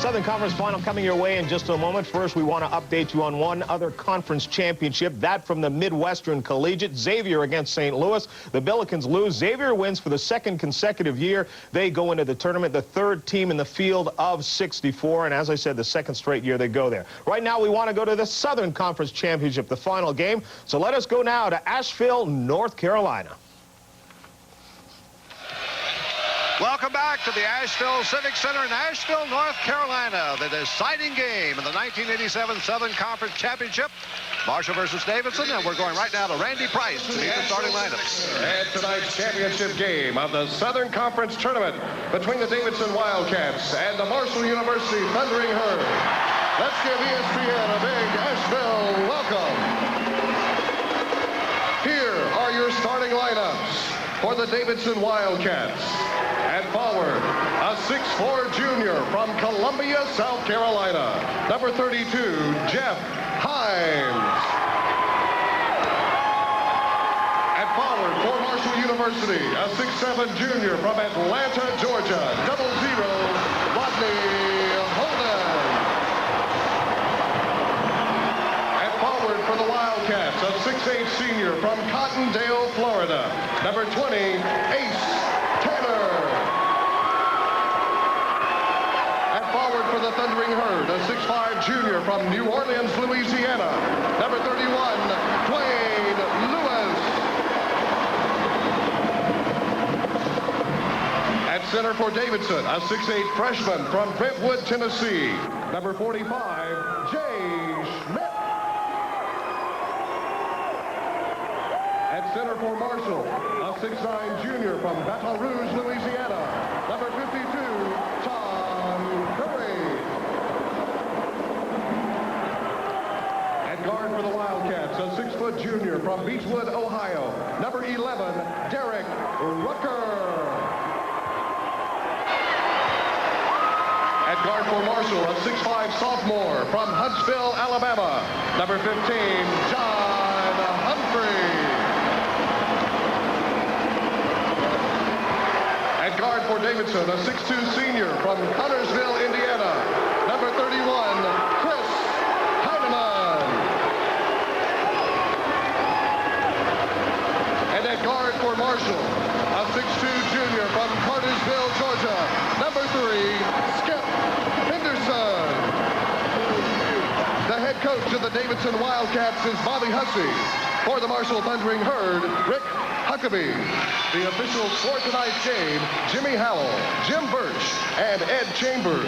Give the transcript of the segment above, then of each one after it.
Southern Conference Final coming your way in just a moment. First, we want to update you on one other conference championship, that from the Midwestern Collegiate. Xavier against St. Louis. The Billikens lose. Xavier wins for the second consecutive year. They go into the tournament, the third team in the field of 64, and as I said, the second straight year they go there. Right now, we want to go to the Southern Conference Championship, the final game. So let us go now to Asheville, North Carolina. Welcome back to the Asheville Civic Center in Asheville, North Carolina. The deciding game in the 1987 Southern Conference Championship. Marshall versus Davidson, and we're going right now to Randy Price to meet the starting lineups. And tonight's championship game of the Southern Conference Tournament between the Davidson Wildcats and the Marshall University Thundering Herd. Let's give ESPN a big Asheville welcome. Here are your starting lineups for the Davidson Wildcats. At forward, a 6'4" junior from Columbia, South Carolina, number 32, Jeff Himes. At forward for Marshall University, a 6'7" junior from Atlanta, Georgia, 00, Rodney Holden. At forward for the Wildcats, a 6'8" senior from Cottondale, Florida, number 20, Ace Taylor. Forward for the Thundering Herd, a 6'5" junior from New Orleans, Louisiana, number 31, Dwayne Lewis. At center for Davidson, a 6'8" freshman from Brentwood, Tennessee, number 45, Jay Schmidt. At center for Marshall, a 6'9" junior from Baton Rouge, Louisiana, number 52, guard for the Wildcats, a 6-foot junior from Beechwood, Ohio, number 11, Derek Rucker. At guard for Marshall, a 6'5" sophomore from Huntsville, Alabama, number 15, John Humphrey. At guard for Davidson, a 6'2" senior from Connorsville, Indiana, number 31, Chris Heineman. And at guard for Marshall, a 6'2" junior from Cartersville, Georgia, number 3, Skip Henderson. The head coach of the Davidson Wildcats is Bobby Hussey. For the Marshall Thundering Herd, Rick Huckabee. The officials for tonight's game, Jimmy Howell, Jim Birch, and Ed Chambers.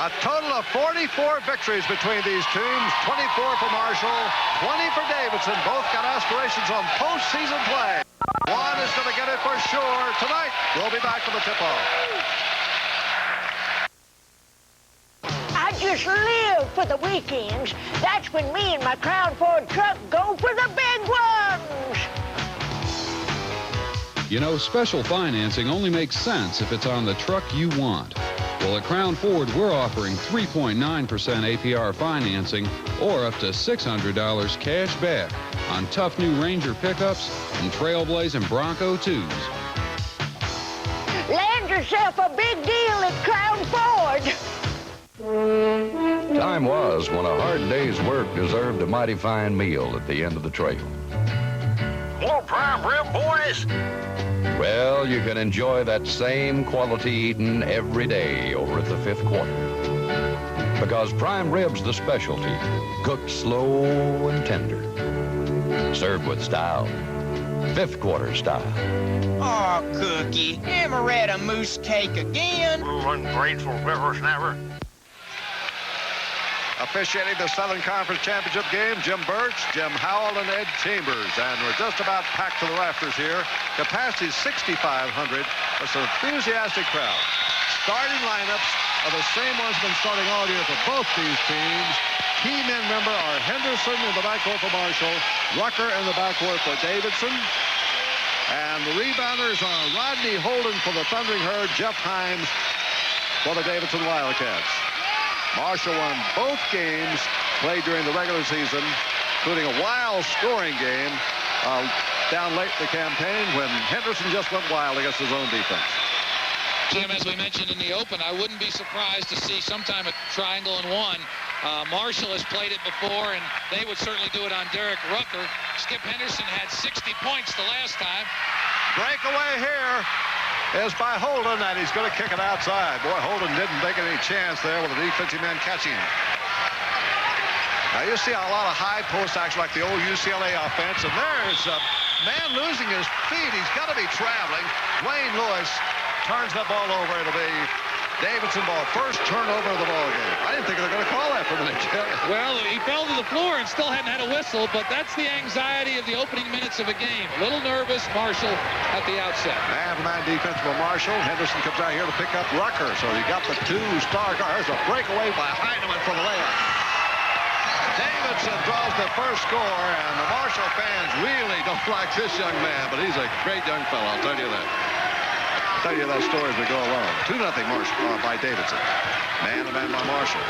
A total of 44 victories between these teams, 24 for Marshall, 20 for Davidson. Both got aspirations on postseason play. One is going to get it for sure tonight. We'll be back for the tip-off. I just live for the weekends. That's when me and my Crown Ford truck go for the big ones. You know, special financing only makes sense if it's on the truck you want. Well, at Crown Ford, we're offering 3.9% APR financing or up to $600 cash back on tough new Ranger pickups and Trailblazing Bronco 2s. Land yourself a big deal at Crown Ford. Time was when a hard day's work deserved a mighty fine meal at the end of the trail. More prime rib, boys. Well, you can enjoy that same quality eating every day over at the Fifth Quarter. Because prime rib's the specialty, cooked slow and tender. Served with style, Fifth Quarter style. Aw, Cookie, Amaretta moose cake again. Ungrateful whippersnapper. Officiating the Southern Conference Championship game, Jim Birch, Jim Howell, and Ed Chambers. And we're just about packed to the rafters here. Capacity 6,500. It's an enthusiastic crowd. Starting lineups are the same ones been starting all year for both these teams. Key men, remember, are Henderson in the backcourt for Marshall, Rucker in the backcourt for Davidson. And the rebounders are Rodney Holden for the Thundering Herd, Jeff Himes for the Davidson Wildcats. Marshall won both games played during the regular season, including a wild scoring game down late in the campaign when Henderson just went wild against his own defense. Jim, as we mentioned in the open, I wouldn't be surprised to see sometime a triangle and one. Marshall has played it before, and they would certainly do it on Derek Rucker. Skip Henderson had 60 points the last time. Breakaway here is by Holden, and he's going to kick it outside. Boy, Holden didn't take any chance there with the defensive man catching him. Now, you see a lot of high post action like the old UCLA offense, and there's a man losing his feet. He's got to be traveling. Wayne Lewis turns that ball over. It'll be Davidson ball. First turnover of the ball game. I didn't think they were going to call that for a minute. Well, he fell to the floor and still hadn't had a whistle, but that's the anxiety of the opening minutes of a game. A little nervous, Marshall, at the outset. Man defense for Marshall. Henderson comes out here to pick up Rucker. So you got the two-star guard. There's a breakaway by Heineman for the layup. Davidson draws the first score, and the Marshall fans really don't like this young man, but he's a great young fellow, I'll tell you that. I'll tell you that story as we go along. 2-0 Marshall by Davidson. Man-to-man by Marshall.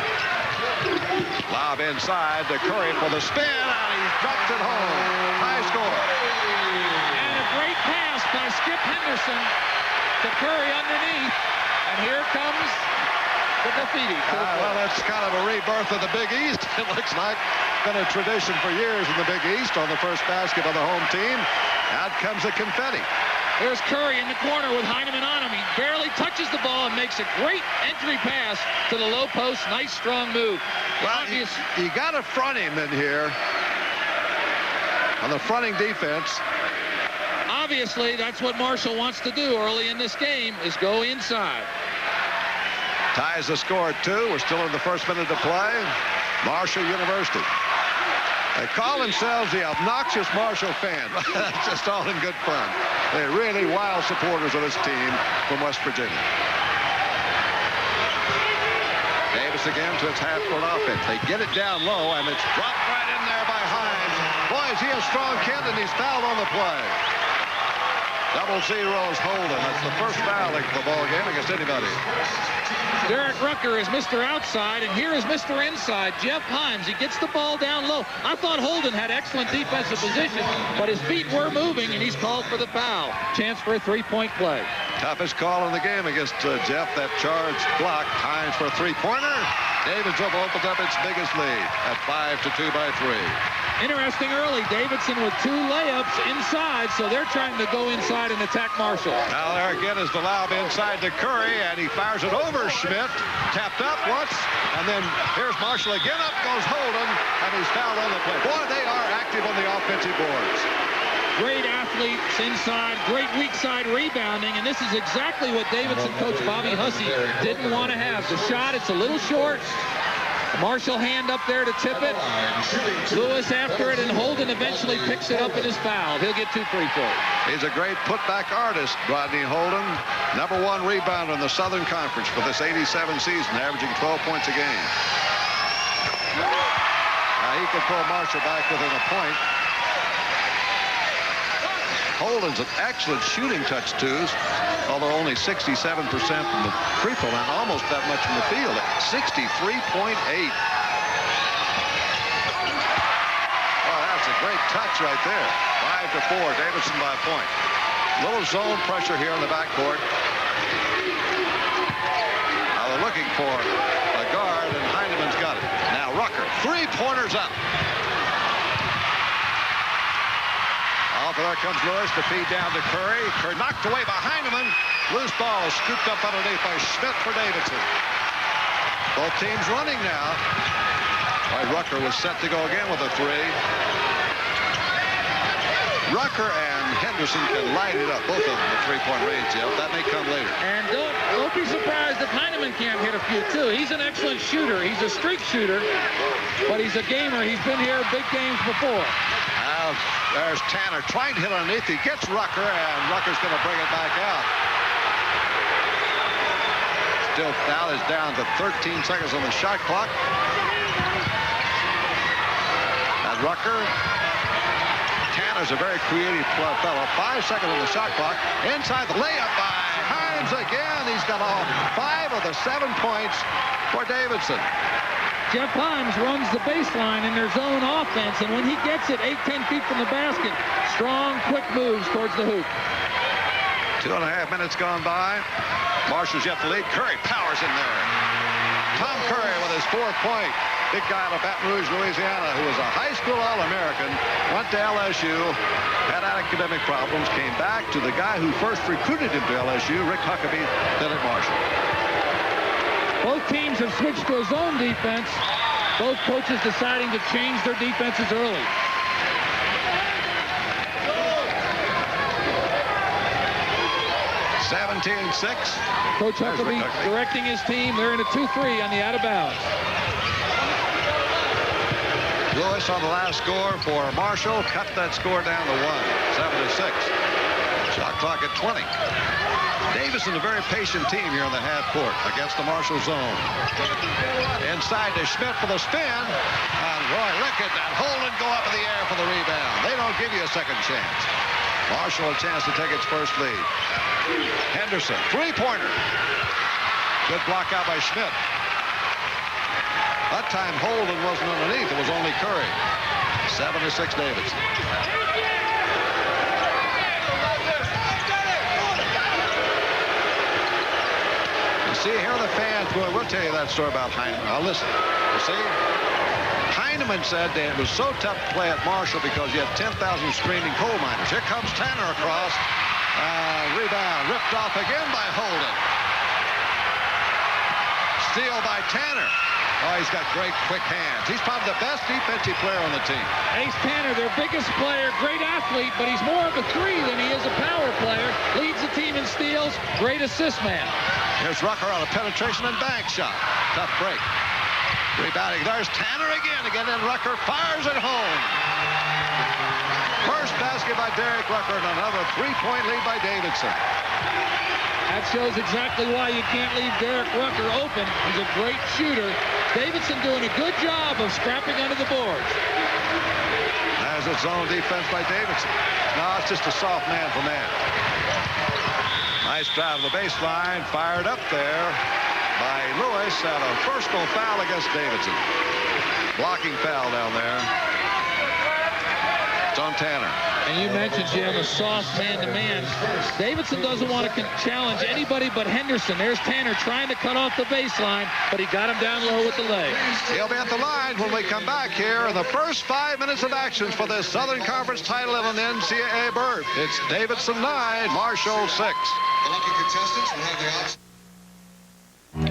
Lob inside to Curry for the spin, and he drops it home. High score. And a great pass by Skip Henderson to Curry underneath, and here comes the graffiti. Well, that's kind of a rebirth of the Big East, it looks like. Been a tradition for years in the Big East on the first basket of the home team. Out comes the confetti. There's Curry in the corner with Heineman on him. He barely touches the ball and makes a great entry pass to the low post. Nice, strong move. Well, you got to front him in here on the fronting defense. Obviously, that's what Marshall wants to do early in this game, is go inside. Ties the score at 2. We're still in the first minute to play. Marshall University. They call themselves the obnoxious Marshall fans. That's just all in good fun. They're really wild supporters of this team from West Virginia. Davis again to its half-court offense. They get it down low, and it's dropped right in there by Hines. Boy, is he a strong kid, and he's fouled on the play. Double zeros Holden. That's the first foul of the ball game against anybody. Derek Rucker is Mr. Outside, and here is Mr. Inside, Jeff Himes. He gets the ball down low. I thought Holden had excellent defensive position, but his feet were moving, and he's called for the foul. Chance for a three-point play. Toughest call in the game against Jeff. That charge block. Himes for a three-pointer. Davidson opens up its biggest lead at 5-2 by 3. Interesting early. Davidson with 2 layups inside, so they're trying to go inside and attack Marshall. Now there again is the lob inside to Curry, and he fires it over Schmidt. Tapped up once, and then here's Marshall again. Up goes Holden, and he's fouled on the play. Boy, they are active on the offensive boards. Great athletes inside, great weak side rebounding, and this is exactly what Davidson coach Bobby Hussey didn't want to have. The shot, it's a little short. Marshall hand up there to tip it. Lewis after it, and Holden eventually picks it up and is fouled. He'll get 2 free throws. He's a great putback artist, Rodney Holden. #1 rebounder in the Southern Conference for this 87 season, averaging 12 points a game. Now he could pull Marshall back within a point. Holden's an excellent shooting touch twos, although only 67% from the free throw line, almost that much from the field at 63.8. Oh, that's a great touch right there. 5-4, Davidson by a point. Little zone pressure here in the backcourt. Now they're looking for a guard, and Heineman's got it. Now Rucker, 3-pointers up. Off of there comes Lewis to feed down to Curry. Curry knocked away by Heineman. Loose ball scooped up underneath by Schmidt for Davidson. Both teams running now. Rucker was set to go again with a 3. Rucker and Henderson can light it up. Both of them at 3-point range, Jeff. That may come later. And don't be surprised if Heineman can't hit a few, too. He's an excellent shooter. He's a streak shooter, but he's a gamer. He's been here big games before. Now, there's Tanner trying to hit underneath. He gets Rucker, and Rucker's going to bring it back out. Still now is down to 13 seconds on the shot clock. And Rucker, Tanner's a very creative fellow. 5 seconds on the shot clock. Inside the layup by Himes again. He's got all 5 of the 7 points for Davidson. Jeff Himes runs the baseline in their zone offense, and when he gets it 8-10 feet from the basket, strong, quick moves towards the hoop. 2.5 minutes gone by. Marshall's yet to lead. Curry powers in there. Tom Curry with his 4th point. Big guy out of Baton Rouge, Louisiana, who was a high school All-American, went to LSU, had academic problems, came back to the guy who first recruited him to LSU, Rick Huckabee, then at Marshall. Both teams have switched to a zone defense. Both coaches deciding to change their defenses early. Coach Huckabee directing his team. They're in a 2-3 on the out of bounds. Lewis on the last score for Marshall cut that score down to 1, 7-6. Shot clock at 20. Davidson, a very patient team here in the half court against the Marshall zone. Inside to Schmidt for the spin, and Roy Rickett and Holden go up in the air for the rebound. They don't give you a second chance. Marshall a chance to take its first lead. Henderson, three-pointer. Good block out by Schmidt. That time Holden wasn't underneath. It was only Curry. 7-6 Davidson. You see, here are the fans going, we'll tell you that story about Heineman. Now listen, you see, Heineman said that it was so tough to play at Marshall because you had 10,000 screaming coal miners. Here comes Tanner across. Rebound ripped off again by Holden. Steal by Tanner. Oh, he's got great quick hands. He's probably the best defensive player on the team. Ace Tanner, their biggest player, great athlete, but he's more of a 3 than he is a power player. Leads the team in steals, great assist man. Here's Rucker on a penetration and bank shot. Tough break. Rebounding. There's Tanner again. Again, and Rucker fires it home. First basket by Derek Rucker and another 3-point lead by Davidson. That shows exactly why you can't leave Derek Rucker open. He's a great shooter. Davidson doing a good job of scrapping under the boards. Has its own defense by Davidson. No, it's just a soft man-for-man. Nice drive to the baseline. Fired up there by Lewis and a personal foul against Davidson. Blocking foul down there. It's on Tanner. And you mentioned, Jim, a soft man-to-man. Davidson doesn't want to challenge anybody but Henderson. There's Tanner trying to cut off the baseline, but he got him down low with the leg. He'll be at the line when we come back here in the first 5 minutes of action for this Southern Conference title in an NCAA berth. It's Davidson 9, Marshall 6. The lucky contestants will have the odds.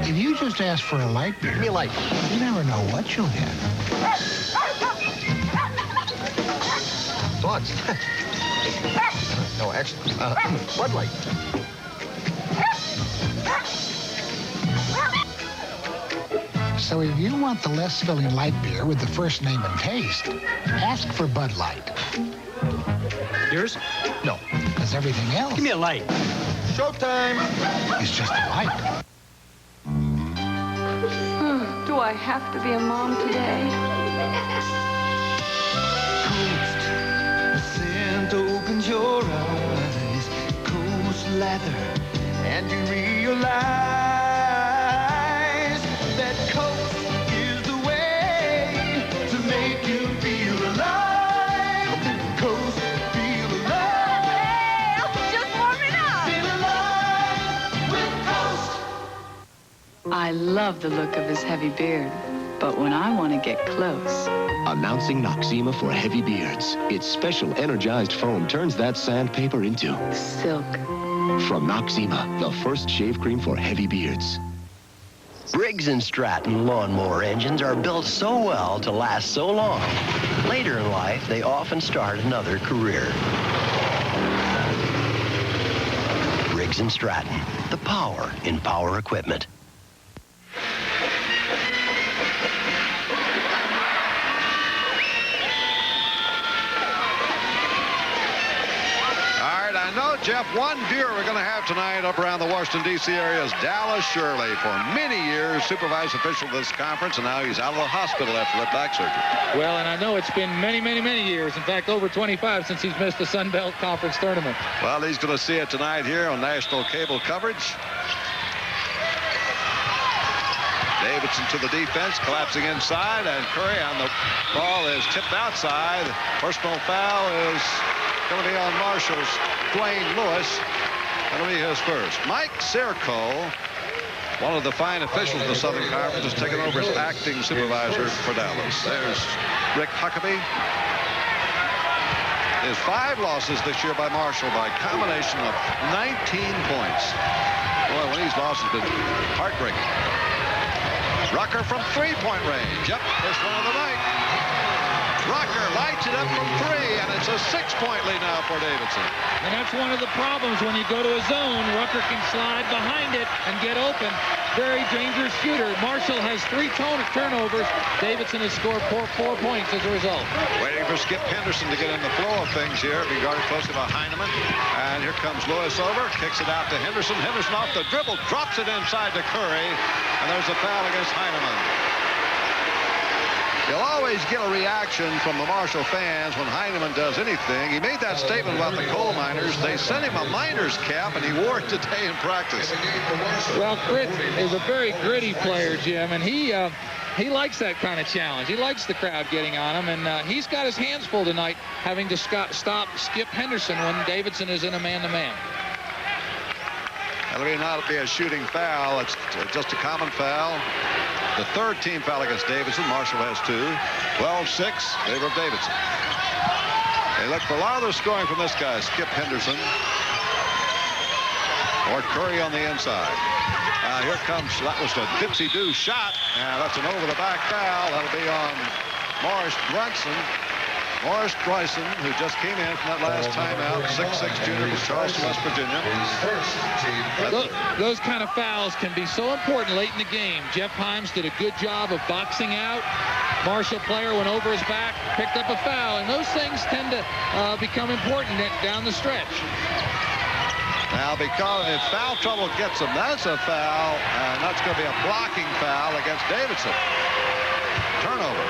If you just ask for a light beer, you never know what you'll get. Dogs. No, actually, Bud Light. So if you want the less filling light beer with the first name and taste, ask for Bud Light. Yours? No. Because everything else... Give me a light. Showtime. It's just a light. Do I have to be a mom today? Opens your eyes, Coast lather, and you realize that Coast is the way to make you feel alive. Coast, feel alive. Well, just warming up. Feel alive with Coast. I love the look of his heavy beard, but when I want to get close... Announcing Noxzema for heavy beards. Its special energized foam turns that sandpaper into... silk. From Noxzema, the first shave cream for heavy beards. Briggs & Stratton lawnmower engines are built so well to last so long. Later in life, they often start another career. Briggs & Stratton, the power in power equipment. Jeff, one viewer we're going to have tonight up around the Washington, D.C. area is Dallas Shirley. For many years, supervised official of this conference, and now he's out of the hospital after that back surgery. Well, and I know it's been many, many, many years. In fact, over 25 since he's missed the Sun Belt Conference tournament. Well, he's going to see it tonight here on national cable coverage. Davidson to the defense, collapsing inside, and Curry on the ball is tipped outside. Personal foul is going to be on Marshall's Dwayne Lewis. That'll be his first. Mike Sirko, one of the fine officials of the Southern Conference, has taken over as acting supervisor for Dallas. There's Rick Huckabee. His 5 losses this year by Marshall by combination of 19 points. Boy, one of these losses has been heartbreaking. Rucker from 3-point range. Yep, first one of the night. Rucker lights it up from 3, and it's a 6-point lead now for Davidson. And that's one of the problems when you go to a zone. Rucker can slide behind it and get open. Very dangerous shooter. Marshall has 3 turnovers. Davidson has scored 4 points as a result. Waiting for Skip Henderson to get in the flow of things here. Be guarded closely by Heineman. And here comes Lewis over. Kicks it out to Henderson. Henderson off the dribble. Drops it inside to Curry. And there's a foul against Heineman. You'll always get a reaction from the Marshall fans when Heineman does anything. He made that statement about the coal miners. They sent him a miner's cap, and he wore it today in practice. Well, Fritz is a very gritty player, Jim, and he likes that kind of challenge. He likes the crowd getting on him, and he's got his hands full tonight having to stop Skip Henderson when Davidson is in a man-to-man. That'll not be a shooting foul. It's just a common foul. The 3rd team foul against Davidson. Marshall has 2. 12-6, favor of Davidson. They look for a lot of their scoring from this guy, Skip Henderson. Or Curry on the inside. Here comes, that was a dipsy-do shot. And that's an over-the-back foul. That'll be on Morris Brunson. Morris Bryson, who just came in from that last timeout, 6'6" junior from Charleston, West Virginia. Those kind of fouls can be so important late in the game. Jeff Himes did a good job of boxing out. Marshall player went over his back, picked up a foul, and those things tend to become important down the stretch. Now, because if foul trouble gets him, that's a foul, and that's going to be a blocking foul against Davidson. Turnover.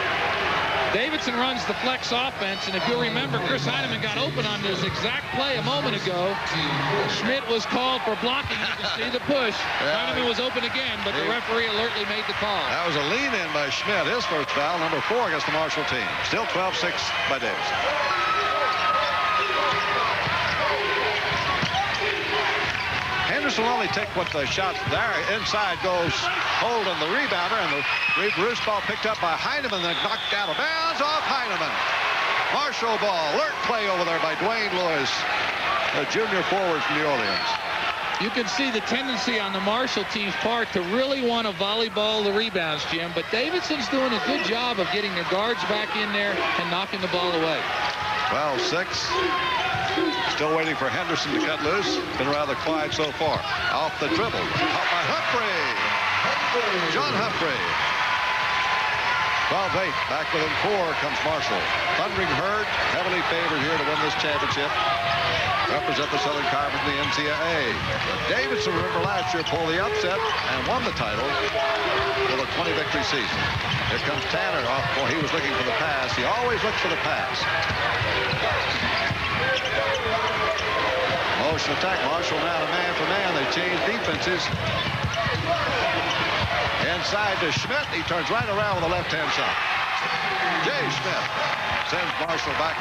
Davidson runs the flex offense, and if you'll remember, Chris Heineman got open on this exact play a moment ago. Schmidt was called for blocking. You can see the push. Heineman was open again, but the referee alertly made the call. That was a lean-in by Schmidt. His first foul, number 4 against the Marshall team. Still 12-6 by Davidson. Henderson will only take what the shots there. Inside goes holding the rebounder, and the reverse ball picked up by Heineman, then knocked out of bounds off Heineman. Marshall ball. Alert play over there by Dwayne Lewis, a junior forward from New Orleans. You can see the tendency on the Marshall team's part to really want to volleyball the rebounds, Jim, but Davidson's doing a good job of getting their guards back in there and knocking the ball away. 12-6. Still waiting for Henderson to cut loose. Been rather quiet so far. Off the dribble. Caught by Humphrey. John Humphrey. 12-8. Back within 4 comes Marshall. Thundering Herd, heavily favored here to win this championship. Represent the Southern Conference in the NCAA. Davidson, remember last year, pulled the upset and won the title with a 20-victory season. Here comes Tanner off. Well, he was looking for the pass. He always looks for the pass. Motion attack. Marshall now to man for man. They change defenses. Inside to Schmidt. He turns right around with a left-hand shot. Jay Schmidt sends Marshall back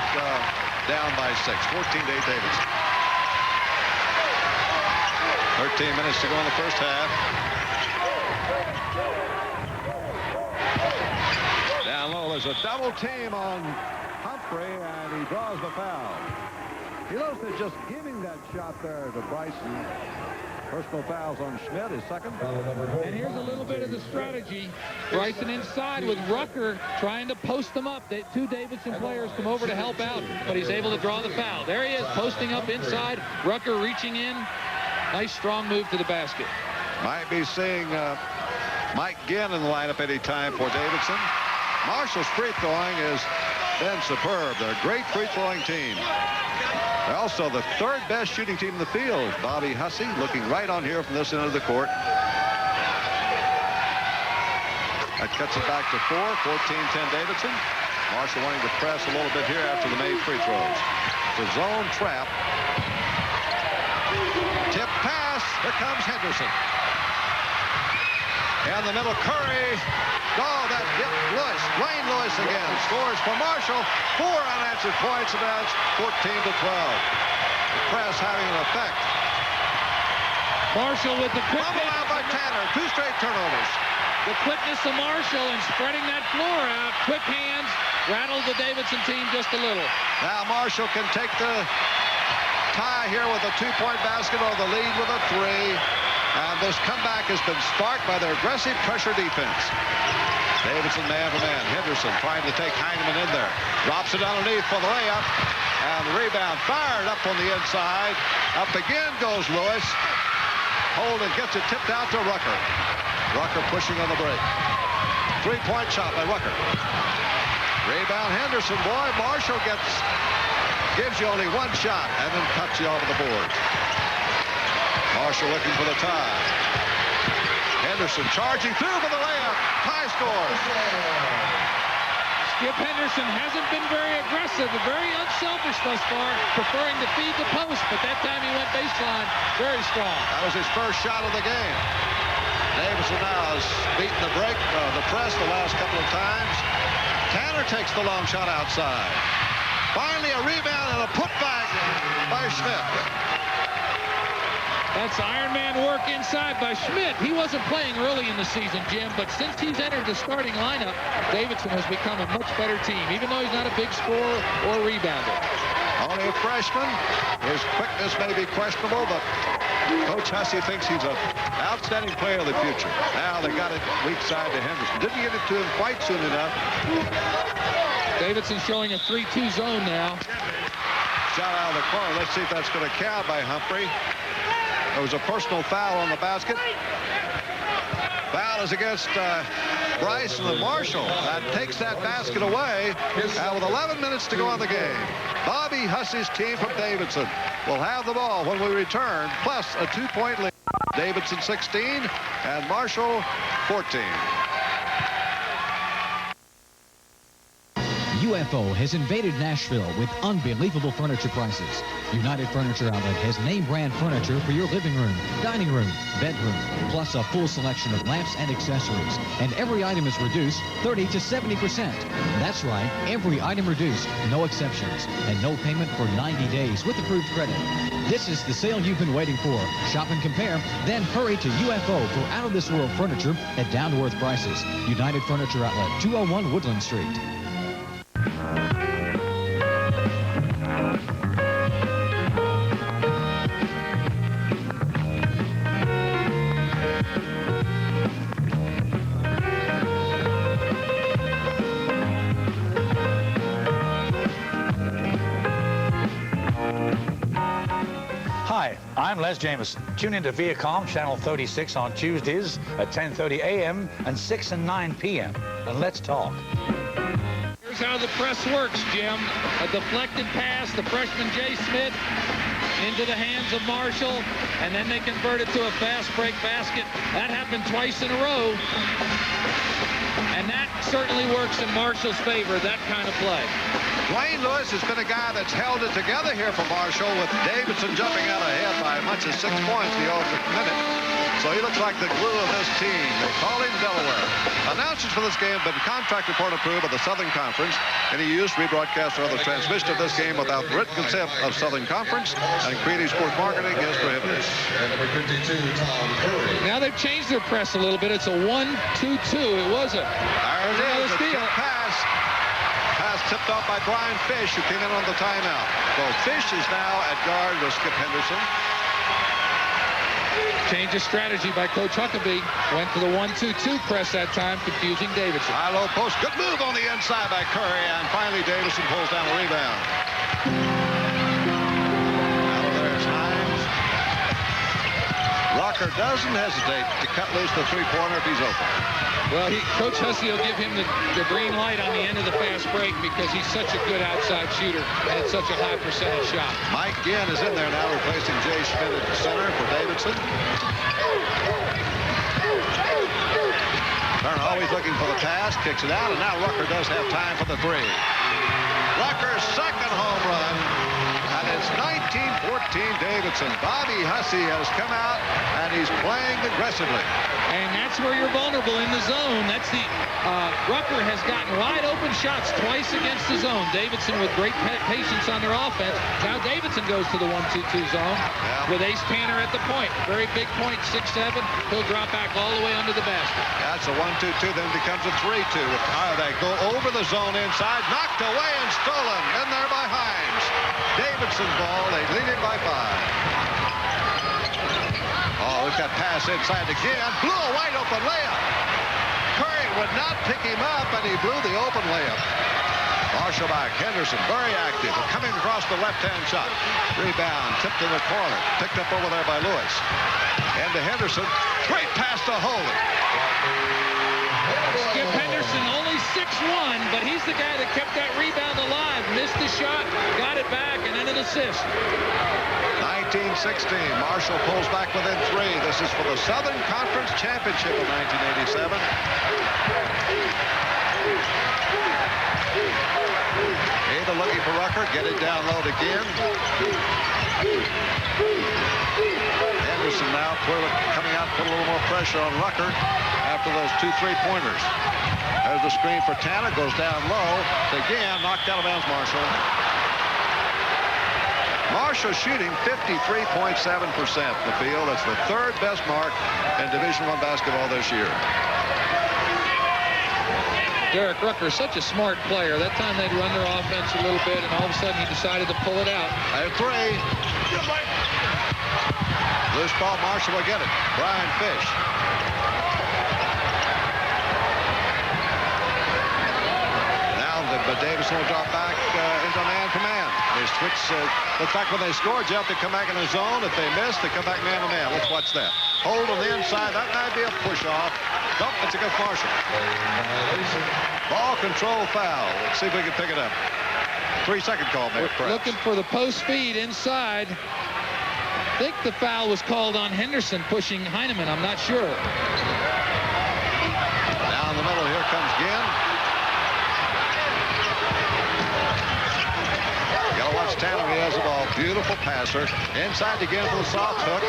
down by 6. 14-8 Davidson. 13 minutes to go in the first half. Down low, there's a double team on Humphrey, and he draws the foul. He looks at just giving that shot there to Bryson. Personal fouls on Schmidt, his second. And here's a little bit of the strategy. Bryson inside with Rucker trying to post them up. 2 Davidson players come over to help out, but he's able to draw the foul. There he is, posting up inside. Rucker reaching in. Nice, strong move to the basket. Might be seeing Mike Ginn in the lineup any time for Davidson. Marshall's free throwing has been superb. They're a great free throwing team. They're also the 3rd best shooting team in the field. Bobby Hussey looking right on here from this end of the court. That cuts it back to 4. 14-10 Davidson. Marshall wanting to press a little bit here after the made free throws. The zone trap. Tip pass. Here comes Henderson. In the middle, Curry. Oh, that hit Lewis. Dwayne Lewis again scores for Marshall. 4 unanswered points, and that's 14-12. The press having an effect. Marshall with the quick Bubble out by Tanner. 2 straight turnovers. The quickness of Marshall and spreading that floor out. Quick hands rattled the Davidson team just a little. Now Marshall can take the tie here with a 2-point basket or the lead with a 3. And this comeback has been sparked by their aggressive pressure defense. Davidson man for man. Henderson trying to take Heineman in there. Drops it underneath for the layup. And the rebound fired up on the inside. Up again goes Lewis. Holden gets it tipped out to Rucker. Rucker pushing on the break. 3-point shot by Rucker. Rebound Henderson. Boy, Marshall gives you only 1 shot and then cuts you off the board. Marshall looking for the tie. Henderson charging through for the layup. High score. Skip Henderson hasn't been very aggressive, but very unselfish thus far, preferring to feed the post, but that time he went baseline very strong. That was his first shot of the game. Davidson now has beaten the break, the press the last couple of times. Tanner takes the long shot outside. Finally a rebound and a putback by Schmidt. That's Iron Man work inside by Schmidt. He wasn't playing early in the season, Jim, but since he's entered the starting lineup, Davidson has become a much better team, even though he's not a big scorer or rebounder. Only a freshman. His quickness may be questionable, but Coach Hussey thinks he's an outstanding player of the future. Now they got it weak side to Henderson. Didn't get it to him quite soon enough. Davidson showing a 3-2 zone now. Shot out of the corner. Let's see if that's going to count by Humphrey. There was a personal foul on the basket. Foul is against Bryson and Marshall. That takes that basket away. And with 11 minutes to go on the game, Bobby Hussey's team from Davidson will have the ball when we return, plus a 2-point lead. Davidson 16 and Marshall 14. UFO has invaded Nashville with unbelievable furniture prices. United Furniture Outlet has name brand furniture for your living room, dining room, bedroom, plus a full selection of lamps and accessories. And every item is reduced 30 to 70%. That's right, every item reduced, no exceptions, and no payment for 90 days with approved credit. This is the sale you've been waiting for. Shop and compare, then hurry to UFO for out-of-this-world furniture at down-to-earth prices. United Furniture Outlet, 201 Woodland Street. Hi, I'm Les Jameson. Tune into Viacom Channel 36 on Tuesdays at 10:30 a.m. and 6 and 9 p.m. And let's talk. Here's how the press works, Jim. A deflected pass, the freshman Jay Schmidt into the hands of Marshall, and then they convert it to a fast break basket. That happened twice in a row. And that certainly works in Marshall's favor, that kind of play. Dwayne Lewis has been a guy that's held it together here for Marshall, with Davidson jumping out ahead by as much as 6 points the opening minute. So he looks like the glue of this team. They call him Delaware. Announcers for this game have been contract report approved by the Southern Conference. Any use, rebroadcast, or other transmission of this game without written consent of Southern Conference and creative sports marketing is prohibited. And number 52, Tom Curry. Now they've changed their press a little bit. It's a 1-2-2. It was a... There's another steal. Pass tipped off by Brian Fish, who came in on the timeout. So Fish is now at guard with Skip Henderson. Change of strategy by Coach Huckabee. Went to the 1-2-2 press that time, confusing Davidson. High low post. Good move on the inside by Curry, and finally Davidson pulls down the rebound. Now there's Hines. Rocker doesn't hesitate to cut loose the three-pointer if he's open. Well, Coach Hussey will give him the green light on the end of the fast break because he's such a good outside shooter, and it's such a high percentage shot. Mike Ginn is in there now, replacing Jay Schmidt at the center for Davidson. Turner always looking for the pass, kicks it out, and now Rucker does have time for the three. Rucker's second home run, and it's 19-14 Davidson. Bobby Hussey has come out, and he's playing aggressively. And that's where you're vulnerable in the zone. That's the Rucker has gotten wide open shots twice against the zone. Davidson with great patience on their offense. Now Davidson goes to the 1-2-2 zone with Ace Tanner at the point. Very big point, 6'7". He'll drop back all the way under the basket. That's a 1-2-2, then becomes a 3-2. They go over the zone inside, knocked away and stolen. In there by Hines. Davidson's ball. They lead it by 5. Oh, look at that pass inside again. Blew a wide open layup. Curry would not pick him up, and he blew the open layup. Marshall back. Henderson, very active. Coming across the left-hand shot. Rebound, tipped in the corner. Picked up over there by Lewis. And to Henderson. Great pass to Holden. Skip Henderson, only 6'1", but he's the guy that kept that rebound alive. Missed the shot, got it back, and then an assist. 1916. Marshall pulls back within 3. This is for the Southern Conference Championship of 1987. Ava looking for Rucker. Get it down low again. Henderson now coming out, put a little more pressure on Rucker after those 2 3-pointers. There's the screen for Tanner. Goes down low. Again, knocked out of bounds Marshall. Marshall shooting 53.7% in the field. That's the 3rd best mark in Division I basketball this year. Derek Rucker, such a smart player. That time they'd run their offense a little bit, and all of a sudden he decided to pull it out. A 3. Loose ball, Marshall will get it. Brian Fish. Now, but Davidson will drop back into man-to-man. They switch. Looks like when they score, Jeff, they come back in the zone. If they miss, they come back man-to-man. Let's watch that. Hold on the inside. That might be a push-off. Nope, it's against Marshall. Ball control foul. Let's see if we can pick it up. 3-second call, maybe. Looking for the post feed inside. I think the foul was called on Henderson pushing Heineman. I'm not sure. Down the middle, here comes Ginn. You gotta watch Tanner. He has the ball. Beautiful passer. Inside again for the soft hook.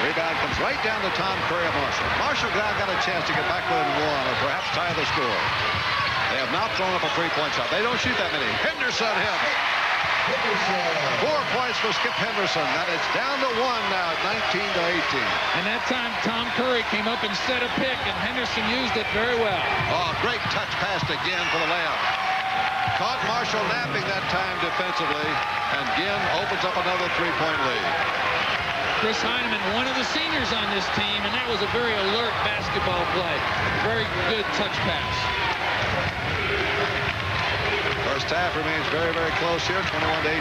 Rebound comes right down to Tom Curry of Marshall. Marshall now got a chance to get back within 1 or perhaps tie the score. They have not thrown up a 3-point shot. They don't shoot that many. Henderson him. 4 points for Skip Henderson. That is down to 1 now at 19-18. And that time Tom Curry came up instead of pick, and Henderson used it very well. Oh, great touch pass again for the layup. Caught Marshall napping that time defensively, and Ginn opens up another 3-point lead. Chris Heineman, one of the seniors on this team, and that was a very alert basketball play. Very good touch pass. First half remains very, very close here, 21-18.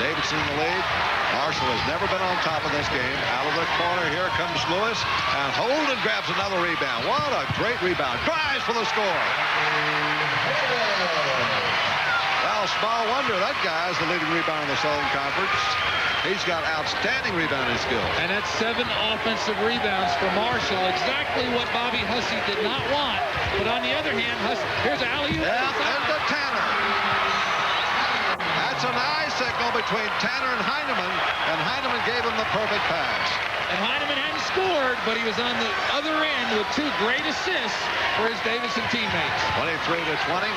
Davidson in the lead. Marshall has never been on top of this game. Out of the corner, here comes Lewis, and Holden grabs another rebound. What a great rebound. Drives for the score. Well, small wonder that guy's the leading rebounder in the Southern Conference. He's got outstanding rebounding skills. And that's 7 offensive rebounds for Marshall. Exactly what Bobby Hussey did not want. But on the other hand, here's alley-oop. Yeah, and to Tanner. That's an eye signal between Tanner and Heineman gave him the perfect pass. And Heineman hadn't scored, but he was on the other end with 2 great assists for his Davidson teammates. 23-20.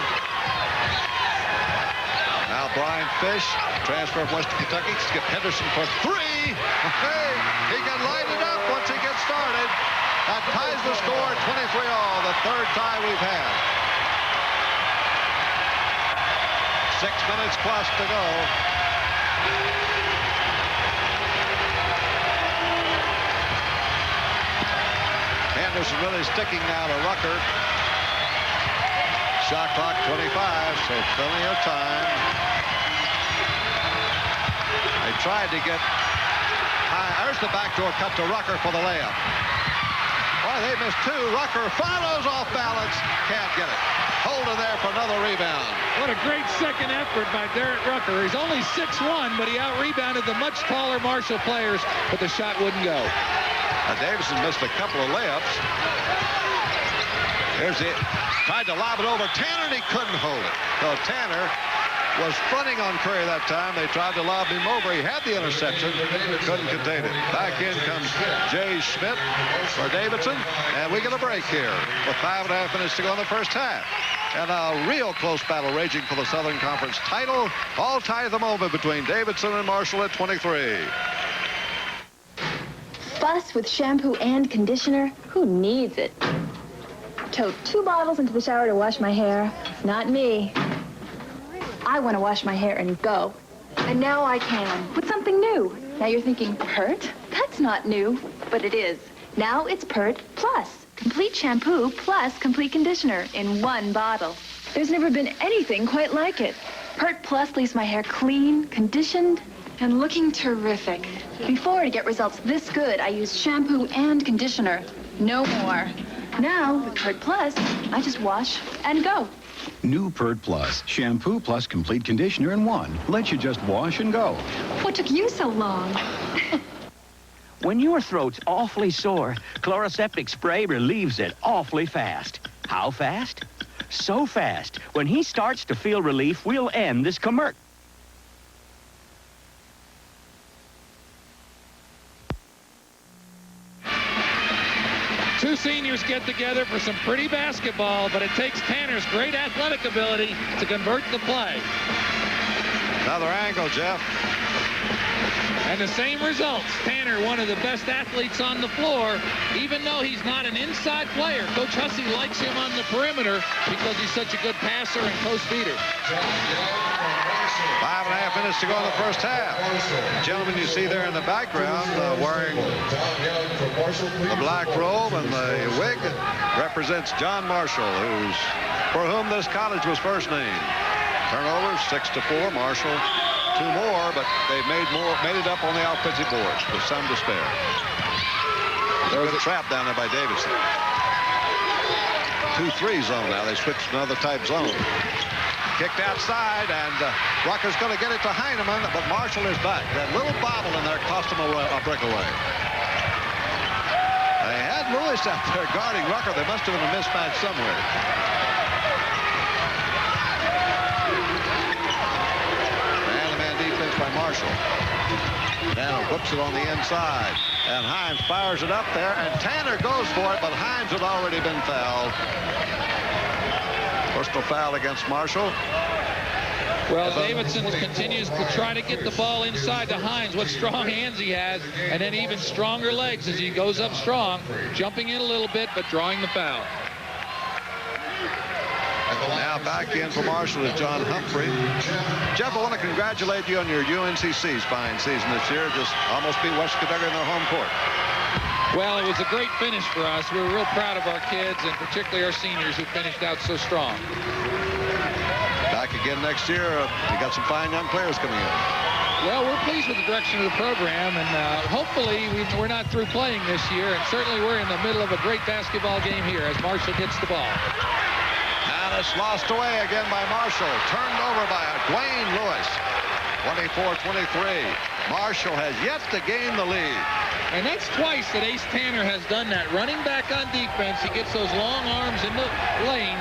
Now Brian Fish, transfer from Western Kentucky. Skip Henderson for 3. Hey, he can light it up once he gets started. That ties the score at 23-all, the 3rd tie we've had. 6 minutes plus to go. Henderson really sticking now to Rucker. Shot clock 25, so plenty of time. They tried to get high. There's the backdoor cut to Rucker for the layup. Boy, they missed 2. Rucker follows off balance. Can't get it. Holden there for another rebound. What a great second effort by Derek Rucker. He's only 6'1", but he out-rebounded the much taller Marshall players, but the shot wouldn't go. Davidson missed a couple of layups. Here's it. Tried to lob it over Tanner, and he couldn't hold it. So Tanner was fronting on Curry that time. They tried to lob him over. He had the interception, couldn't contain it. Back in comes Jay Schmidt for Davidson, and we get a break here with 5.5 minutes to go in the first half. And a real close battle raging for the Southern Conference title. All tied at the moment between Davidson and Marshall at 23. Fuss with shampoo and conditioner? Who needs it? Tote 2 bottles into the shower to wash my hair? Not me. I want to wash my hair and go. And now I can, with something new. Now you're thinking, Pert? That's not new, but it is. Now it's Pert Plus. Complete shampoo plus complete conditioner in 1 bottle. There's never been anything quite like it. Pert Plus leaves my hair clean, conditioned, and looking terrific. Before, to get results this good, I used shampoo and conditioner. No more. Now, with Pert Plus, I just wash and go. New Pert Plus. Shampoo plus complete conditioner in 1. Lets you just wash and go. What took you so long? When your throat's awfully sore, Chloroseptic Spray relieves it awfully fast. How fast? So fast. When he starts to feel relief, we'll end this commercial. Two seniors get together for some pretty basketball, but it takes Tanner's great athletic ability to convert the play. Another angle, Jeff. And the same results. Tanner, one of the best athletes on the floor, even though he's not an inside player. Coach Hussey likes him on the perimeter because he's such a good passer and post feeder. 5.5 minutes to go in the first half. The gentleman you see there in the background wearing the black robe and the wig represents John Marshall, for whom this college was first named. Turnover 6-4. Marshall 2 more, but they've made it up on the offensive boards with some despair. There's a trap down there by Davidson. 2-3 zone now. They switched to another type zone. Kicked outside, and Rucker's going to get it to Heineman, but Marshall is back. That little bobble in there cost him a breakaway. They had Lewis out there guarding Rucker. There must have been a mismatch somewhere. Man-to-man defense by Marshall. Tanner whips it on the inside, and Hines fires it up there, and Tanner goes for it, but Hines had already been fouled. Personal foul against Marshall. Well, Davidson continues to try to get the ball inside to Hines. What strong hands he has, and then even stronger legs as he goes up strong, jumping in a little bit, but drawing the foul. Now back in for Marshall is John Humphrey. Jeff, I want to congratulate you on your UNCC's fine season this year. Just almost beat West Kentucky in their home court. Well, it was a great finish for us. We were real proud of our kids, and particularly our seniors who finished out so strong. Back again next year. You got some fine young players coming in. Well, we're pleased with the direction of the program, and hopefully we're not through playing this year, and certainly we're in the middle of a great basketball game here as Marshall gets the ball. And it's lost away again by Marshall. Turned over by Dwayne Lewis. 24-23. Marshall has yet to gain the lead. And that's twice that Ace Tanner has done that. Running back on defense, he gets those long arms in the lane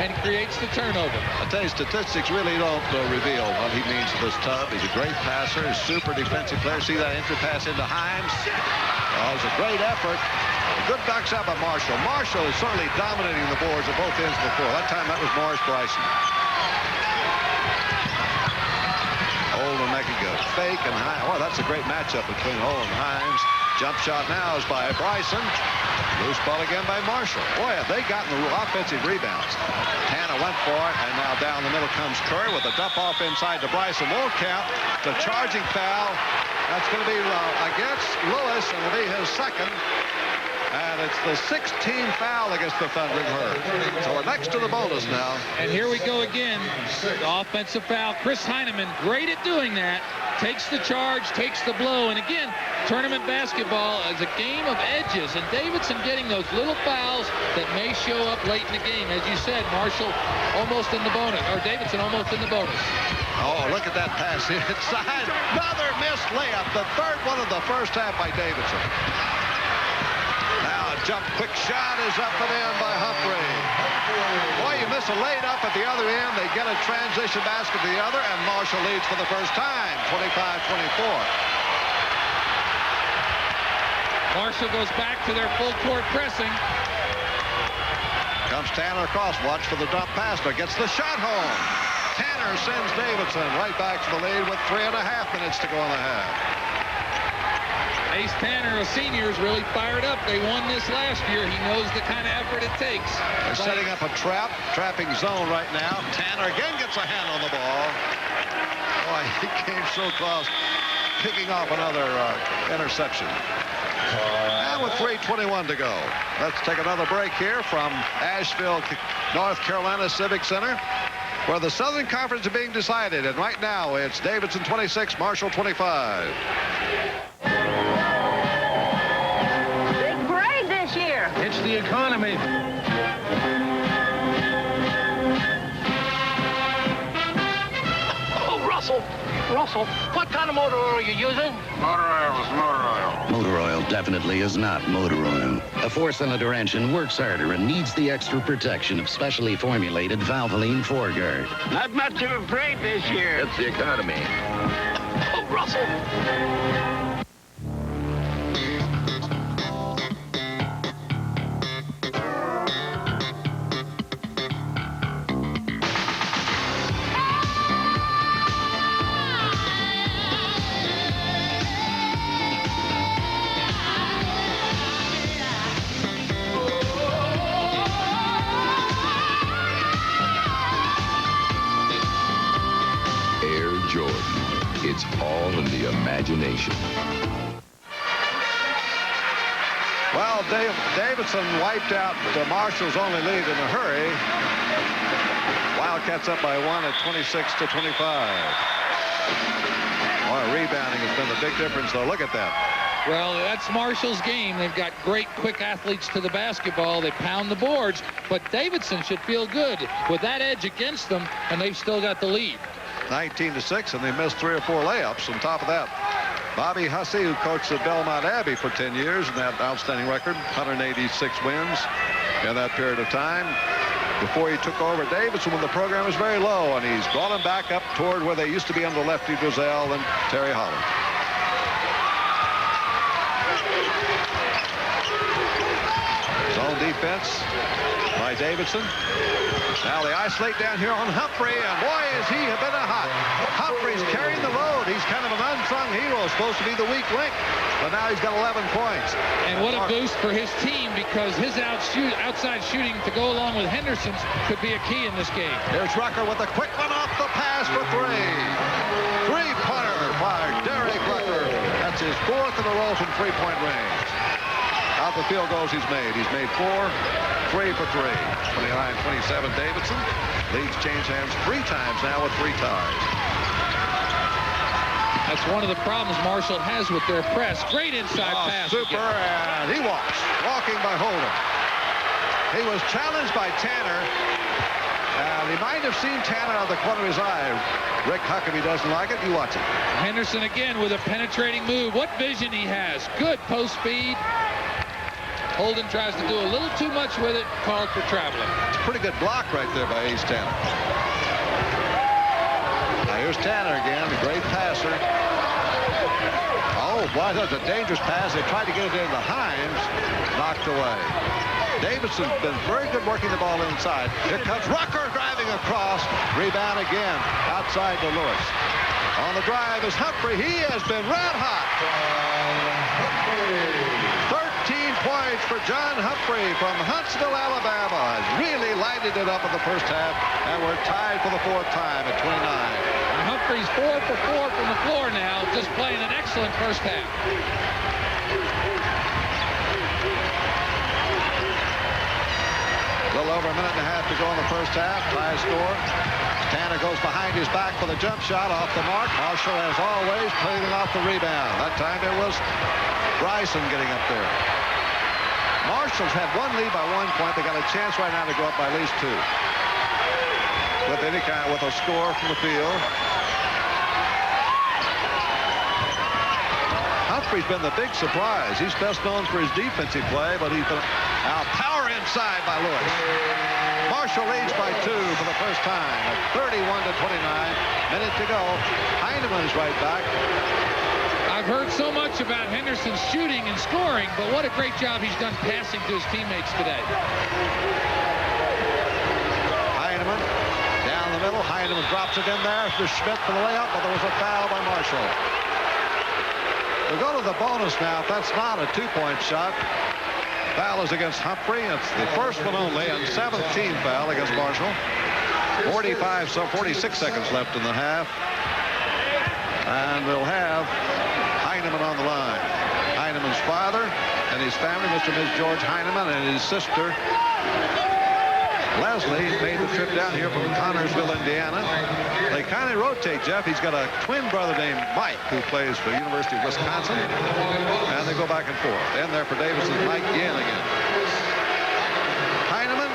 and creates the turnover. I tell you, statistics really don't reveal what he means to this tub. He's a great passer, a super defensive player. See that entry pass into Hines? Oh, it was a great effort. A good back shot by Marshall. Marshall is certainly dominating the boards at both ends of the floor. That time that was Morris Bryson. Old and Mexico. Fake and Hines. Oh, that's a great matchup between Old and Hines. Jump shot now is by Bryson. Loose ball again by Marshall. Boy, have they gotten the offensive rebounds. Tanner went for it, and now down the middle comes Curry with a dump off inside to Bryson. Won't count. The charging foul. That's going to be against Lewis, and will be his second. And it's the 16th foul against the Thundering Herd. So we're next to the bonus now. And here we go again. The offensive foul. Chris Heineman, great at doing that. Takes the charge, takes the blow. And again, tournament basketball is a game of edges. And Davidson getting those little fouls that may show up late in the game. As you said, Marshall almost in the bonus, or Davidson almost in the bonus. Oh, look at that pass inside. Another missed layup. The third one of the first half by Davidson. Now a jump quick shot is up and in by Humphrey. Boy, you miss a laid up at the other end. They get a transition basket to the other, and Marshall leads for the first time, 25-24. Marshall goes back to their full court pressing. Comes Tanner across. Watch for the dump pass, but gets the shot home. Tanner sends Davidson right back to the lead with 3.5 minutes to go in the half. Ace Tanner, a senior, is really fired up. They won this last year. He knows the kind of effort it takes. They're setting up a trapping zone right now. Tanner again gets a hand on the ball. Boy, he came so close, picking off another interception. And with 3:21 to go, let's take another break here from Asheville, North Carolina Civic Center, where the Southern Conference is being decided. And right now, it's Davidson 26, Marshall 25. Big parade this year. It's the economy. Oh, Russell, what kind of motor oil are you using? Motor oil is motor oil. Motor oil definitely is not motor oil. A four-cylinder engine works harder and needs the extra protection of specially formulated Valvoline foreguard. Not much of a parade this year. It's the economy. Oh, Russell. It's all in the imagination. Well, Davidson wiped out Marshall's only lead in a hurry. Wildcats up by 1 at 26-25. Boy, rebounding has been the big difference, though. Look at that. Well, that's Marshall's game. They've got great, quick athletes to the basketball. They pound the boards, but Davidson should feel good with that edge against them, and they've still got the lead. 19-6, and they missed 3 or 4 layups. On top of that, Bobby Hussey, who coached at Belmont Abbey for 10 years, and that outstanding record, 186 wins in that period of time. Before he took over Davidson, when the program was very low, and he's brought them back up toward where they used to be under Lefty Drizel and Terry Holland. Zone defense by Davidson. Now they isolate down here on Humphrey, and boy, is he been a hot. Humphrey's carrying the load. He's kind of an unsung hero, supposed to be the weak link, but now he's got 11 points. And what a boost for his team, because his outside shooting to go along with Henderson's could be a key in this game. There's Rucker with a quick one off the pass for 3. Three-pointer by Derek Rucker. That's his 4th in a row from three-point range. Out the field goals he's made. He's made 4, 3 for 3. 29-27 Davidson. Leads change hands 3 times now with 3 ties. That's one of the problems Marshall has with their press. Great inside pass. Super, and he walking by Holden. He was challenged by Tanner, and he might have seen Tanner out of the corner of his eye. Rick Huckabee doesn't like it. You watch it. Henderson again with a penetrating move. What vision he has. Good post speed. Holden tries to do a little too much with it, called for traveling. It's a pretty good block right there by Ace Tanner. Now here's Tanner again, a great passer. Oh, boy, that's a dangerous pass. They tried to get it into Himes, knocked away. Davidson's been very good working the ball inside. Here comes Rucker driving across. Rebound again, outside to Lewis. On the drive is Humphrey. He has been red hot. 13 points for John Humphrey from Huntsville, Alabama. Has really lighted it up in the first half, and we're tied for the 4th time at 29. And Humphrey's 4 for 4 from the floor now, just playing an excellent first half. A little over a minute and a half to go in the first half. Tie score. Tanner goes behind his back for the jump shot, off the mark. Marshall, as always, playing off the rebound. That time it was Bryson getting up there. Marshall's had one lead by 1 point. They got a chance right now to go up by at least 2. With a score from the field. Humphrey's been the big surprise. He's best known for his defensive play, but he's been out power in inside by Lewis. Marshall leads by 2 for the first time at 31-29. Minute to go. Heineman's right back. I've heard so much about Henderson's shooting and scoring, but what a great job he's done passing to his teammates today. Heineman down the middle. Heineman drops it in there for Schmidt for the layup, but there was a foul by Marshall. We'll go to the bonus now. If that's not a two-point shot, foul is against Humphrey. It's the first one only, and 17 foul against Marshall. 46 seconds left in the half. And we'll have Heineman on the line. Heineman's father and his family, Mr. and Ms. George Heineman, and his sister Leslie made the trip down here from Connorsville, Indiana. They kind of rotate, Jeff. He's got a twin brother named Mike who plays for University of Wisconsin, and they go back and forth. And there for Davidson, Mike Ginn again. Heineman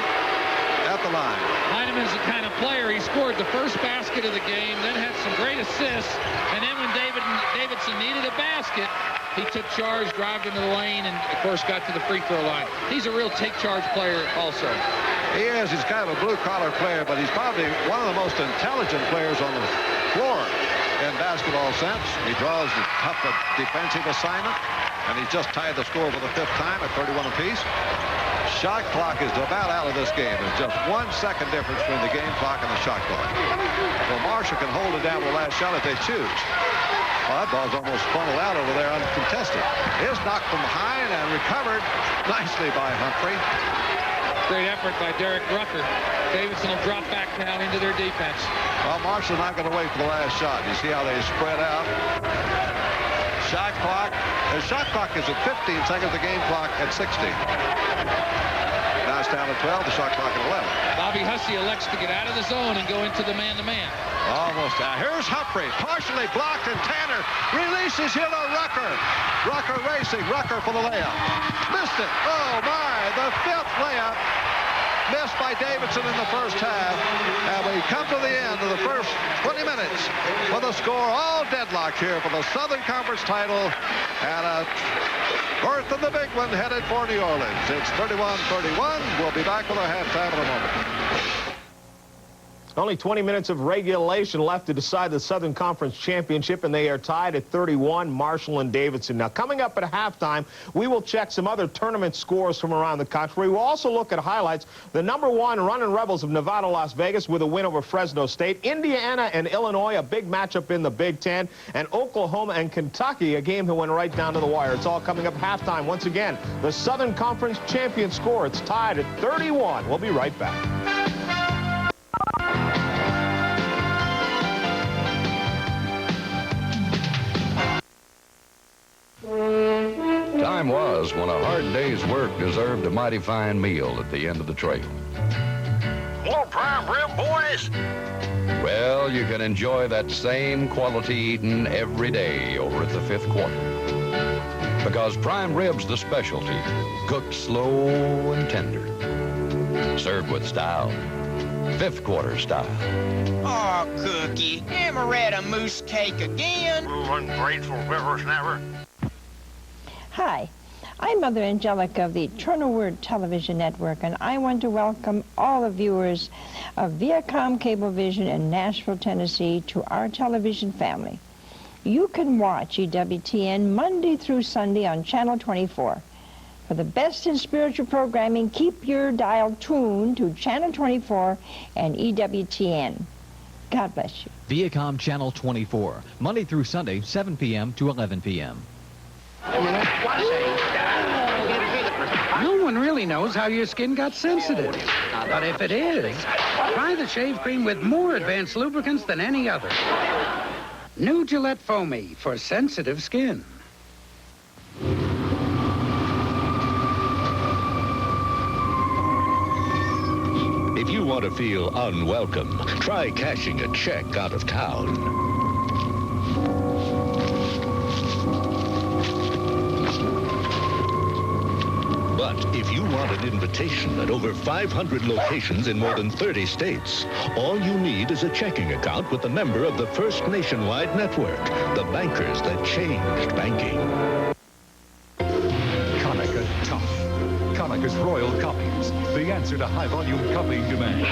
at the line. Heineman's the kind of player, he scored the first basket of the game, then had some great assists, and then when Davidson needed a basket, he took charge, drived into the lane, and of course got to the free throw line. He's a real take charge player also. He is. He's kind of a blue-collar player, but he's probably one of the most intelligent players on the floor in basketball sense. He draws the tough defensive assignment, and he's just tied the score for the 5th time at 31 apiece. Shot clock is about out of this game. There's just 1 second difference between the game clock and the shot clock. Well, Marshall can hold it down to the last shot if they choose. Well, that ball's almost funneled out over there uncontested. It's knocked from behind and recovered nicely by Humphrey. Great effort by Derek Rucker. Davidson will drop back now into their defense. Well, Marshall's not going to wait for the last shot. You see how they spread out. Shot clock. The shot clock is at 15 seconds. The game clock at 60. Now it's down to 12. The shot clock at 11. Bobby Hussey elects to get out of the zone and go into the man-to-man. Almost out. Here's Humphrey, partially blocked, and Tanner releases here to Rucker. Rucker racing. Rucker for the layup. Missed it. Oh, my. The 5th layup missed by Davidson in the first half. And we come to the end of the first 20 minutes for the score all deadlocked here for the Southern Conference title. And a berth in the big one headed for New Orleans. It's 31-31. We'll be back with our halftime in a moment. Only 20 minutes of regulation left to decide the Southern Conference Championship, and they are tied at 31, Marshall and Davidson. Now, coming up at halftime, we will check some other tournament scores from around the country. We'll also look at highlights. The #1 Runnin' Rebels of Nevada, Las Vegas with a win over Fresno State. Indiana and Illinois, a big matchup in the Big Ten. And Oklahoma and Kentucky, a game that went right down to the wire. It's all coming up halftime. Once again, the Southern Conference champion score. It's tied at 31. We'll be right back. Time was when a hard day's work deserved a mighty fine meal at the end of the trail. More prime rib, boys! Well, you can enjoy that same quality eating every day over at the 5th Quarter. Because prime rib's the specialty, cooked slow and tender. Served with style, 5th Quarter style. Oh, Cookie, Amaretta mousse cake again. Oh, ungrateful whippersnapper. Hi, I'm Mother Angelica of the Eternal Word Television Network, and I want to welcome all the viewers of Viacom Cablevision in Nashville, Tennessee, to our television family. You can watch EWTN Monday through Sunday on Channel 24. For the best in spiritual programming, keep your dial tuned to Channel 24 and EWTN. God bless you. Viacom Channel 24, Monday through Sunday, 7 p.m. to 11 p.m. No one really knows how your skin got sensitive. But if it is, try the shave cream with more advanced lubricants than any other. New Gillette Foamy for sensitive skin. If you want to feel unwelcome, try cashing a check out of town. But if you want an invitation at over 500 locations in more than 30 states, all you need is a checking account with a member of the First Nationwide Network, the bankers that changed banking. Conacher tough. Conacher's Royal Copies, the answer to high-volume copying demands.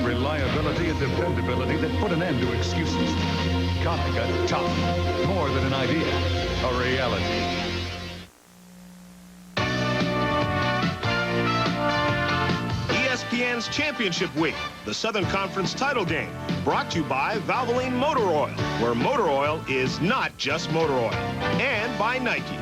Reliability and dependability that put an end to excuses. Comica Top. More than an idea, a reality. ESPN's Championship Week, the Southern Conference title game, brought to you by Valvoline Motor Oil, where motor oil is not just motor oil, and by Nike.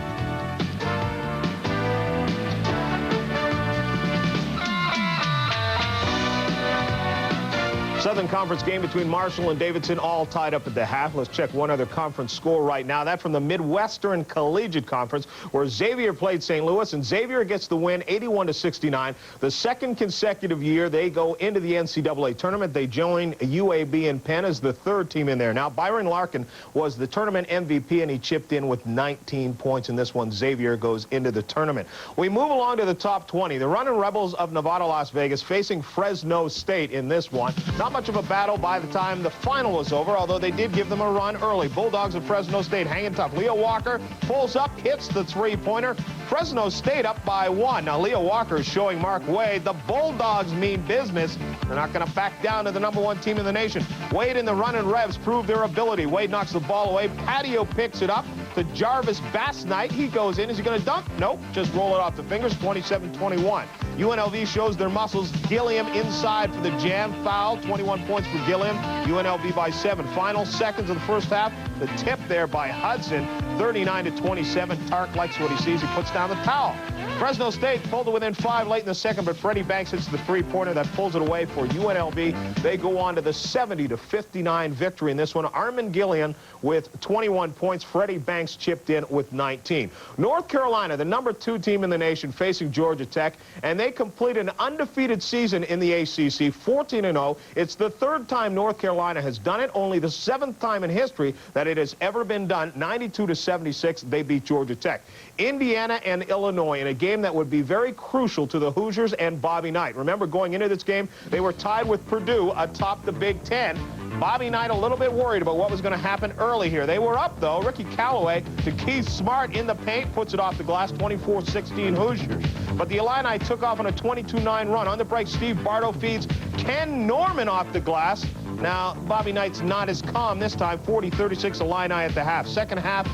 Southern Conference game between Marshall and Davidson, all tied up at the half. Let's check one other conference score right now. That from the Midwestern Collegiate Conference, where Xavier played St. Louis, and Xavier gets the win 81-69. The second consecutive year they go into the NCAA tournament. They join UAB and Penn as the third team in there. Now, Byron Larkin was the tournament MVP, and he chipped in with 19 points in this one. Xavier goes into the tournament. We move along to the top 20. The Runnin' Rebels of Nevada, Las Vegas, facing Fresno State in this one. Not much of a battle by the time the final was over, although they did give them a run early. Bulldogs of Fresno State hanging tough. Leo Walker pulls up, hits the three-pointer. Fresno State up by 1. Now, Leo Walker is showing Mark Wade the Bulldogs mean business. They're not going to back down to the #1 team in the nation. Wade and the Runnin' Revs prove their ability. Wade knocks the ball away. Patio picks it up to Jarvis Bass Knight. He goes in. Is he going to dunk? Nope. Just roll it off the fingers. 27-21. UNLV shows their muscles. Gilliam inside for the jam. Foul. 21 points for Gilliam. UNLV by 7. Final seconds of the first half. The tip there by Hudson. 39-27. Tark likes what he sees. He puts down the towel. Fresno State pulled it within 5 late in the second, but Freddie Banks hits the three-pointer that pulls it away for UNLV. They go on to the 70-59 victory in this one. Armin Gillian with 21 points. Freddie Banks chipped in with 19. North Carolina, the #2 team in the nation, facing Georgia Tech, and they complete an undefeated season in the ACC, 14-0. It's the third time North Carolina has done it, only the 7th time in history that it has ever been done. 92-76, they beat Georgia Tech. Indiana and Illinois in a game that would be very crucial to the Hoosiers and Bobby Knight. Remember, going into this game, they were tied with Purdue atop the Big Ten. Bobby Knight a little bit worried about what was going to happen early here. They were up, though. Ricky Callaway to Keith Smart in the paint, puts it off the glass, 24-16 Hoosiers. But the Illini took off on a 22-9 run. On the break, Steve Bardo feeds Ken Norman off the glass. Now, Bobby Knight's not as calm this time, 40-36 Illini at the half. Second half,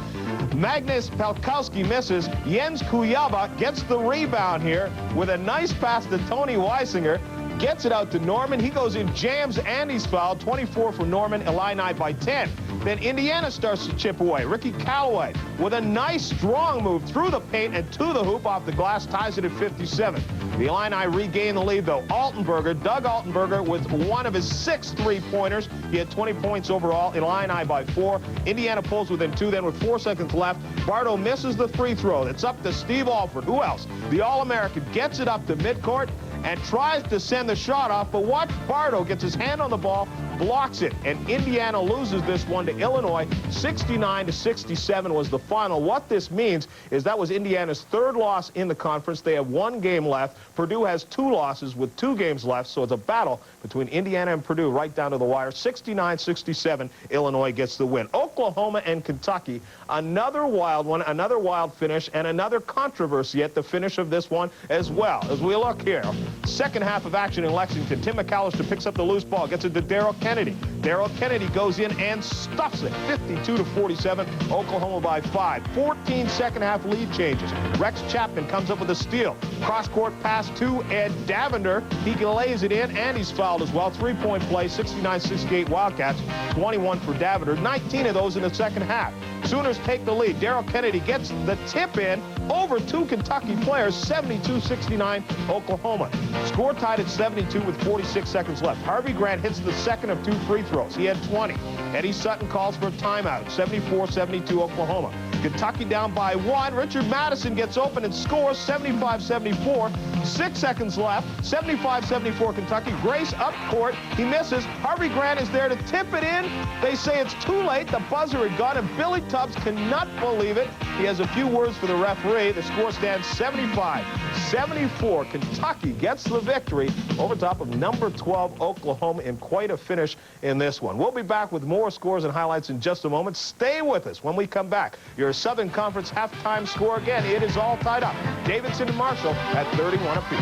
Magnus Palkowski misses. Jens Kuyaba gets the rebound here with a nice pass to Tony Weisinger. Gets it out to Norman. He goes in, jams, and he's fouled. 24 for Norman, Illini by 10. Then Indiana starts to chip away. Ricky Callaway with a nice, strong move through the paint and to the hoop off the glass, ties it at 57. The Illini regain the lead, though. Doug Altenberger with one of his 6 three-pointers. He had 20 points overall. Illini by 4. Indiana pulls within 2. Then with 4 seconds left, Bardo misses the free throw. It's up to Steve Alford. Who else? The All-American gets it up to midcourt and tries to send the shot off, but watch Bardo gets his hand on the ball, blocks it, and Indiana loses this one to Illinois. 69-67 was the final. What this means is that was Indiana's 3rd loss in the conference. They have 1 game left. Purdue has 2 losses with 2 games left, so it's a battle between Indiana and Purdue right down to the wire. 69-67, Illinois gets the win. Oklahoma and Kentucky, another wild one, another wild finish, and another controversy at the finish of this one as well. As we look here, second half of action in Lexington. Tim McAllister picks up the loose ball, gets it to Darrell Kennedy. Darrell Kennedy goes in and stuffs it. 52-47, Oklahoma by 5. 14 second half lead changes. Rex Chapman comes up with a steal. Cross-court pass to Ed Davender. He lays it in, and he's fouled as well. 3-point play, 69-68 Wildcats. 21 for Davender. 19 of those in the second half. Sooners take the lead. Darrell Kennedy gets the tip in over 2 Kentucky players. 72-69 Oklahoma. Score tied at 72 with 46 seconds left. Harvey Grant hits the second of 2 free throws. He had 20. Eddie Sutton calls for a timeout. 74-72 Oklahoma. Kentucky down by 1. Richard Madison gets open and scores. 75-74. 6 seconds left. 75-74 Kentucky. Grace up court. He misses. Harvey Grant is there to tip it in. They say it's too late. The buzzer had gone, and Billy Tubbs cannot believe it. He has a few words for the referee. The score stands 75-74. Kentucky gets the victory over top of number 12 Oklahoma in quite a finish in this one. We'll be back with more scores and highlights in just a moment. Stay with us when we come back. Your Southern Conference halftime score again. It is all tied up. Davidson and Marshall at 31-31. 1 apiece.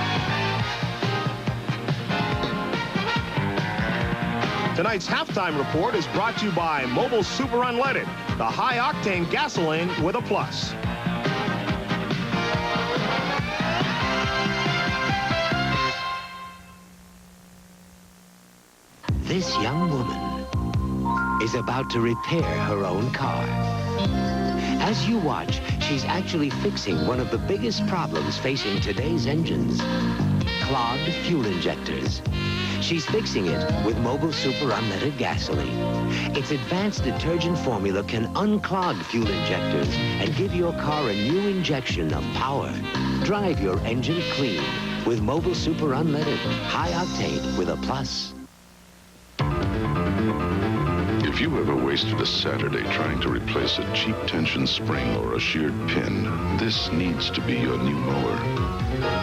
Tonight's halftime report is brought to you by Mobil Super Unleaded, the high-octane gasoline with a plus. This young woman is about to repair her own car. As you watch, she's actually fixing one of the biggest problems facing today's engines: clogged fuel injectors. She's fixing it with Mobil Super Unleaded gasoline. Its advanced detergent formula can unclog fuel injectors and give your car a new injection of power. Drive your engine clean with Mobil Super Unleaded, high octane with a plus. If you ever wasted a Saturday trying to replace a cheap tension spring or a sheared pin, this needs to be your new mower.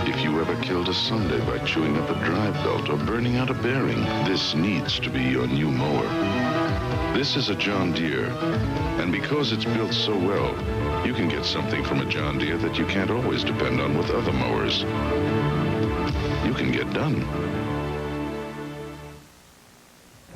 If you ever killed a Sunday by chewing up a drive belt or burning out a bearing, this needs to be your new mower. This is a John Deere, and because it's built so well, you can get something from a John Deere that you can't always depend on with other mowers. You can get done.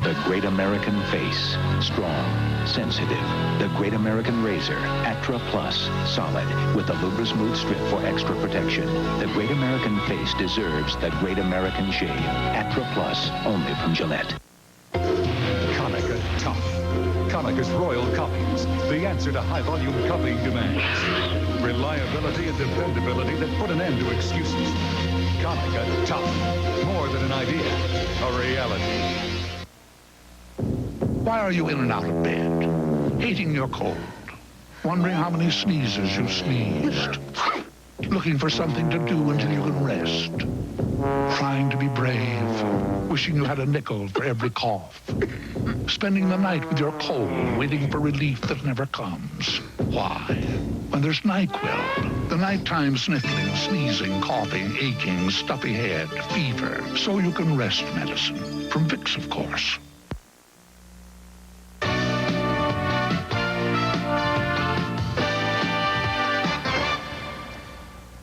The Great American Face. Strong, sensitive. The Great American Razor. Atra Plus. Solid. With the Luber Smooth Strip for extra protection. The Great American Face deserves the Great American Shave. Atra Plus. Only from Gillette. Konica Tough. Konica's Royal Copies. The answer to high-volume copying demands. Reliability and dependability that put an end to excuses. Konica Tough. More than an idea. A reality. Why are you in and out of bed? Hating your cold. Wondering how many sneezes you sneezed. Looking for something to do until you can rest. Trying to be brave. Wishing you had a nickel for every cough. Spending the night with your cold, waiting for relief that never comes. Why? When there's NyQuil. The nighttime sniffling, sneezing, coughing, aching, stuffy head, fever. So you can rest medicine. From Vicks, of course.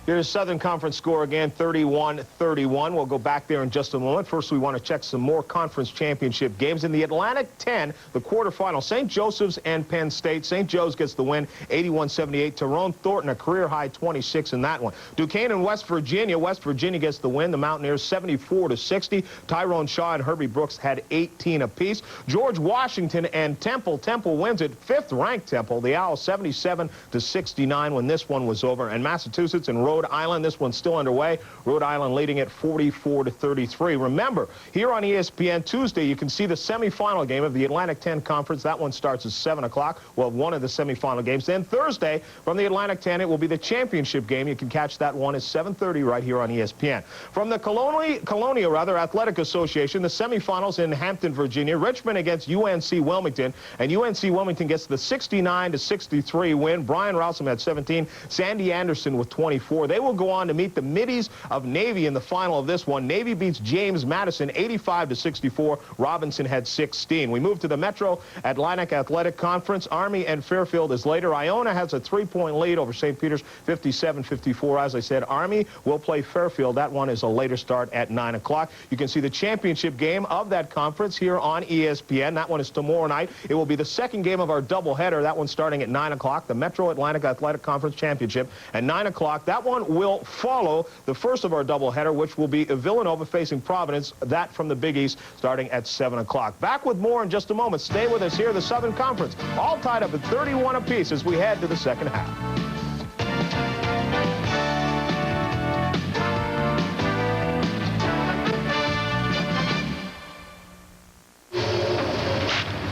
Here's Southern Conference score again, 31-31. We'll go back there in just a moment. First, we want to check some more conference championship games. In the Atlantic 10, the quarterfinal, St. Joseph's and Penn State. St. Joe's gets the win, 81-78. Tyrone Thornton, a career-high 26 in that one. Duquesne and West Virginia. West Virginia gets the win. The Mountaineers 74-60. Tyrone Shaw and Herbie Brooks had 18 apiece. George Washington and Temple. Temple wins it, 5th-ranked Temple. The Owls 77-69 when this one was over. And Massachusetts and Rhode Island, this one's still underway. Rhode Island leading it 44-33. Remember, here on ESPN Tuesday, you can see the semifinal game of the Atlantic 10 Conference. That one starts at 7 o'clock. We'll have one of the semifinal games. Then Thursday, from the Atlantic 10, it will be the championship game. You can catch that one at 7:30 right here on ESPN. From the Colonial Athletic Association, the semifinals in Hampton, Virginia. Richmond against UNC Wilmington, and UNC Wilmington gets the 69-63 win. Brian Rousum had 17, Sandy Anderson with 24. They will go on to meet the Middies of Navy in the final of this one. Navy beats James Madison 85-64. Robinson had 16. We move to the Metro Atlantic Athletic Conference. Army and Fairfield is later. Iona has a 3-point lead over St. Peter's, 57-54. As I said, Army will play Fairfield. That one is a later start at 9 o'clock. You can see the championship game of that conference here on ESPN. That one is tomorrow night. It will be the second game of our doubleheader. That one starting at 9 o'clock. The Metro Atlantic Athletic Conference Championship at 9 o'clock. That one will follow the first of our doubleheader, which will be Villanova facing Providence. That from the Big East starting at 7 o'clock. Back with more in just a moment. Stay with us here, the Southern Conference, all tied up at 31 apiece as we head to the second half.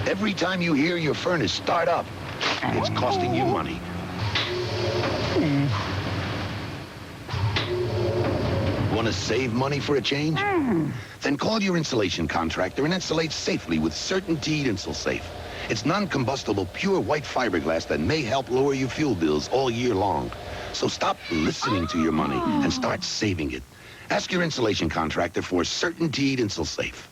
Every time you hear your furnace start up, it's costing you money. Want to save money for a change? Then call your insulation contractor and insulate safely with CertainTeed InsulSafe. It's non-combustible, pure white fiberglass that may help lower your fuel bills all year long. So stop listening to your money and start saving it. Ask your insulation contractor for CertainTeed InsulSafe.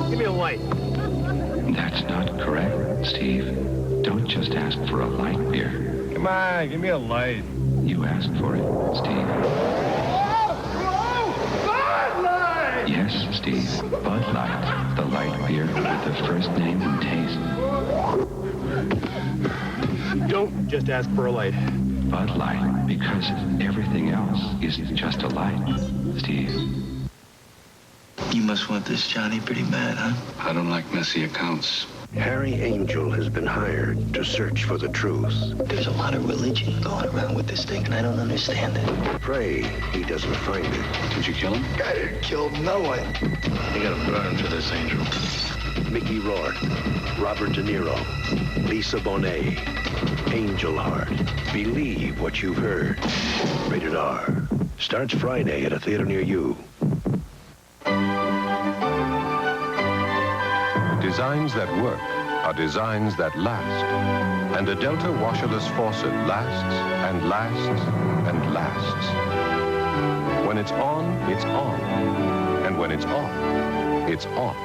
Give me a light. That's not correct, Steve. Don't just ask for a light, dear. Come on, give me a light. You asked for it, Steve. Bud Light! Yes, Steve. Bud Light. The light beer with the first name and taste. Don't just ask for a light. Bud Light, because everything else is just a light, Steve. You must want this Johnny pretty bad, huh? I don't like messy accounts. Harry Angel has been hired to search for the truth. There's a lot of religion going around with this thing, and I don't understand it. Pray he doesn't find it. Did you kill him? I didn't kill no one. You gotta burn for this, Angel. Mickey Rourke, Robert De Niro, Lisa Bonet, Angel Heart. Believe what you've heard. Rated R. Starts Friday at a theater near you. Designs that work are designs that last. And a Delta washerless faucet lasts and lasts and lasts. When it's on, it's on. And when it's off, it's off.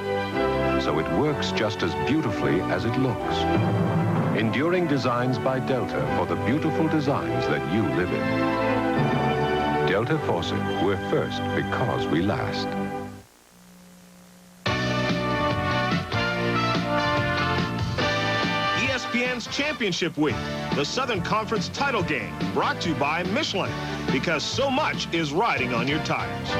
So it works just as beautifully as it looks. Enduring designs by Delta for the beautiful designs that you live in. Delta Faucet, we're first because we last. ESPN's Championship Week, the Southern Conference title game, brought to you by Michelin, because so much is riding on your tires.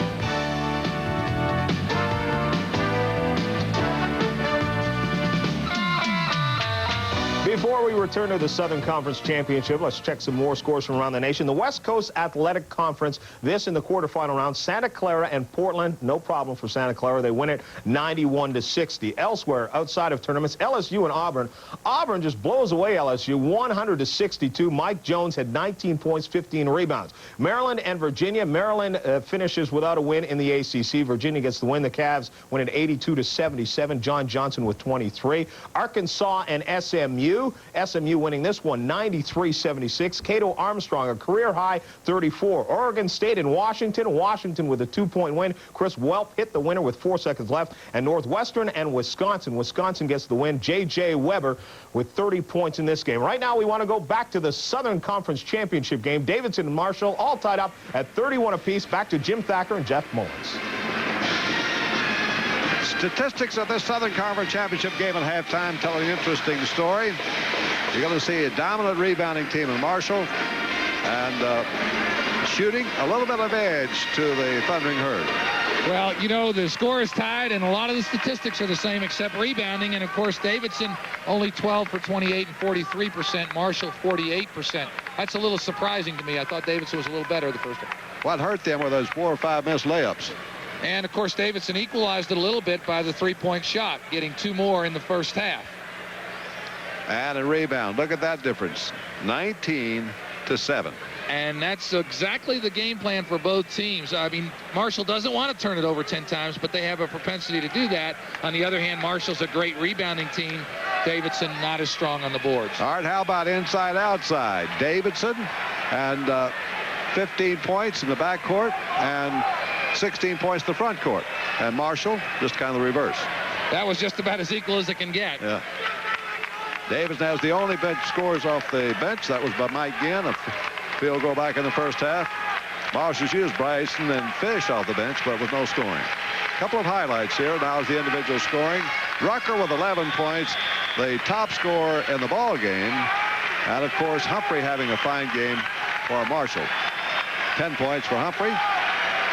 Before we return to the Southern Conference Championship, let's check some more scores from around the nation. The West Coast Athletic Conference, this in the quarterfinal round, Santa Clara and Portland, no problem for Santa Clara. They win it 91-60. Elsewhere, outside of tournaments, LSU and Auburn. Auburn just blows away LSU, 100-62. Mike Jones had 19 points, 15 rebounds. Maryland and Virginia. Maryland finishes without a win in the ACC. Virginia gets the win. The Cavs win it 82-77. John Johnson with 23. Arkansas and SMU. SMU winning this one 93-76. Cato Armstrong, a career high 34. Oregon State and Washington. Washington with a 2-point win. Chris Welp hit the winner with 4 seconds left. And Northwestern and Wisconsin. Wisconsin gets the win. J.J. Weber with 30 points in this game. Right now we want to go back to the Southern Conference Championship game. Davidson and Marshall all tied up at 31 apiece. Back to Jim Thacker and Jeff Mullins. Statistics of this Southern Conference Championship game at halftime tell an interesting story. You're going to see a dominant rebounding team in Marshall and shooting a little bit of edge to the Thundering Herd. Well, you know, the score is tied, and a lot of the statistics are the same except rebounding. And, of course, Davidson only 12 for 28 and 43%. Marshall 48%. That's a little surprising to me. I thought Davidson was a little better the first one. What hurt them were those 4 or 5 missed layups. And, of course, Davidson equalized it a little bit by the three-point shot, getting 2 more in the first half. And a rebound. Look at that difference. 19-7. And that's exactly the game plan for both teams. I mean, Marshall doesn't want to turn it over 10 times, but they have a propensity to do that. On the other hand, Marshall's a great rebounding team. Davidson not as strong on the boards. All right, how about inside-outside? Davidson and 15 points in the backcourt and 16 points in the front court. And Marshall, just kind of the reverse. That was just about as equal as it can get. Yeah. Davidson has the only bench scores off the bench. That was by Mike Ginn, a field goal back in the first half. Marshall's used Bryson and Fish off the bench, but with no scoring. A couple of highlights here. Now is the individual scoring. Rucker with 11 points, the top scorer in the ball game. And, of course, Humphrey having a fine game for Marshall. 10 points for Humphrey.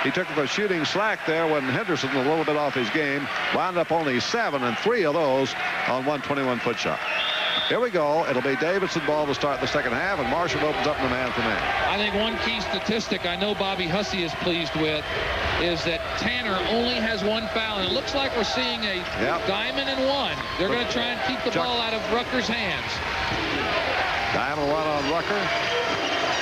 He took the shooting slack there when Henderson was a little bit off his game. Wound up only 7, and 3 of those on one 21-foot shot. Here we go. It'll be Davidson ball to start the second half, and Marshall opens up in the man-for-man. I think one key statistic I know Bobby Hussey is pleased with is that Tanner only has 1 foul, and it looks like we're seeing a diamond and 1. They're going to try and keep the ball out of Rucker's hands. Diamond 1 on Rucker.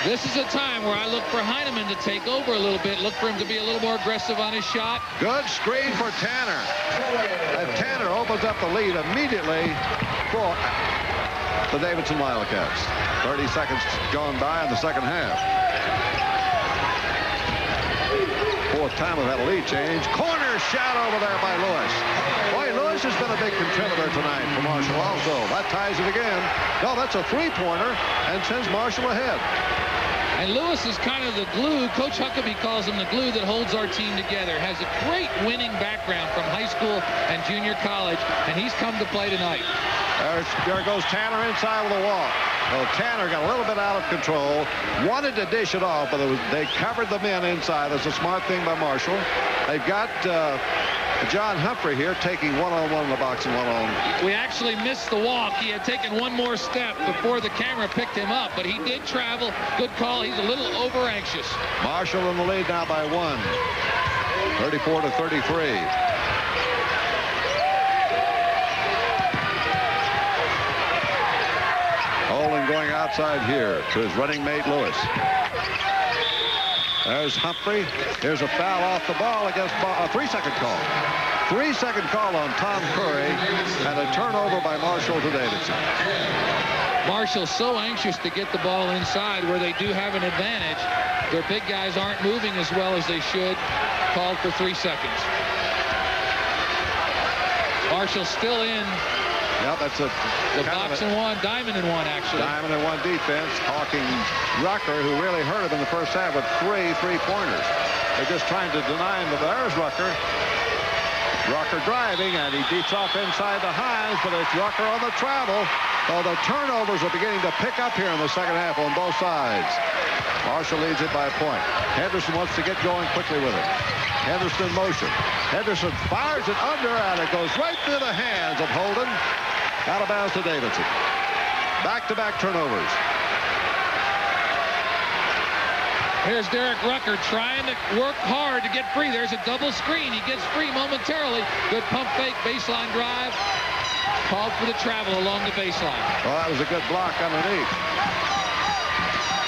This is a time where I look for Heineman to take over a little bit, look for him to be a little more aggressive on his shot. Good screen for Tanner. And Tanner opens up the lead immediately for the Davidson Wildcats. 30 seconds gone by in the second half. 4th time we've had a lead change. Corner shot over there by Lewis. Boy, Lewis has been a big contributor tonight for Marshall also. That ties it again. No, that's a 3-pointer and sends Marshall ahead. And Lewis is kind of the glue. Coach Huckabee calls him the glue that holds our team together. Has a great winning background from high school and junior college, and he's come to play tonight. There goes Tanner inside with a walk. Well, Tanner got a little bit out of control, wanted to dish it off, but they covered the men inside. That's a smart thing by Marshall. They've got John Humphrey here taking one-on-one in the box and one-on. We actually missed the walk. He had taken one more step before the camera picked him up, but he did travel. Good call. He's a little over-anxious. Marshall in the lead now by 1, 34-33. Olin going outside here to his running mate, Lewis. There's Humphrey. Here's a foul off the ball against a 3-second call. 3-second call on Tom Curry, and a turnover by Marshall to Davidson. Marshall's so anxious to get the ball inside where they do have an advantage. Their big guys aren't moving as well as they should. Called for 3 seconds. Marshall's still in. Yep, that's a box and one, diamond and one, actually. Diamond and one defense. Hawking Rucker, who really hurt him in the first half with 3 3-pointers. They're just trying to deny him, but there's Rucker. Rucker driving, and he beats off inside the Hines, but it's Rucker on the travel. So the turnovers are beginning to pick up here in the second half on both sides. Marshall leads it by a point. Henderson wants to get going quickly with it. Henderson in motion. Henderson fires it under, and it goes right through the hands of Holden. Out of bounds to Davidson. Back-to-back turnovers. Here's Derek Rucker trying to work hard to get free. There's a double screen. He gets free momentarily. Good pump fake, baseline drive. Called for the travel along the baseline. Well, that was a good block underneath.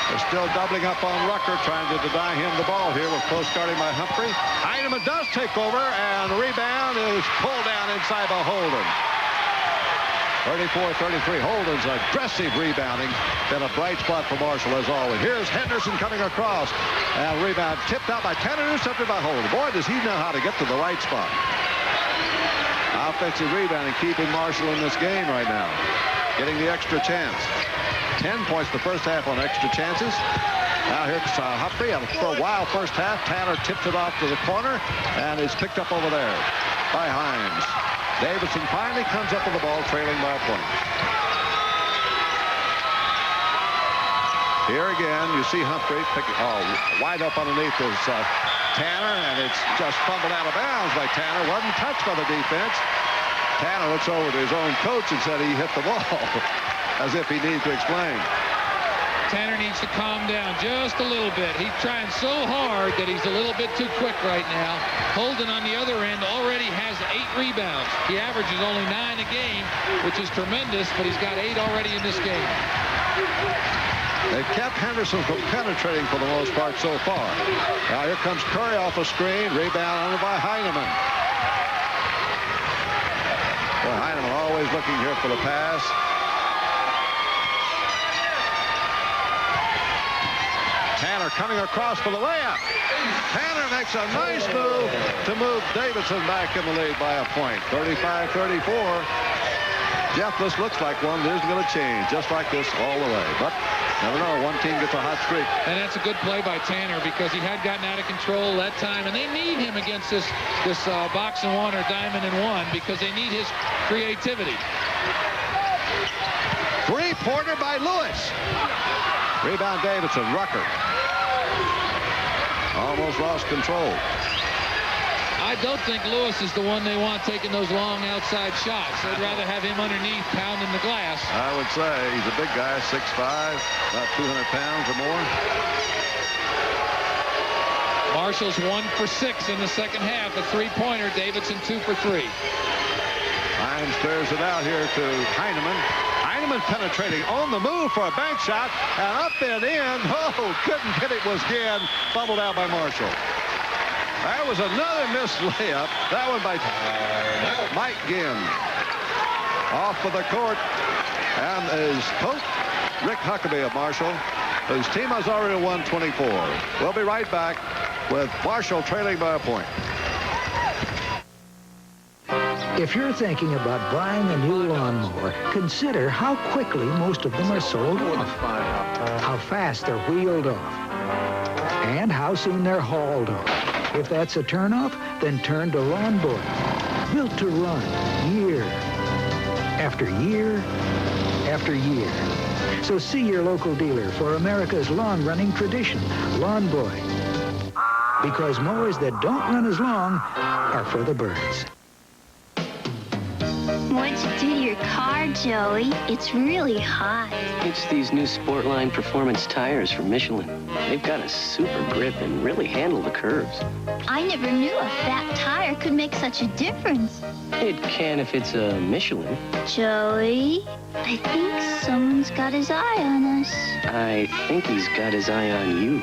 They're still doubling up on Rucker, trying to deny him the ball here with close guarding by Humphrey. Heineman does take over, and the rebound is pulled down inside by Holden. 34-33. Holden's aggressive rebounding. Been a bright spot for Marshall as always. Here's Henderson coming across. And rebound tipped out by Tanner, intercepted by Holden. Boy, does he know how to get to the right spot. Offensive rebounding keeping Marshall in this game right now. Getting the extra chance. 10 points the first half on extra chances. Now here's Humphrey. For a while first half, Tanner tipped it off to the corner, and it's picked up over there by Hines. Davidson finally comes up with the ball, trailing by a point. Here again, you see Humphrey wide up underneath his Tanner, and it's just fumbled out of bounds by Tanner. Wasn't touched by the defense. Tanner looks over to his own coach and said he hit the ball, as if he needs to explain. Tanner needs to calm down just a little bit. He's trying so hard that he's a little bit too quick right now. Holden on the other end already has 8 rebounds. He averages only 9 a game, which is tremendous, but he's got 8 already in this game. They've kept Henderson from penetrating for the most part so far. Now here comes Curry off a screen. Rebound by Heineman. Well, Heineman always looking here for the pass. Tanner coming across for the layup. Tanner makes a nice move to move Davidson back in the lead by a point. 35-34. Jeff, this looks like one that isn't going to change, just like this all the way. But never know, one team gets a hot streak. And that's a good play by Tanner, because he had gotten out of control that time, and they need him against this box and one or diamond and one, because they need his creativity. Three-pointer by Lewis. Rebound Davidson. Rucker almost lost control. I don't think Lewis is the one they want taking those long outside shots. They'd rather have him underneath pounding the glass. I would say he's a big guy, 6'5", about 200 pounds or more. Marshall's 1 for 6 in the second half. A three-pointer. Davidson 2 for 3. Hines clears it out here to Heineman. Heineman penetrating on the move for a bank shot, and up and in. Oh, couldn't get it. Was Ginn. Fumbled out by Marshall. That was another missed layup. That one by Mike Ginn. Off of the court, and is coach Rick Huckabee of Marshall, whose team has already won 24. We'll be right back with Marshall trailing by a point. If you're thinking about buying a new lawnmower, consider how quickly most of them are sold off, how fast they're wheeled off, and how soon they're hauled off. If that's a turnoff, then turn to Lawn Boy. Built to run year after year after year. So see your local dealer for America's lawn running tradition, Lawn Boy. Because mowers that don't run as long are for the birds. What'd you do to your car, Joey? It's really hot. It's these new Sportline Performance tires from Michelin. They've got a super grip and really handle the curves. I never knew a fat tire could make such a difference. It can if it's a Michelin. Joey, I think someone's got his eye on us. I think he's got his eye on you.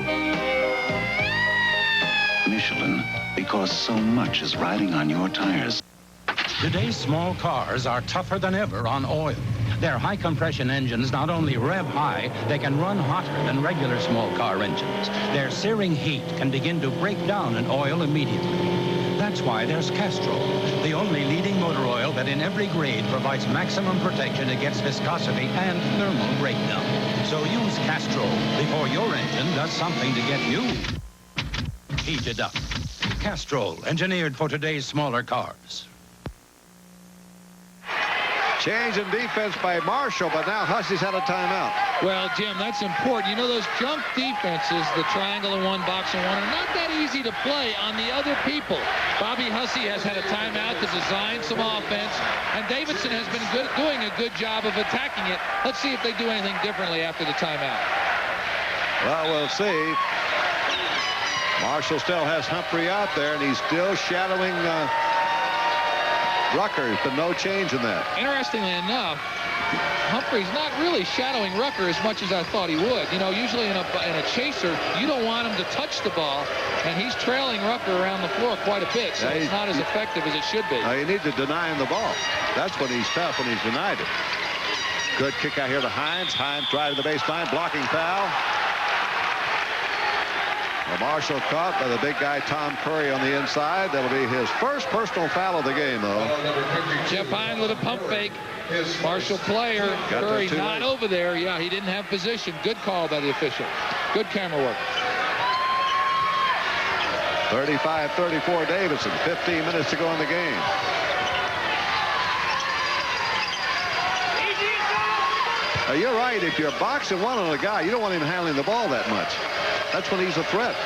Michelin, because so much is riding on your tires. Today's small cars are tougher than ever on oil. Their high-compression engines not only rev high, they can run hotter than regular small car engines. Their searing heat can begin to break down an oil immediately. That's why there's Castrol, the only leading motor oil that in every grade provides maximum protection against viscosity and thermal breakdown. So use Castrol before your engine does something to get you heated up. Castrol, engineered for today's smaller cars. Change in defense by Marshall, but now Hussey's had a timeout. Well, Jim, that's important. You know, those junk defenses, the triangle and one, box and one, are not that easy to play on the other people. Bobby Hussey has had a timeout to design some offense, and Davidson has been doing a good job of attacking it. Let's see if they do anything differently after the timeout. Well, we'll see. Marshall still has Humphrey out there, and he's still shadowing Rucker, but no change in that. Interestingly enough, Humphrey's not really shadowing Rucker as much as I thought he would. You know, usually in a chaser, you don't want him to touch the ball, and he's trailing Rucker around the floor quite a bit, so it's not as effective as it should be. You need to deny him the ball. That's when he's tough, when he's denied it. Good kick out here to Hines. Hines drive to the baseline, blocking foul. Marshall caught by the big guy Tom Curry on the inside. That'll be his first personal foul of the game, though. Jeff Hines with a pump fake. Marshall player. Curry not over there. Yeah, he didn't have position. Good call by the official. Good camera work. 35-34 Davidson. 15 minutes to go in the game. You're right. If you're boxing one on a guy, you don't want him handling the ball that much. That's when he's a threat.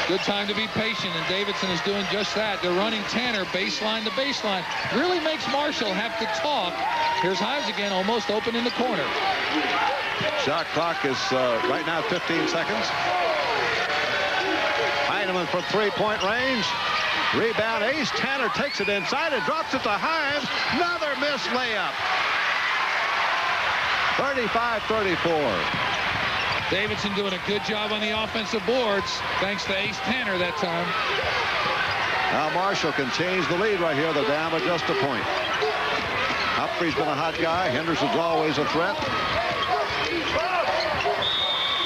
Good time to be patient, and Davidson is doing just that. They're running Tanner baseline to baseline. Really makes Marshall have to talk. Here's Hines again, almost open in the corner. Shot clock is right now 15 seconds. Heineman for three-point range. Rebound, Ace Tanner takes it inside and drops it to Hines. Another missed layup. 35-34. Davidson doing a good job on the offensive boards, thanks to Ace Tanner that time. Now Marshall can change the lead right here. They're down by just a point. Humphrey's been a hot guy. Henderson's always a threat.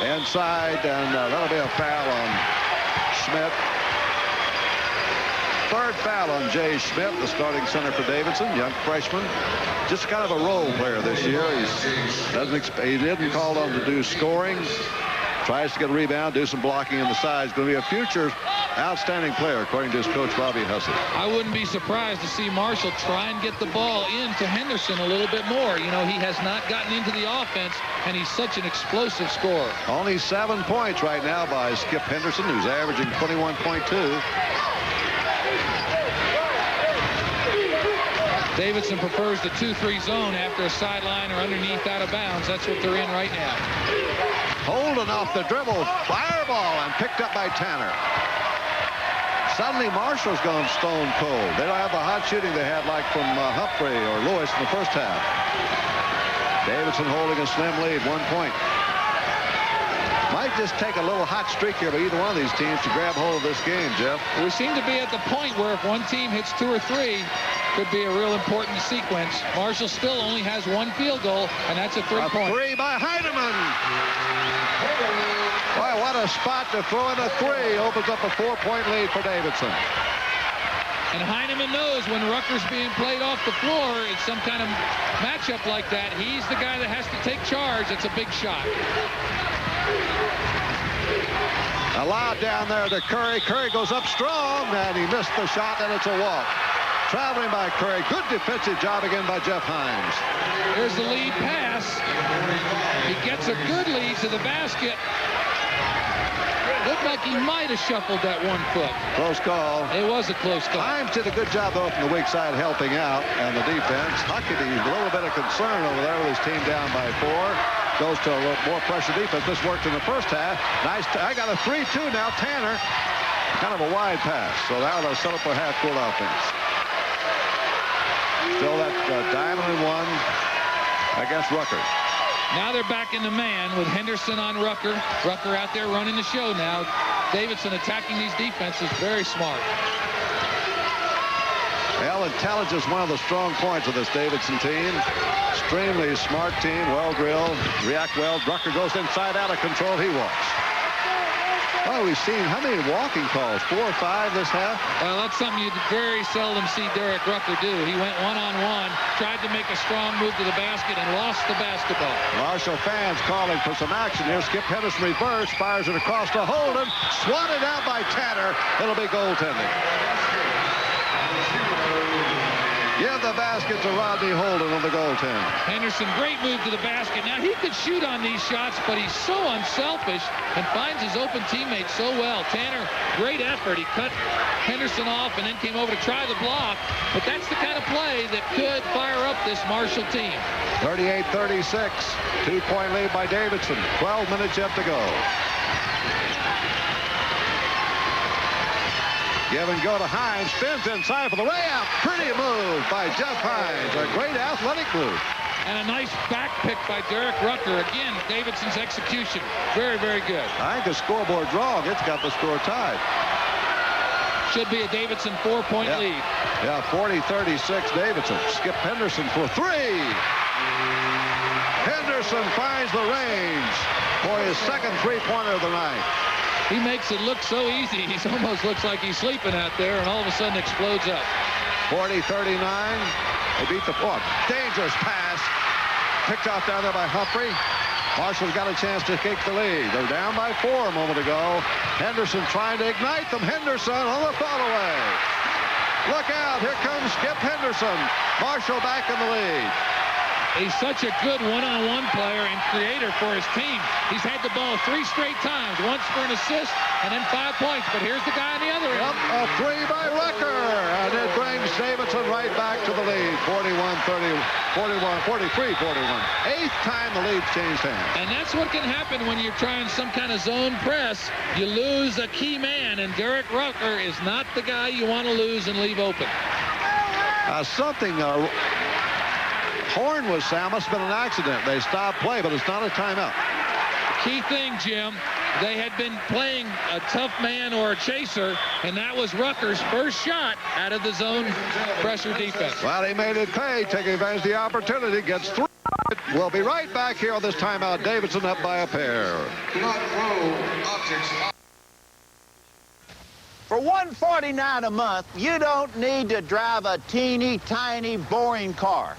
Inside, and that'll be a foul on Schmidt. Third foul on Jay Schmidt, the starting center for Davidson, young freshman. Just kind of a role player this year. He didn't call on to do scoring. Tries to get a rebound, do some blocking on the sides. Going to be a future outstanding player, according to his coach, Bobby Hussey. I wouldn't be surprised to see Marshall try and get the ball into Henderson a little bit more. You know, he has not gotten into the offense, and he's such an explosive scorer. Only 7 points right now by Skip Henderson, who's averaging 21.2. Davidson prefers the 2-3 zone after a sideline or underneath out of bounds. That's what they're in right now. Holden off the dribble, fireball, and picked up by Tanner. Suddenly Marshall's gone stone cold. They don't have the hot shooting they had like from Humphrey or Lewis in the first half. Davidson holding a slim lead, 1 point. Might just take a little hot streak here by either one of these teams to grab hold of this game, Jeff. We seem to be at the point where if one team hits 2 or 3, could be a real important sequence. Marshall still only has 1 field goal, and that's a 3-point. A 3 by Heineman. Boy, what a spot to throw in a 3. Opens up a 4-point lead for Davidson. And Heineman knows when Rucker's being played off the floor in some kind of matchup like that, he's the guy that has to take charge. It's a big shot. Allowed down there to Curry. Curry goes up strong, and he missed the shot, and it's a walk. Traveling by Curry. Good defensive job again by Jeff Hines. Here's the lead pass. He gets a good lead to the basket. Looked like he might have shuffled that 1 foot. Close call. It was a close call. Hines did a good job, though, from the weak side helping out, and the defense. Huckabee, a little bit of concern over there with his team down by 4. Goes to a little more pressure defense. This worked in the first half. Nice. I got a 3-2 now. Tanner. Kind of a wide pass. So now they'll set up a half-court offense. Still that diamond and 1 against Rucker. Now they're back in the man with Henderson on Rucker. Rucker out there running the show now. Davidson attacking these defenses. Very smart. Well, intelligence is one of the strong points of this Davidson team. Extremely smart team, well drilled, react well. Rucker goes inside, out of control. He walks. Oh, we've seen how many walking calls? 4 or 5 this half? Well, that's something you very seldom see Derek Rucker do. He went one-on-one, tried to make a strong move to the basket, and lost the basketball. Marshall fans calling for some action here. Skip Henderson reverse, fires it across to Holden. Swatted out by Tanner. It'll be goaltending. Give the basket to Rodney Holden on the goaltend. Henderson, great move to the basket. Now, he could shoot on these shots, but he's so unselfish and finds his open teammates so well. Tanner, great effort. He cut Henderson off and then came over to try the block. But that's the kind of play that could fire up this Marshall team. 38-36. 2-point lead by Davidson. 12 minutes yet to go. Give and go to Hines. Spins inside for the layup. Pretty move by Jeff Hines. A great athletic move. And a nice back pick by Derek Rucker. Again, Davidson's execution. Very, very good. I think the scoreboard's wrong. It's got the score tied. Should be a Davidson 4-point lead. Yeah, 40-36 Davidson. Skip Henderson for 3. Henderson finds the range for his second 3-pointer of the night. He makes it look so easy. He almost looks like he's sleeping out there, and all of a sudden explodes up. 40-39. They beat the foot. Dangerous pass. Picked out down there by Humphrey. Marshall's got a chance to kick the lead. They're down by 4 a moment ago. Henderson trying to ignite them. Henderson on the fall away. Look out. Here comes Skip Henderson. Marshall back in the lead. He's such a good one-on-one player and creator for his team. He's had the ball 3 straight times, once for an assist and then 5 points. But here's the guy on the other end. A 3 by Rucker. And it brings Davidson right back to the lead. 43-41. 8th time the lead changed hands. And that's what can happen when you're trying some kind of zone press. You lose a key man, and Derek Rucker is not the guy you want to lose and leave open. Horn was sound. Must have been an accident. They stopped play, but it's not a timeout. Key thing, Jim, they had been playing a tough man or a chaser, and that was Rucker's first shot out of the zone pressure defense. Well, he made it pay, taking advantage of the opportunity. Gets 3. We'll be right back here on this timeout. Davidson up by a pair. For $149 a month, you don't need to drive a teeny tiny boring car.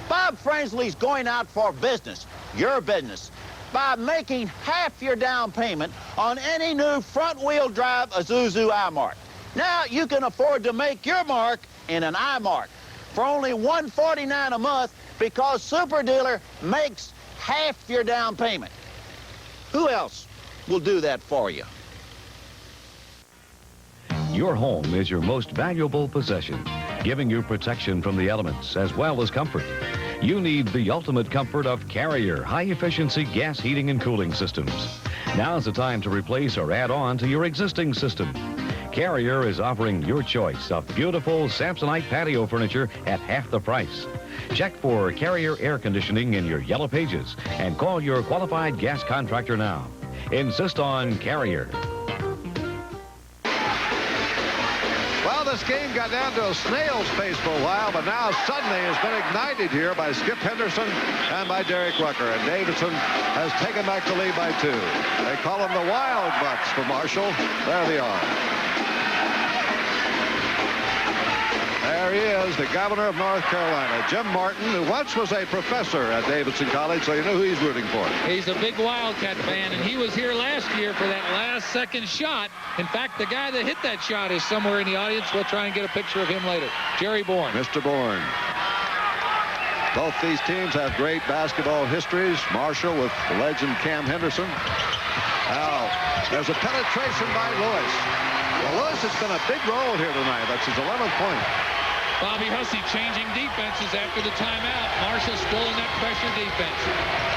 Bob Frensley's going out for business, your business, by making half your down payment on any new front-wheel drive Isuzu iMark. Now you can afford to make your mark in an iMark for only $149 a month because Super Dealer makes half your down payment. Who else will do that for you? Your home is your most valuable possession, giving you protection from the elements as well as comfort. You need the ultimate comfort of Carrier high-efficiency gas heating and cooling systems. Now's the time to replace or add on to your existing system. Carrier is offering your choice of beautiful Samsonite patio furniture at half the price. Check for Carrier air conditioning in your yellow pages and call your qualified gas contractor now. Insist on Carrier. Well, this game got down to a snail's pace for a while, but now suddenly has been ignited here by Skip Henderson and by Derek Rucker. And Davidson has taken back the lead by 2. They call them the Wild Bucks for Marshall. There they are. There he is, the governor of North Carolina, Jim Martin, who once was a professor at Davidson College, so you know who he's rooting for. He's a big Wildcat fan, and he was here last year for that last-second shot. In fact, the guy that hit that shot is somewhere in the audience. We'll try and get a picture of him later. Jerry Bourne. Mr. Bourne. Both these teams have great basketball histories. Marshall with the legend Cam Henderson. Now, there's a penetration by Lewis. Well, Lewis has been a big role here tonight. That's his 11th point. Bobby Hussey changing defenses after the timeout. Marshall still in that pressure defense.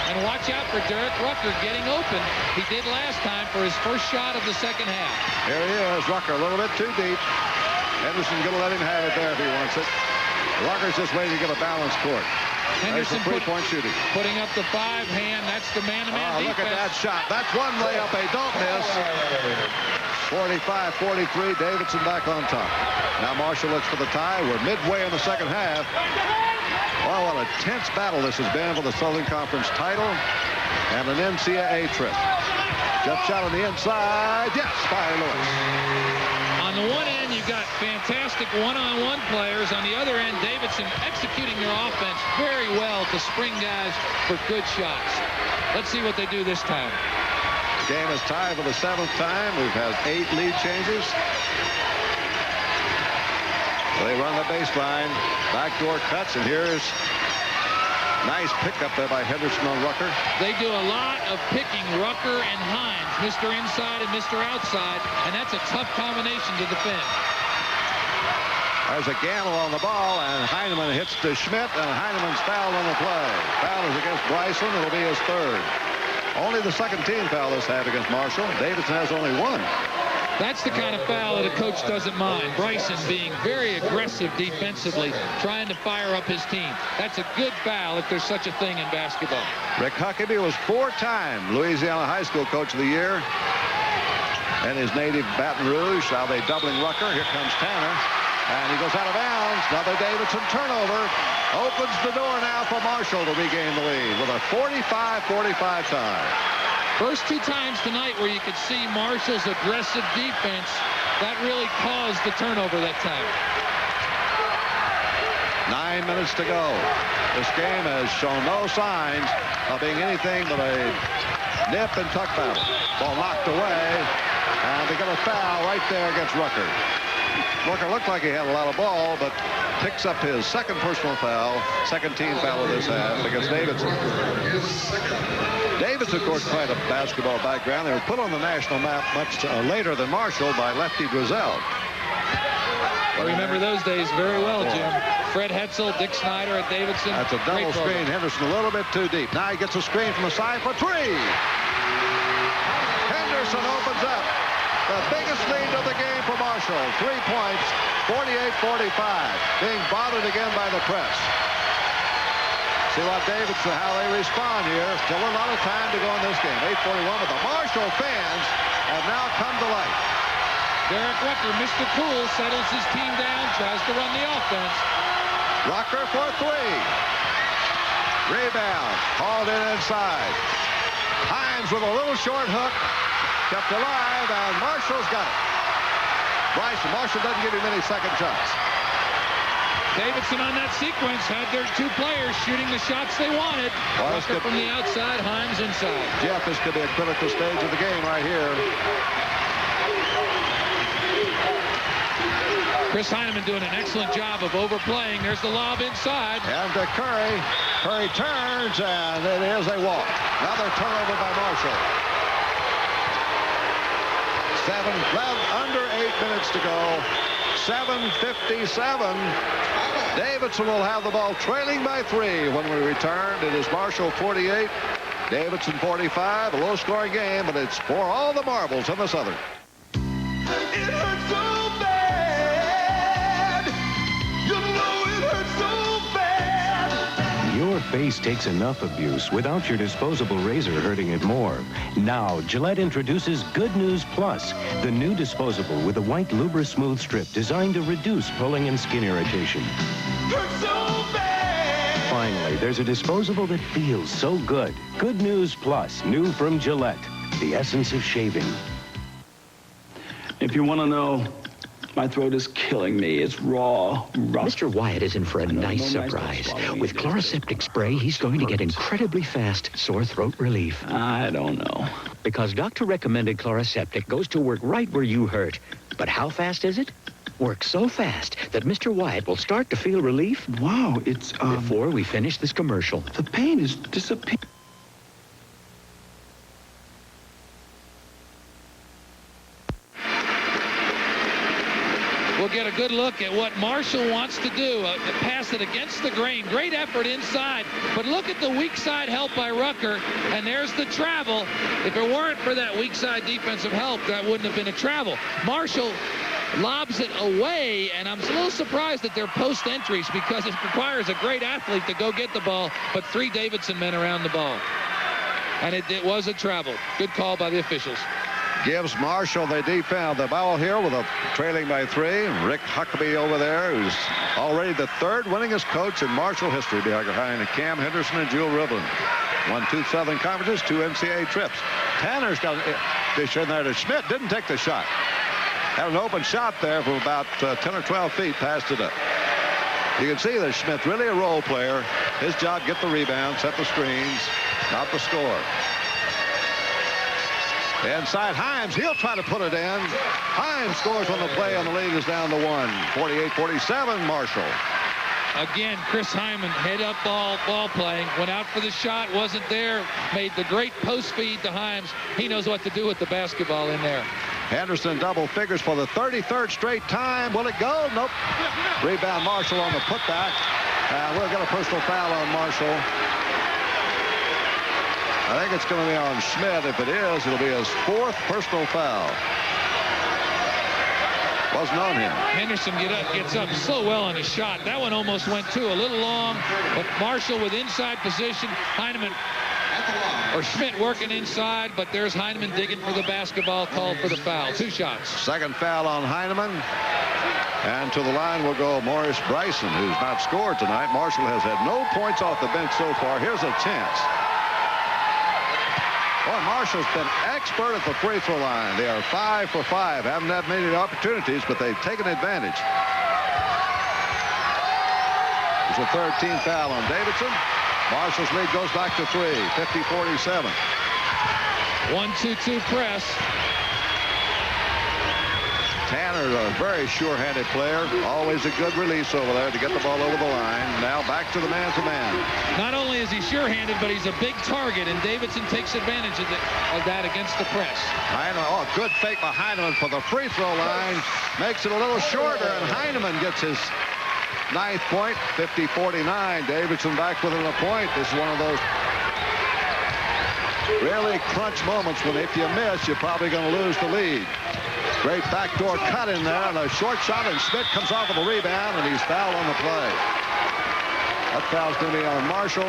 And watch out for Derek Rucker getting open. He did last time for his first shot of the second half. Here he is, Rucker, a little bit too deep. Henderson's going to let him have it there if he wants it. Rucker's just waiting to get a balanced court. Henderson three-point shooting. Putting up the 5-hand. That's the man-to-man defense. Look at that shot. That's one layup they don't miss. 45-43, Davidson back on top. Now Marshall looks for the tie. We're midway in the second half. Oh, what a tense battle this has been for the Southern Conference title and an NCAA trip. Jump shot on the inside. Yes, by Lewis. On the one end, you've got fantastic one-on-one players. On the other end, Davidson executing their offense very well to spring guys for good shots. Let's see what they do this time. Game is tied for the 7th time. We've had 8 lead changes. They run the baseline. Backdoor cuts, and here's nice pickup there by Henderson on Rucker. They do a lot of picking, Rucker and Hines, Mr. Inside and Mr. Outside, and that's a tough combination to defend. There's a gamble on the ball, and Heineman hits to Schmidt, and Heineman's fouled on the play. Foul is against Bryson. It'll be his 3rd. Only the 2nd team foul this half against Marshall. Davidson has only 1. That's the kind of foul that a coach doesn't mind. Bryson being very aggressive defensively, trying to fire up his team. That's a good foul if there's such a thing in basketball. Rick Huckabee was 4-time Louisiana High School Coach of the Year. And his native Baton Rouge. Now they doubling Rucker. Here comes Tanner. And he goes out of bounds. Another Davidson turnover. Opens the door now for Marshall to regain the lead with a 45-45 tie. First 2 times tonight where you could see Marshall's aggressive defense. That really caused the turnover that time. 9 minutes to go. This game has shown no signs of being anything but a nip and tuck battle. Ball knocked away. And they got a foul right there against Rucker. Rucker looked like he had a lot of ball, but picks up his 2nd personal foul, 2nd team foul of this half against Davidson. Davidson, of course, quite a basketball background. They were put on the national map much later than Marshall by Lefty Drizel. I remember those days very well, Jim. Fred Hetzel, Dick Snyder at Davidson. That's a double screen. Henderson a little bit too deep. Now he gets a screen from the side for 3. Henderson opens up. The biggest lead of the game for Marshall. 3 points, 48-45. Being bothered again by the press. See what Davidson, how they respond here. Still a lot of time to go in this game. 8:41, but the Marshall fans have now come to life. Derek Rucker, Mr. Cool, settles his team down, tries to run the offense. Rucker for 3. Rebound, hauled in inside. Hines with a little short hook. Kept alive, and Marshall's got it. Marshall doesn't give him any second shots. Davidson on that sequence had their 2 players shooting the shots they wanted. Rucker from the outside, Hines inside. Jeff, this could be a critical stage of the game right here. Chris Heineman doing an excellent job of overplaying. There's the lob inside. And to Curry. Curry turns, and it is a walk. Another turnover by Marshall. Under 8 minutes to go. 7:57. Davidson will have the ball trailing by 3 when we return. It is Marshall 48, Davidson 45. A low-scoring game, but it's for all the marbles in the Southern. It hurts so bad. You know it hurts so bad. Your face takes enough abuse without your disposable razor hurting it more. Now, Gillette introduces Good News Plus, the new disposable with a white Lubra-Smooth strip designed to reduce pulling and skin irritation. Hurts so bad. Finally, there's a disposable that feels so good. Good News Plus, new from Gillette, the essence of shaving. If you want to know My throat is killing me. It's raw. Mr. Wyatt is in for a nice surprise. With Chloraseptic spray, he's going to get incredibly fast sore throat relief. I don't know. Because doctor recommended Chloraseptic goes to work right where you hurt. But how fast is it? Works so fast that Mr. Wyatt will start to feel relief. Wow, it's, before we finish this commercial. The pain is disappearing. We'll get a good look at what Marshall wants to do. Pass it against the grain. Great effort inside. But look at the weak side help by Rucker. And there's the travel. If it weren't for that weak side defensive help, that wouldn't have been a travel. Marshall lobs it away, and I'm a little surprised at their post entries because it requires a great athlete to go get the ball, but 3 Davidson men around the ball. And it was a travel. Good call by the officials. Gives Marshall the defense the ball here with a trailing by 3. Rick Huckabee over there, who's already the 3rd winningest coach in Marshall history behind Cam Henderson and Jewel Rivlin. Won 2 Southern Conferences, 2 NCAA trips. Tanner's got a dish in there to Schmidt. Didn't take the shot. Had an open shot there from about 10 or 12 feet. Passed it up. You can see that Schmidt's really a role player. His job, get the rebound, set the screens, not the score. Inside Himes, he'll try to put it in. Himes scores on the play, and the lead is down to 1. 48-47, Marshall. Again, Chris Hyman, head up ball playing, went out for the shot, wasn't there, made the great post feed to Himes. He knows what to do with the basketball in there. Henderson double figures for the 33rd straight time. Will it go? Nope. Rebound Marshall on the putback. We'll get a personal foul on Marshall. I think it's going to be on Schmidt. If it is, it'll be his 4th personal foul. Wasn't on him. Henderson gets up so well on his shot. That one almost went too. A little long, but Marshall with inside position. Heineman or Schmidt working inside, but there's Heineman digging for the basketball, called for the foul. 2 shots. 2nd foul on Heineman. And to the line will go Morris Bryson, who's not scored tonight. Marshall has had no points off the bench so far. Here's a chance. Boy, Marshall's been expert at the free throw line. They are 5 for 5. Haven't had many opportunities, but they've taken advantage. There's a 13th foul on Davidson. Marshall's lead goes back to 3. 50-47. 1-2-2 press. Tanner, a very sure-handed player. Always a good release over there to get the ball over the line. Now back to the man-to-man. Not only is he sure-handed, but he's a big target, and Davidson takes advantage of that against the press. Heineman, good fake by Heineman for the free throw line. Makes it a little shorter, and Heineman gets his 9th point. 50-49. Davidson back within a point. This is one of those really crunch moments when if you miss, you're probably going to lose the lead. Great backdoor cut in there, and a short shot, and Schmidt comes off of the rebound, and he's fouled on the play. That foul's going to be on Marshall.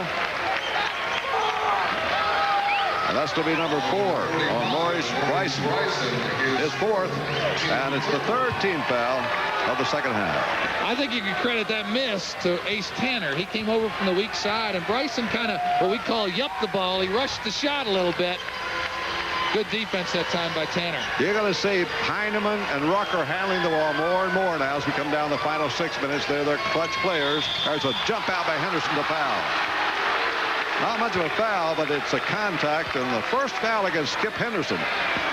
And that's going to be number 4 on Maurice Bryson. His 4th, and it's the 3rd team foul of the 2nd half. I think you can credit that miss to Ace Tanner. He came over from the weak side, and Bryson kind of, what we call, yupped the ball. He rushed the shot a little bit. Good defense that time by Tanner. You're going to see Heineman and Rucker handling the ball more and more now as we come down the final 6 minutes. They're their clutch players. There's a jump out by Henderson to foul. Not much of a foul, but it's a contact, and the first foul against Skip Henderson.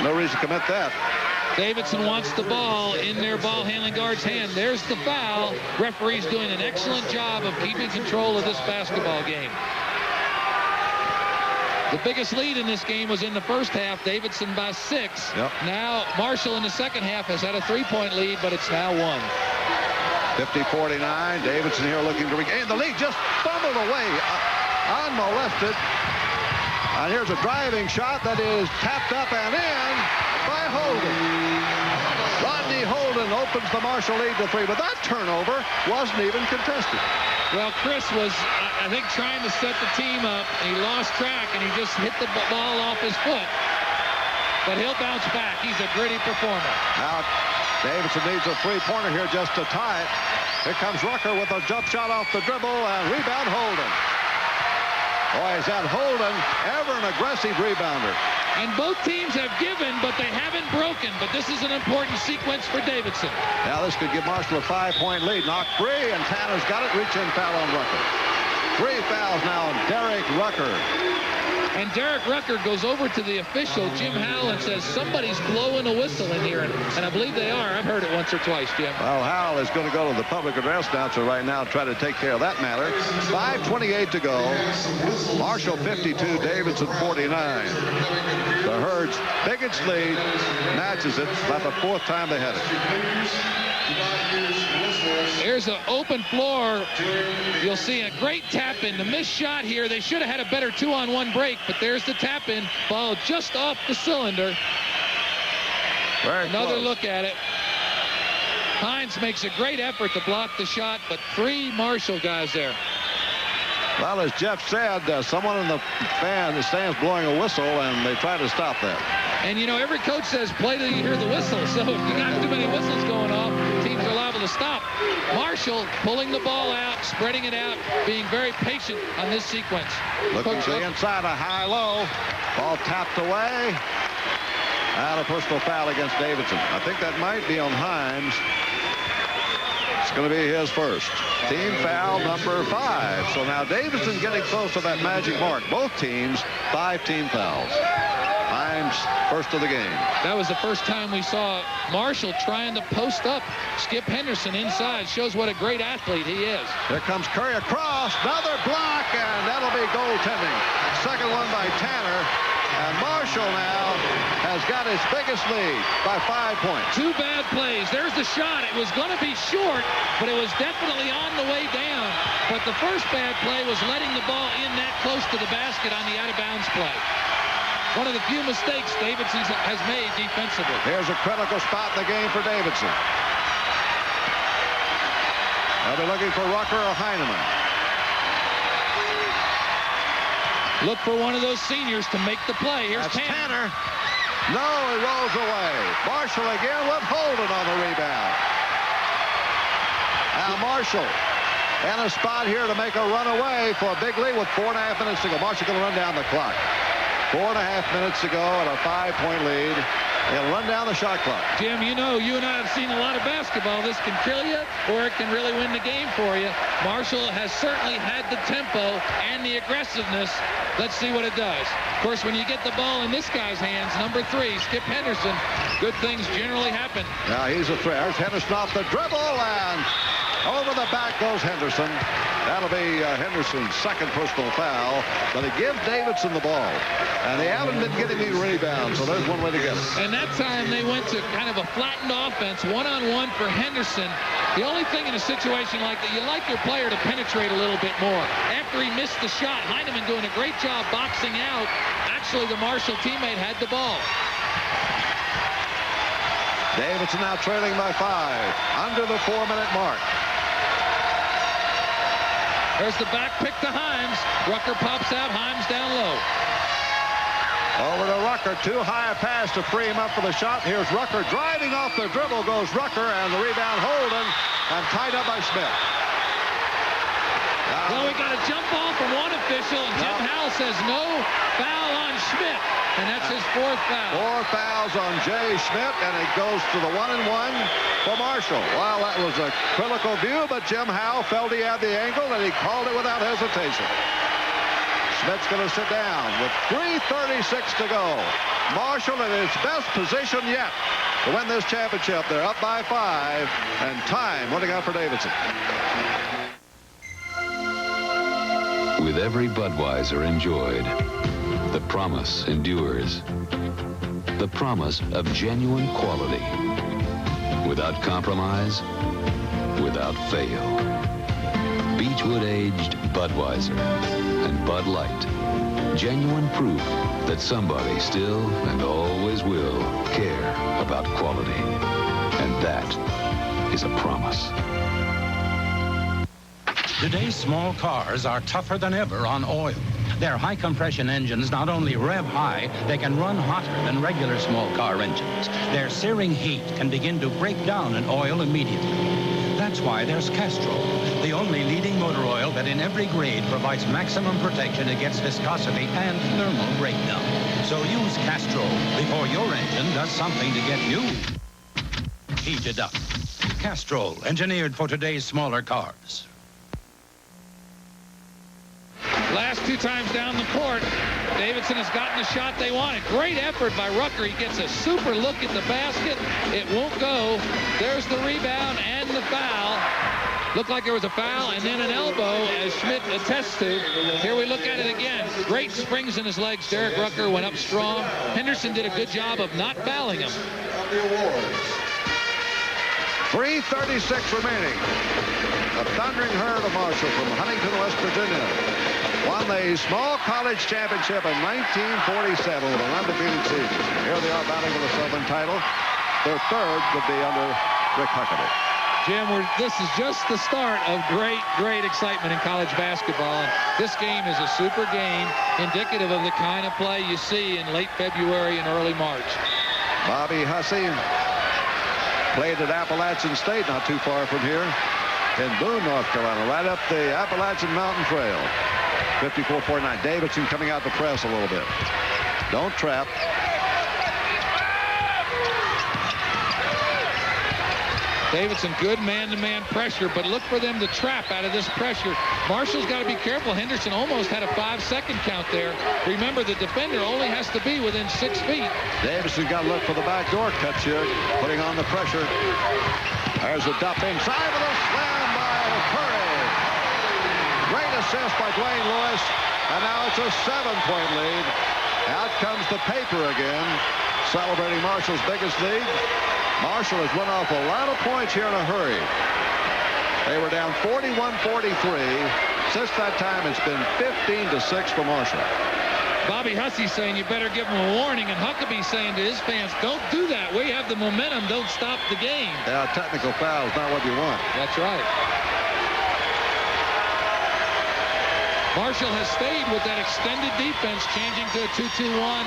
No reason to commit that. Davidson wants the ball in their ball handling guard's hand. There's the foul. Referee's doing an excellent job of keeping control of this basketball game. The biggest lead in this game was in the first half. Davidson by 6. Yep. Now Marshall in the second half has had a 3-point lead, but it's now 1. 50-49. Davidson here looking to regain the lead. Just fumbled away. Unmolested. And here's a driving shot that is tapped up and in by Holden. Rodney Holden opens the Marshall lead to 3, but that turnover wasn't even contested. Well, Chris was, I think, trying to set the team up. He lost track, and he just hit the ball off his foot. But he'll bounce back. He's a gritty performer. Now, Davidson needs a 3-pointer here just to tie it. Here comes Rucker with a jump shot off the dribble, and rebound Holden. Boy, is that Holden ever an aggressive rebounder. And both teams have given, but they haven't broken. But this is an important sequence for Davidson. Now this could give Marshall a 5-point lead. Knocked free, and Tanner's got it. Reach-in foul on Rucker. 3 fouls now on Derek Rucker. And Derek Rucker goes over to the official, Jim Howell, and says, somebody's blowing a whistle in here. And I believe they are. I've heard it once or twice, Jim. Well, Howell is going to go to the public address announcer right now and try to take care of that matter. 5:28 to go. Marshall 52, Davidson 49. The Herd's biggest lead matches it. About the 4th time they had it. Here's an open floor. You'll see a great tap-in. The missed shot here. They should have had a better 2-on-1 break, but there's the tap-in. Ball just off the cylinder. Another look at it. Hines makes a great effort to block the shot, but 3 Marshall guys there. Well, as Jeff said, someone in the stands blowing a whistle, and they try to stop that. And, you know, every coach says play till you hear the whistle. So if you got too many whistles going off, teams are liable to stop. Marshall pulling the ball out, spreading it out, being very patient on this sequence. Looking to the inside, a high-low. Ball tapped away. And a personal foul against Davidson. I think that might be on Hines. It's going to be his first. Team foul number 5. So now Davidson getting close to that magic mark. Both teams, 5 team fouls. Hines, first of the game. That was the first time we saw Marshall trying to post up Skip Henderson inside. Shows what a great athlete he is. Here comes Curry across. Another block, and that'll be goaltending. Second one by Tanner. And Marshall now has got his biggest lead by 5 points. 2 bad plays. There's the shot. It was going to be short, but it was definitely on the way down. But the first bad play was letting the ball in that close to the basket on the out-of-bounds play. One of the few mistakes Davidson has made defensively. Here's a critical spot in the game for Davidson. They'll be looking for Rucker or Heineman. Look for one of those seniors to make the play. Here's Tanner. No, he rolls away. Marshall again with Holden on the rebound. Now Marshall in a spot here to make a run away for a big lead with 4.5 minutes to go. Marshall going to run down the clock. 4.5 minutes to go and a 5-point lead. He'll run down the shot clock. Jim, you know, you and I have seen a lot of basketball. This can kill you, or it can really win the game for you. Marshall has certainly had the tempo and the aggressiveness. Let's see what it does. Of course, when you get the ball in this guy's hands, number 3, Skip Henderson, good things generally happen. Now he's a threat. Henderson off the dribble, and over the back goes Henderson. That'll be Henderson's second personal foul, but it gives Davidson the ball. And they haven't been getting any rebounds, so there's one way to get it. And that time they went to kind of a flattened offense, one-on-one for Henderson. The only thing in a situation like that, you like your player to penetrate a little bit more. After he missed the shot, Heineman doing a great job boxing out. Actually, the Marshall teammate had the ball. Davidson now trailing by 5, under the 4-minute mark. There's the back pick to Himes. Rucker pops out, Himes down low. Over to Rucker, too high a pass to free him up for the shot. Here's Rucker driving off the dribble, goes Rucker, and the rebound Holden, and tied up by Smith. Well, we got a jump ball from one official, and Jim Howell says no foul on Schmidt, and that's his 4th foul. 4 fouls on Jay Schmidt, and it goes to the 1-and-1 for Marshall. Well, that was a critical view, but Jim Howell felt he had the angle, and he called it without hesitation. Schmidt's going to sit down with 3:36 to go. Marshall in his best position yet to win this championship. They're up by 5, and time running out for Davidson. With every Budweiser enjoyed, the promise endures. The promise of genuine quality. Without compromise, without fail. Beechwood aged Budweiser and Bud Light. Genuine proof that somebody still and always will care about quality. And that is a promise. Today's small cars are tougher than ever on oil. Their high-compression engines not only rev high, they can run hotter than regular small car engines. Their searing heat can begin to break down an oil immediately. That's why there's Castrol, the only leading motor oil that in every grade provides maximum protection against viscosity and thermal breakdown. So use Castrol before your engine does something to get you heated up. Castrol, engineered for today's smaller cars. Last 2 times down the court, Davidson has gotten the shot they wanted. Great effort by Rucker. He gets a super look at the basket. It won't go. There's the rebound and the foul. Looked like there was a foul and then an elbow, as Schmidt attests to. Here we look at it again. Great springs in his legs. Derek Rucker went up strong. Henderson did a good job of not fouling him. 3:36 remaining. The Thundering Herd of Marshall from Huntington, West Virginia, won the small college championship in 1947 with an undefeated season. Here they are battling for the Southern title. Their third would be under Rick Huckabee. Jim, this is just the start of great excitement in college basketball. And this game is a super game, indicative of the kind of play you see in late February and early March. Bobby Hussey played at Appalachian State, not too far from here, in Boone, North Carolina, right up the Appalachian Mountain Trail. 54-49. Davidson coming out to press a little bit. Don't trap. Davidson, good man-to-man pressure, but look for them to trap out of this pressure. Marshall's got to be careful. Henderson almost had a 5-second count there. Remember, the defender only has to be within 6 feet. Davidson got to look for the backdoor cuts here, putting on the pressure. There's a dump inside with a slam by Curry. Great assist by Dwayne Lewis, and now it's a 7-point lead. Out comes the paper again, celebrating Marshall's biggest lead. Marshall has run off a lot of points here in a hurry. They were down 41-43. Since that time, it's been 15-6 for Marshall. Bobby Hussey saying you better give him a warning, and Huckabee saying to his fans, don't do that. We have the momentum. Don't stop the game. Yeah, technical foul is not what you want. That's right. Marshall has stayed with that extended defense, changing to a 2-2-1,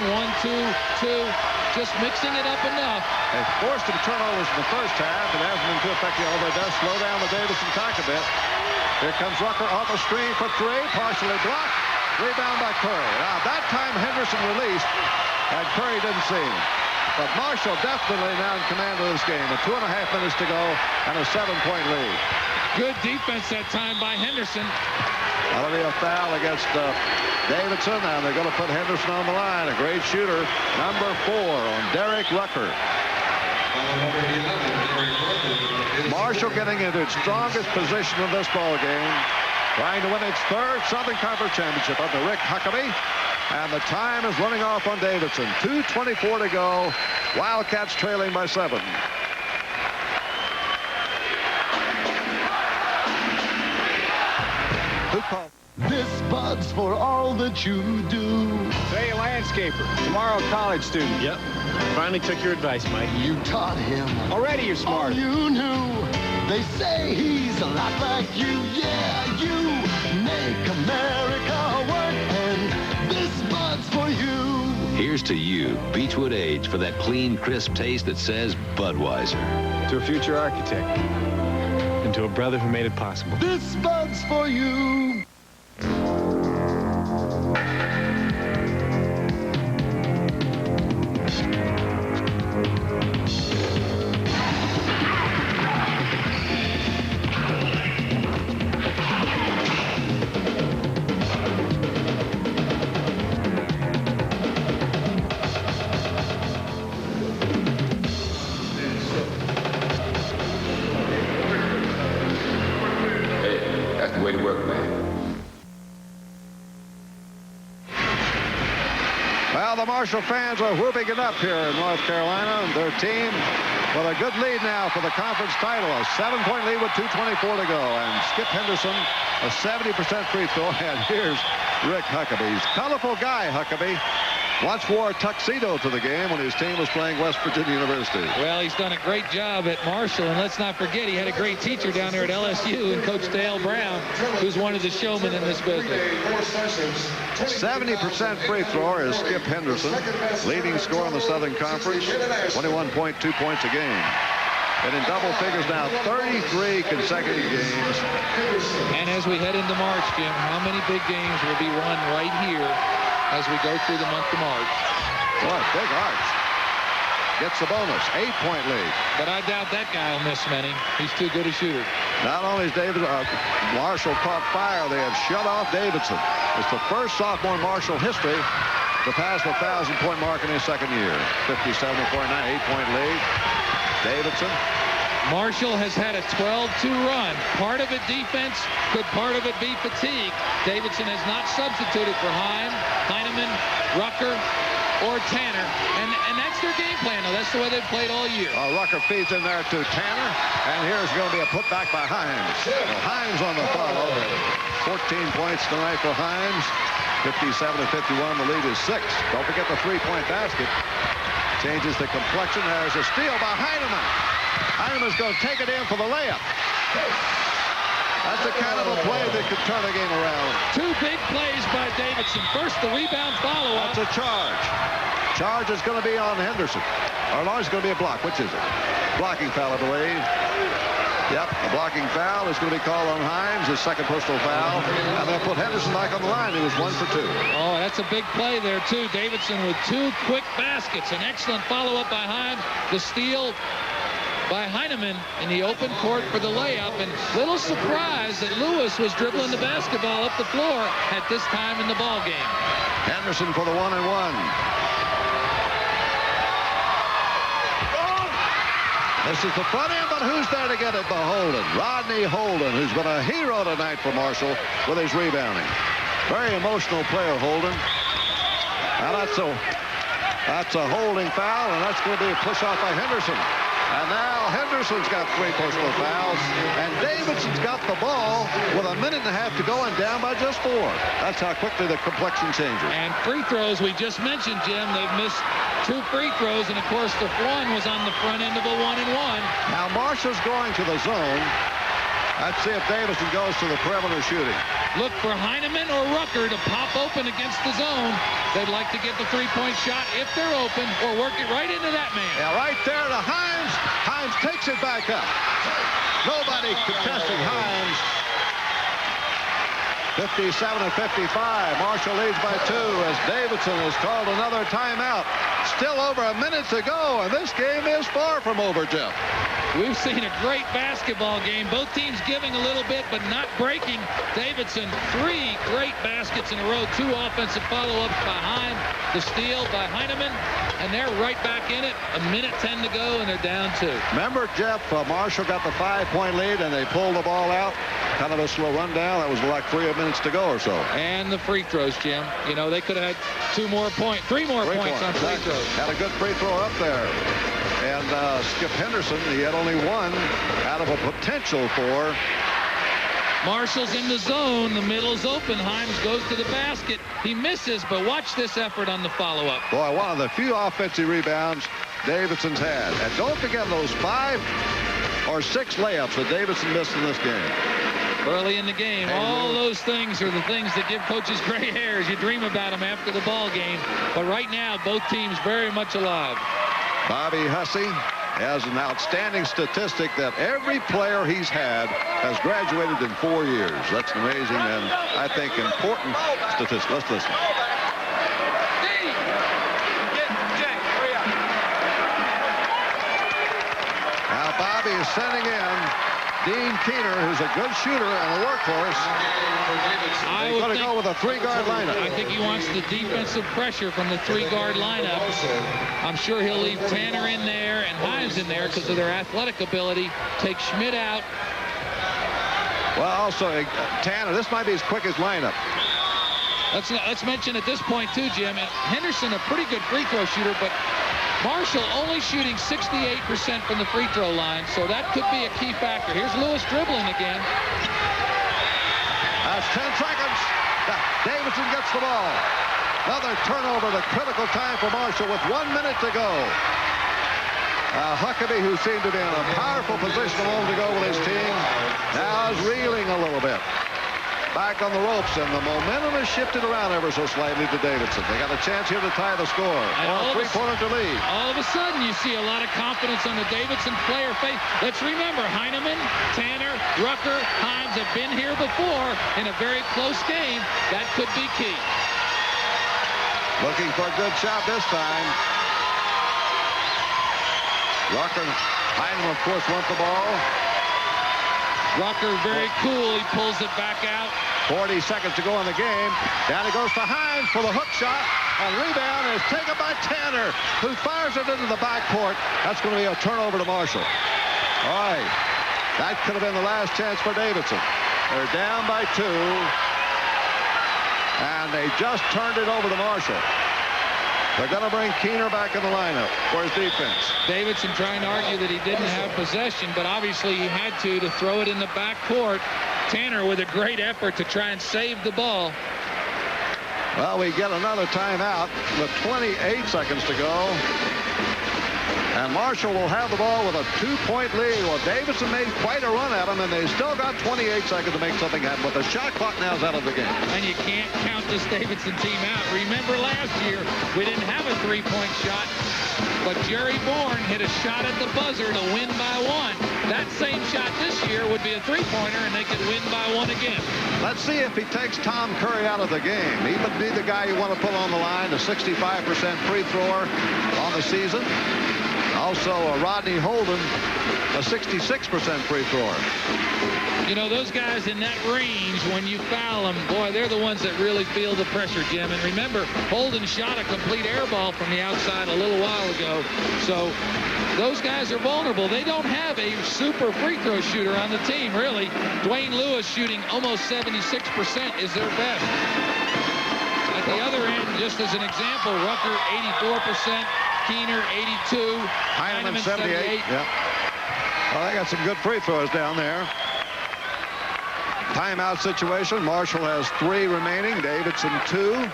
1-2-2, just mixing it up enough. They forced some turnovers in the first half. It hasn't been too effective, although it does slow down the Davidson attack a bit. Here comes Rucker off the screen for 3, partially blocked. Rebound by Curry. Now, that time Henderson released, and Curry didn't see him. But Marshall definitely now in command of this game. With 2.5 minutes to go and a 7-point lead. Good defense that time by Henderson. That'll be a foul against Davidson, and they're going to put Henderson on the line. A great shooter, number 4 on Derek Rucker. Marshall getting into its strongest position in this ball game, trying to win its third Southern Conference championship under Rick Huckabee. And the time is running off on Davidson. 2:24 to go. Wildcats trailing by 7. This Bud's for all that you do. Say, a landscaper. Tomorrow, a college student. Yep. Finally took your advice, Mike. You taught him. Already you're smart. All you knew. They say he's a lot like you. Yeah, you make America work, and this Bud's for you. Here's to you, Beechwood Age, for that clean, crisp taste that says Budweiser. To a future architect. And to a brother who made it possible. This Bud's for you. Marshall fans are whooping it up here in North Carolina. Their team with a good lead now for the conference title. A 7-point lead with 2:24 to go. And Skip Henderson, a 70% free throw. And here's Rick Huckabee. He's a colorful guy, Huckabee. Once wore a tuxedo to the game when his team was playing West Virginia University. Well, he's done a great job at Marshall, and let's not forget he had a great teacher down there at LSU and Coach Dale Brown, who's one of the showmen in this business. 70% free thrower is Skip Henderson, leading scorer in the Southern Conference, 21.2 points a game. And in double figures now, 33 consecutive games. And as we head into March, Jim, how many big games will be won right here as we go through the month of March? Boy, big arch. Gets the bonus. 8-point lead. But I doubt that guy will miss many. He's too good a shooter. Not only is Marshall caught fire, they have shut off Davidson. It's the first sophomore in Marshall history to pass the 1,000-point mark in his second year. 57-49, 8-point lead. Davidson. Marshall has had a 12-2 run. Part of it defense, could part of it be fatigue. Davidson has not substituted for Heineman, Rucker, or Tanner, and that's their game plan. Now, that's the way they've played all year. Rucker feeds in there to Tanner, and here's going to be a putback by Himes. Himes on the follow. 14 points tonight for Himes. 57-51. The lead is 6. Don't forget the 3-point basket. Changes the complexion. There's a steal by Heineman. Heineman's going to take it in for the layup. That's the kind of a play that could turn the game around. 2 big plays by Davidson. First, the rebound follow-up. That's a charge. Charge is going to be on Henderson. Or no, it's going to be a block. Which is it? Blocking foul, I believe. Yep, a blocking foul is going to be called on Himes, his second personal foul. And they'll put Henderson back on the line. He was 1 for 2. Oh, that's a big play there, too. Davidson with 2 quick baskets. An excellent follow-up by Himes. The steal by Heineman in the open court for the layup, and little surprise that Lewis was dribbling the basketball up the floor at this time in the ball game. Henderson for the 1-and-1. This is the front end, but who's there to get it? But Holden. Rodney Holden, who's been a hero tonight for Marshall with his rebounding. Very emotional player, Holden. Now that's a holding foul, and that's going to be a push-off by Henderson. And now Henderson's got 3 personal fouls, and Davidson's got the ball with 1.5 minutes to go and down by just 4. That's how quickly the complexion changes. And free throws, we just mentioned, Jim, they've missed 2 free throws, and of course the one was on the front end of a 1-and-1. Now Marshall's going to the zone. Let's see if Davidson goes to the perimeter shooting. Look for Heineman or Rucker to pop open against the zone. They'd like to get the 3-point shot if they're open, or work it right into that man. Yeah, right there to Himes. Himes takes it back up. Nobody contesting Himes. 57-55. Marshall leads by 2 as Davidson has called another timeout. Still over 1 minute to go, and this game is far from over, Jeff. We've seen a great basketball game. Both teams giving a little bit, but not breaking. Davidson, 3 great baskets in a row. 2 offensive follow-ups by Himes. The steal by Heineman, and they're right back in it. 1:10 to go, and they're down 2. Remember, Jeff, Marshall got the 5-point lead, and they pulled the ball out. Kind of a slow rundown. That was like 3 minutes to go or so. And the free throws, Jim. You know, they could have had 3 more points on free throws. Had a good free throw up there. And Skip Henderson, he had only 1 out of a potential 4. Marshall's in the zone. The middle's open. Himes goes to the basket. He misses, but watch this effort on the follow-up. Boy, one of the few offensive rebounds Davidson's had. And don't forget those 5 or 6 layups that Davidson missed in this game. Early in the game, all those things are the things that give coaches gray hairs. You dream about them after the ball game. But right now, both teams very much alive. Bobby Hussey has an outstanding statistic that every player he's had has graduated in 4 years. That's an amazing and, I think, important statistic. Let's listen. Now Bobby is sending in Dean Keener, who's a good shooter and a workhorse. He's going to go with a 3-guard lineup. I think he wants the defensive pressure from the 3-guard lineup. I'm sure he'll leave Tanner in there and Himes in there because of their athletic ability. Take Schmidt out. Well, also, Tanner, this might be his quickest lineup. Let's mention at this point, too, Jim, Henderson, a pretty good free throw shooter, but Marshall only shooting 68% from the free throw line, so that could be a key factor. Here's Lewis dribbling again. That's 10 seconds. Davidson gets the ball. Another turnover at a critical time for Marshall with 1 minute to go. Huckabee, who seemed to be in a powerful position a moment ago with his team, now is reeling a little bit. Back on the ropes, and the momentum has shifted around ever so slightly to Davidson. They got a chance here to tie the score. Or a 3-pointer to lead. All of a sudden, you see a lot of confidence on the Davidson player face. Let's remember, Heineman, Tanner, Rucker, Himes have been here before in a very close game. That could be key. Looking for a good shot this time. Rucker, Heineman, of course, want the ball. Rucker very cool. He pulls it back out. 40 seconds to go in the game. Down he goes to Hines for the hook shot. And rebound is taken by Tanner, who fires it into the backcourt. That's going to be a turnover to Marshall. All right. That could have been the last chance for Davidson. They're down by 2. And they just turned it over to Marshall. They're going to bring Keener back in the lineup for his defense. Davidson trying to argue that he didn't have possession, but obviously he had to throw it in the backcourt. Tanner with a great effort to try and save the ball. Well, we get another timeout with 28 seconds to go. And Marshall will have the ball with a 2-point lead. Well, Davidson made quite a run at him, and they still got 28 seconds to make something happen. But the shot clock now is out of the game. And you can't count this Davidson team out. Remember last year, we didn't have a 3-point shot, but Jerry Bourne hit a shot at the buzzer to win by 1. That same shot this year would be a 3-pointer, and they could win by 1 again. Let's see if he takes Tom Curry out of the game. He would be the guy you want to put on the line, a 65% free thrower on the season. Also, Rodney Holden, a 66% free thrower. You know, those guys in that range, when you foul them, boy, they're the ones that really feel the pressure, Jim. And remember, Holden shot a complete air ball from the outside a little while ago. So those guys are vulnerable. They don't have a super free throw shooter on the team, really. Dwayne Lewis shooting almost 76% is their best. At the other end, just as an example, Rucker 84%. Keener 82, Heineman 78. Yep. Well, they got some good free throws down there. Timeout situation. Marshall has 3 remaining. Davidson 2.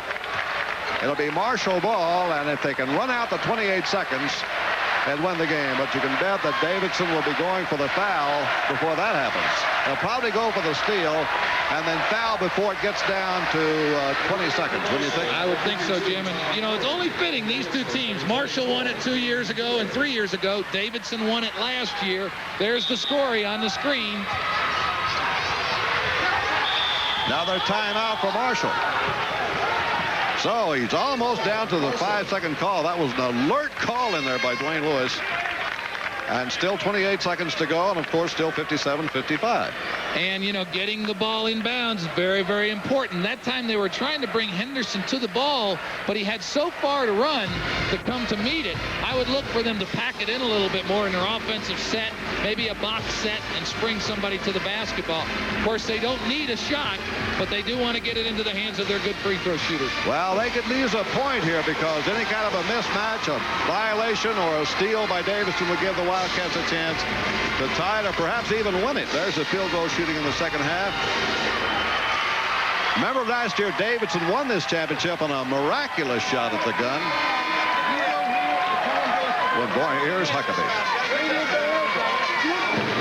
It'll be Marshall ball, and if they can run out the 28 seconds, they'd win the game. But you can bet that Davidson will be going for the foul before that happens. They'll probably go for the steal and then foul before it gets down to 20 seconds. What do you think? I would think so, Jim. And, you know, it's only fitting these two teams. Marshall won it 2 years ago and 3 years ago. Davidson won it last year. There's the scoring on the screen. Another timeout for Marshall. So he's almost down to the 5-second call. That was an alert call in there by Dwayne Lewis. And still 28 seconds to go, and of course still 57-55. And, you know, getting the ball inbounds is very, very important. That time they were trying to bring Henderson to the ball, but he had so far to run to come to meet it. I would look for them to pack it in a little bit more in their offensive set, maybe a box set, and spring somebody to the basketball. Of course, they don't need a shot, but they do want to get it into the hands of their good free throw shooters. Well, they could lose a point here because any kind of a mismatch, a violation, or a steal by Davidson would give the Wildcats a chance to tie it or perhaps even win it. There's a field goal shooting in the second half. Remember last year, Davidson won this championship on a miraculous shot at the gun. Well, boy, here's Huckabee.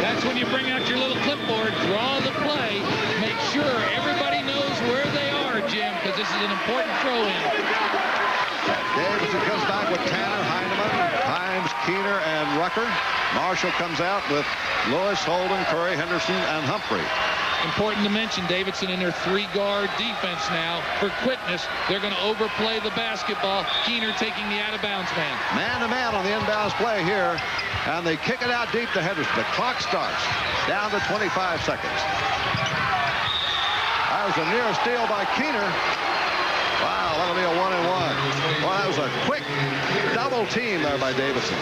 That's when you bring out your little clipboard, draw the play, make sure everybody knows where they are, Jim, because this is an important throw-in. Davidson comes back with Tanner, Heineman, Himes, Keener, and Rucker. Marshall comes out with Lewis, Holden, Curry, Henderson, and Humphrey. Important to mention Davidson in their 3-guard defense now. For quickness, they're going to overplay the basketball. Keener taking the out-of-bounds man. Man-to-man on the inbounds play here. And they kick it out deep to Henderson. The clock starts. Down to 25 seconds. That was a near steal by Keener. Wow, that'll be a 1-and-1. Well, that was a quick double team there by Davidson.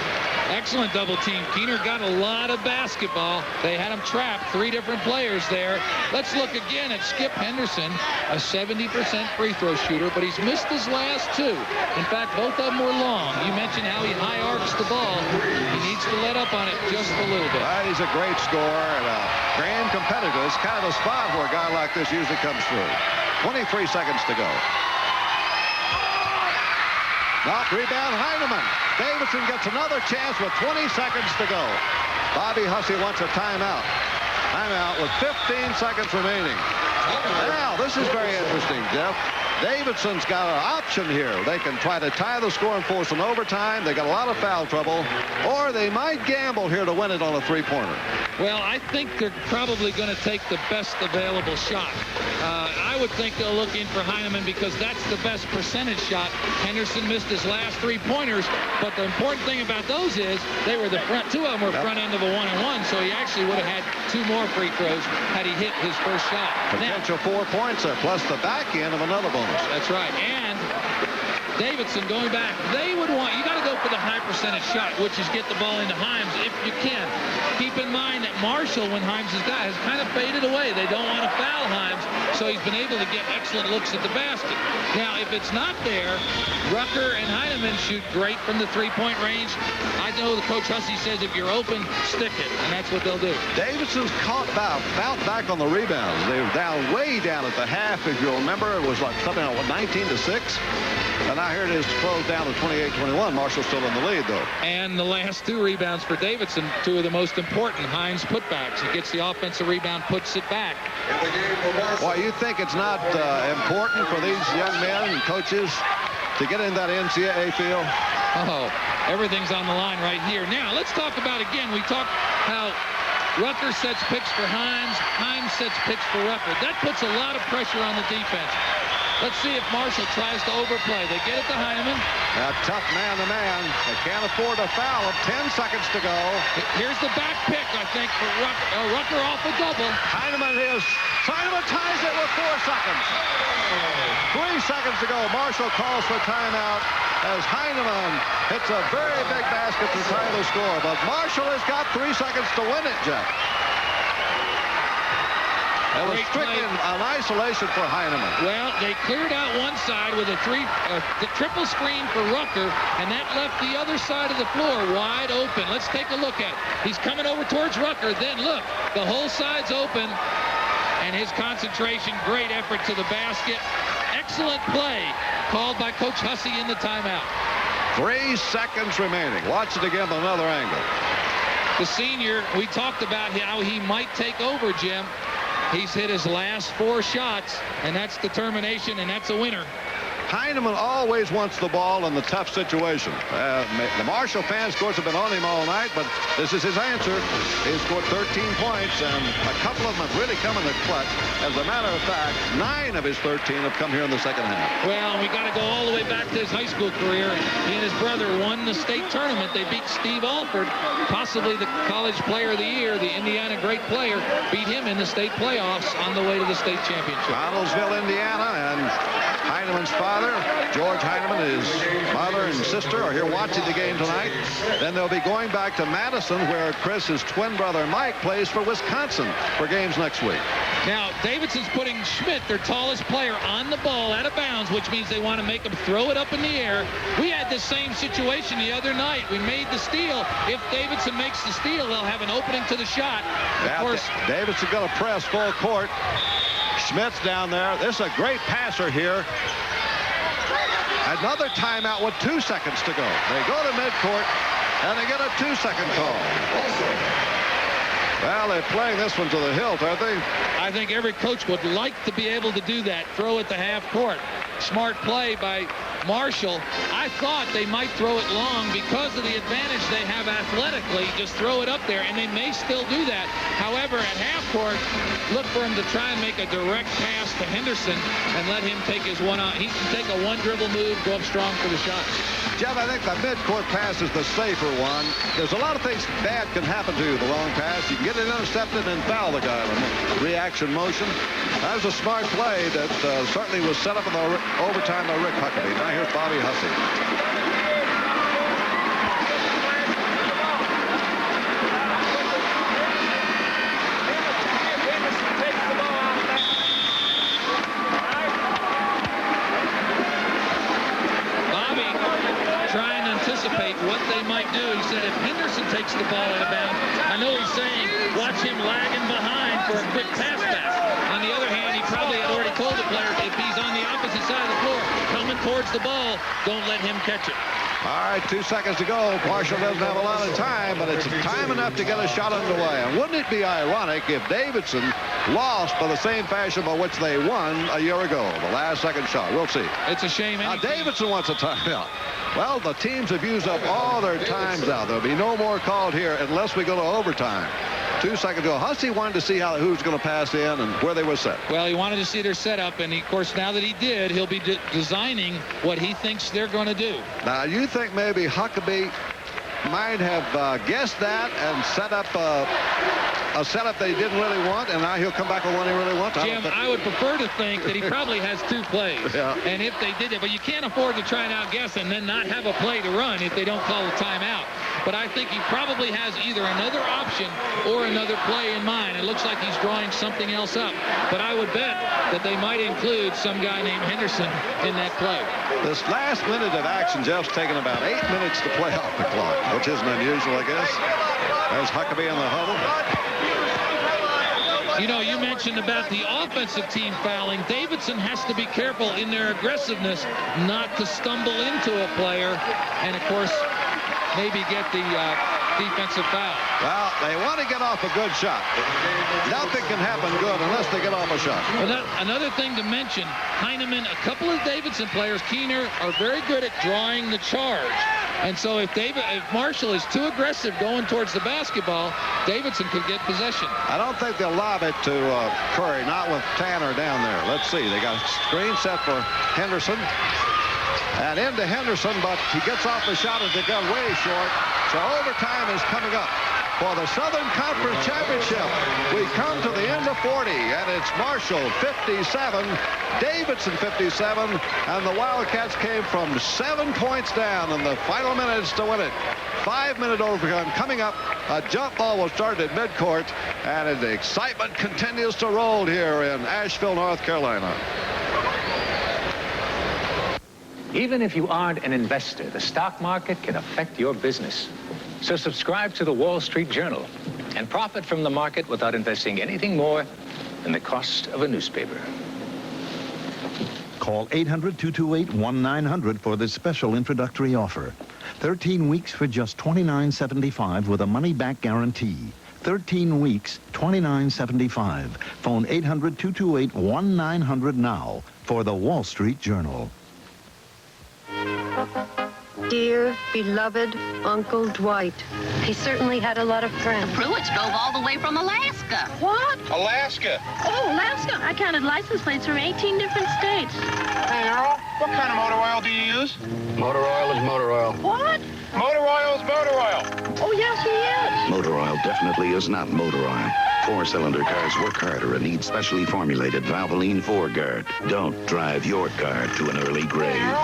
Excellent double team. Keener got a lot of basketball. They had him trapped. 3 different players there. Let's look again at Skip Henderson, a 70% free throw shooter, but he's missed his last 2. In fact, both of them were long. You mentioned how he high arcs the ball. He needs to let up on it just a little bit. Right, he's a great scorer and a grand competitor. It's kind of a spot where a guy like this usually comes through. 23 seconds to go. Knock, rebound, Heineman. Davidson gets another chance with 20 seconds to go. Bobby Hussey wants a timeout. Timeout with 15 seconds remaining. Now, this is very interesting, Jeff. Davidson's got an option here. They can try to tie the score and force an overtime. They got a lot of foul trouble. Or they might gamble here to win it on a three-pointer. Well, I think they're probably going to take the best available shot. I would think they'll look in for Heineman because that's the best percentage shot. Henderson missed his last three-pointers, but the important thing about those is they were the front. Two of them were front end of a 1-and-1, so he actually would have had 2 more free throws had he hit his first shot. Potential 4 points there, plus the back end of another bonus. That's right. And Davidson going back, they would want, you got to go for the high percentage shot, which is get the ball into Himes if you can. Keep in mind that Marshall, when Himes has got, has kind of faded away. They don't want to foul Himes, so he's been able to get excellent looks at the basket. Now, if it's not there, Rucker and Heineman shoot great from the three-point range. I know the Coach Hussey says if you're open, stick it, and that's what they'll do. Davidson's bounced back on the rebounds. They were down way down at the half, if you'll remember. It was like something like 19-6. And now here it is closed down to 28-21. Marshall's still in the lead, though. And the last 2 rebounds for Davidson, 2 of the most important Himes putbacks. He gets the offensive rebound, puts it back. Well, you think it's not important for these young men and coaches to get in that NCAA field? Oh, everything's on the line right here. Now, let's talk about, again, we talked how Rucker sets picks for Himes. Himes sets picks for Rucker. That puts a lot of pressure on the defense. Let's see if Marshall tries to overplay. They get it to Heineman. A tough man-to-man. They can't afford a foul of 10 seconds to go. Here's the back pick, I think, for Rucker. Rucker off a double. Heineman ties it with 4 seconds. 3 seconds to go. Marshall calls for timeout as Heineman hits a very big basket to tie the score. But Marshall has got 3 seconds to win it, Jeff. That was strictly an isolation for Heineman. Well, they cleared out one side with the triple screen for Rucker, and that left the other side of the floor wide open. Let's take a look at it. He's coming over towards Rucker. Then look, the whole side's open, and his concentration, great effort to the basket. Excellent play called by Coach Hussey in the timeout. 3 seconds remaining. Watch it again from another angle. The senior, we talked about how he might take over, Jim. He's hit his last 4 shots, and that's determination, and that's a winner. Heineman always wants the ball in the tough situation. The Marshall fans, of course, have been on him all night, but this is his answer. He scored 13 points, and a couple of them have really come in the clutch. As a matter of fact, 9 of his 13 have come here in the second half. Well, we got to go all the way back to his high school career. He and his brother won the state tournament. They beat Steve Alford, possibly the college player of the year, the Indiana great player, beat him in the state playoffs on the way to the state championship. Connellsville, Indiana, and Heineman's father, George Heineman, his mother and sister are here watching the game tonight. Then they'll be going back to Madison, where Chris, his twin brother Mike, plays for Wisconsin for games next week. Now, Davidson's putting Schmidt, their tallest player, on the ball out of bounds, which means they want to make him throw it up in the air. We had the same situation the other night. We made the steal. If Davidson makes the steal, they'll have an opening to the shot. Of course, Davidson going to press full court. Schmidt's down there. This is a great passer here. Another timeout with 2 seconds to go. They go to midcourt, and they get a 2-second call. Well, they're playing this one to the hilt, aren't they? I think every coach would like to be able to do that, throw at the half court. Smart play by Marshall. I thought they might throw it long because of the advantage they have athletically. Just throw it up there, and they may still do that. However, at half court, look for him to try and make a direct pass to Henderson and let him take his one on. He can take a one-dribble move, go up strong for the shot. Jeff, I think the midcourt pass is the safer one. There's a lot of things bad can happen to you, the wrong pass. You can get it intercepted and foul the guy on the reaction motion. That was a smart play that certainly was set up in the overtime by Rick Huckabee. Now here's Bobby Hussey. What they might do. He said if Henderson takes the ball out of bounds, I know he's saying watch him lagging behind for a quick pass back. On the other hand, he probably had already told the player if he's on the opposite side of the floor coming towards the ball, don't let him catch it. All right, 2 seconds to go. Marshall doesn't have a lot of time, but it's time enough to get a shot underway. And wouldn't it be ironic if Davidson lost by the same fashion by which they won a year ago. The last-second shot. We'll see. It's a shame. Now, Davidson wants a timeout. Well, the teams have used up all their times now. There'll be no more called here unless we go to overtime. 2 seconds ago, Hussey wanted to see who's going to pass in and where they were set. Well, he wanted to see their setup, and of course, now that he did, he'll be designing what he thinks they're going to do. Now, you think maybe Huckabee might have guessed that and set up a setup that he didn't really want, and now he'll come back with one he really wants? Jim, I would prefer to think that he probably has 2 plays. Yeah. And if they did it, but you can't afford to try and outguess and then not have a play to run if they don't call a timeout. But I think he probably has either another option or another play in mind. It looks like he's drawing something else up. But I would bet that they might include some guy named Henderson in that play. This last minute of action, Jeff's taken about 8 minutes to play off the clock, which isn't unusual, I guess. There's Huckabee in the huddle. You know, you mentioned about the offensive team fouling. Davidson has to be careful in their aggressiveness not to stumble into a player and, of course, maybe get the defensive foul. Well, they want to get off a good shot. Nothing can happen good unless they get off a shot. Another thing to mention, Heineman, a couple of Davidson players, Keener, are very good at drawing the charge. And so if Marshall is too aggressive going towards the basketball, Davidson could get possession. I don't think they'll lob it to Curry, not with Tanner down there. Let's see. They got a screen set for Henderson. And into Henderson, but he gets off the shot and they got way short. So overtime is coming up for the Southern Conference Championship. We come to the end of 40, and it's Marshall 57, Davidson 57, and the Wildcats came from 7 points down in the final minutes to win it. 5-minute overtime coming up. A jump ball will start at midcourt, and the excitement continues to roll here in Asheville, North Carolina. Even if you aren't an investor, the stock market can affect your business. So subscribe to the Wall Street Journal and profit from the market without investing anything more than the cost of a newspaper. Call 800-228-1900 for this special introductory offer. 13 weeks for just $29.75 with a money-back guarantee. 13 weeks, $29.75. Phone 800-228-1900 now for the Wall Street Journal. Dear, beloved Uncle Dwight. He certainly had a lot of friends. The Pruitts drove all the way from Alaska. What? Alaska. Oh, Alaska. I counted license plates from 18 different states. Hey, Earl, what kind of motor oil do you use? Motor oil is motor oil. What? Motor oil is motor oil. Oh, yes, he is. Motor oil definitely is not motor oil. 4-cylinder cars work harder and need specially formulated Valvoline 4-Guard. Don't drive your car to an early grave.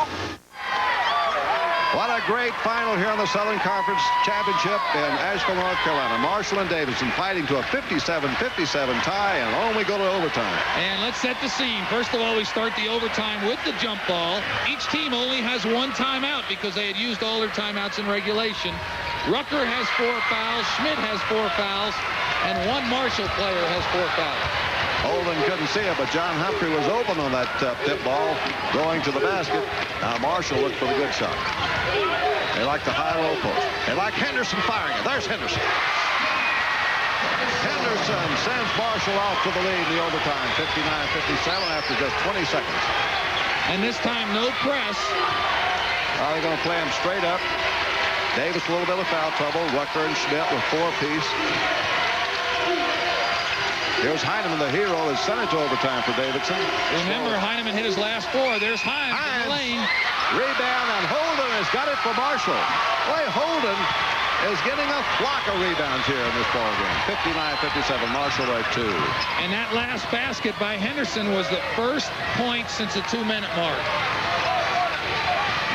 What a great final here in the Southern Conference Championship in Asheville, North Carolina. Marshall and Davidson fighting to a 57-57 tie, and on we go to overtime. And let's set the scene. First of all, we start the overtime with the jump ball. Each team only has 1 timeout because they had used all their timeouts in regulation. Rucker has 4 fouls, Schmidt has 4 fouls, and 1 Marshall player has 4 fouls. Holden couldn't see it, but John Humphrey was open on that tip ball going to the basket. Now Marshall looked for the good shot. They like the high-low post. They like Henderson firing it. There's Henderson. Henderson sends Marshall off to the lead in the overtime, 59-57 after just 20 seconds. And this time, no press. They're going to play him straight up. Davis a little bit of foul trouble. Rucker and Schmidt with 4 apiece. Here's Heineman, the hero, has sent it to overtime for Davidson. Remember, Heineman hit his last 4. There's Hines in the lane. Rebound, and Holden has got it for Marshall. Boy, Holden is getting a flock of rebounds here in this ballgame. 59-57, Marshall at 2. And that last basket by Henderson was the first point since the 2-minute mark.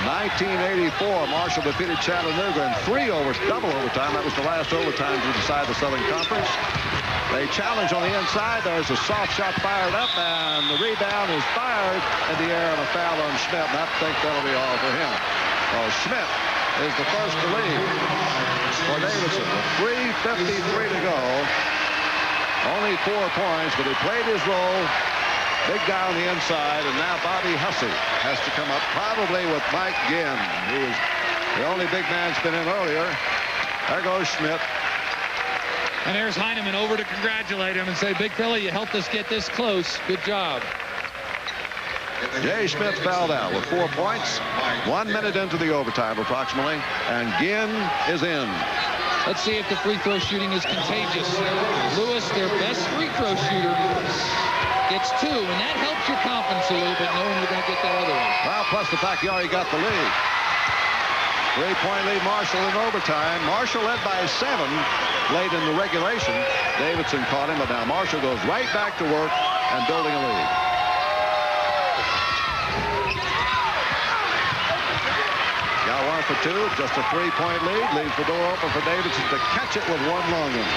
1984, Marshall defeated Chattanooga in 3 double overtime. That was the last overtime to decide the Southern Conference. They challenge on the inside. There's a soft shot fired up, and the rebound is fired in the air, and a foul on Schmidt. And I think that'll be all for him. Well, Schmidt is the first to leave for Davidson. 3:53 to go. Only 4 points, but he played his role. Big guy on the inside, and now Bobby Hussey has to come up, probably with Mike Ginn, who is the only big man's been in earlier. There goes Schmidt. And there's Heineman over to congratulate him and say, big fella, you helped us get this close. Good job. Jay Smith fouled out with 4 points. 1 minute into the overtime, approximately. And Ginn is in. Let's see if the free throw shooting is contagious. Lewis, their best free throw shooter, gets 2, and that helps your confidence a little bit, knowing you're going to get that other one. Well, plus the fact he already got the lead. 3-point lead, Marshall in overtime. Marshall led by 7 late in the regulation. Davidson caught him, but now Marshall goes right back to work and building a lead. Got 1 for 2, just a 3-point lead. Leaves the door open for Davidson to catch it with 1 long one.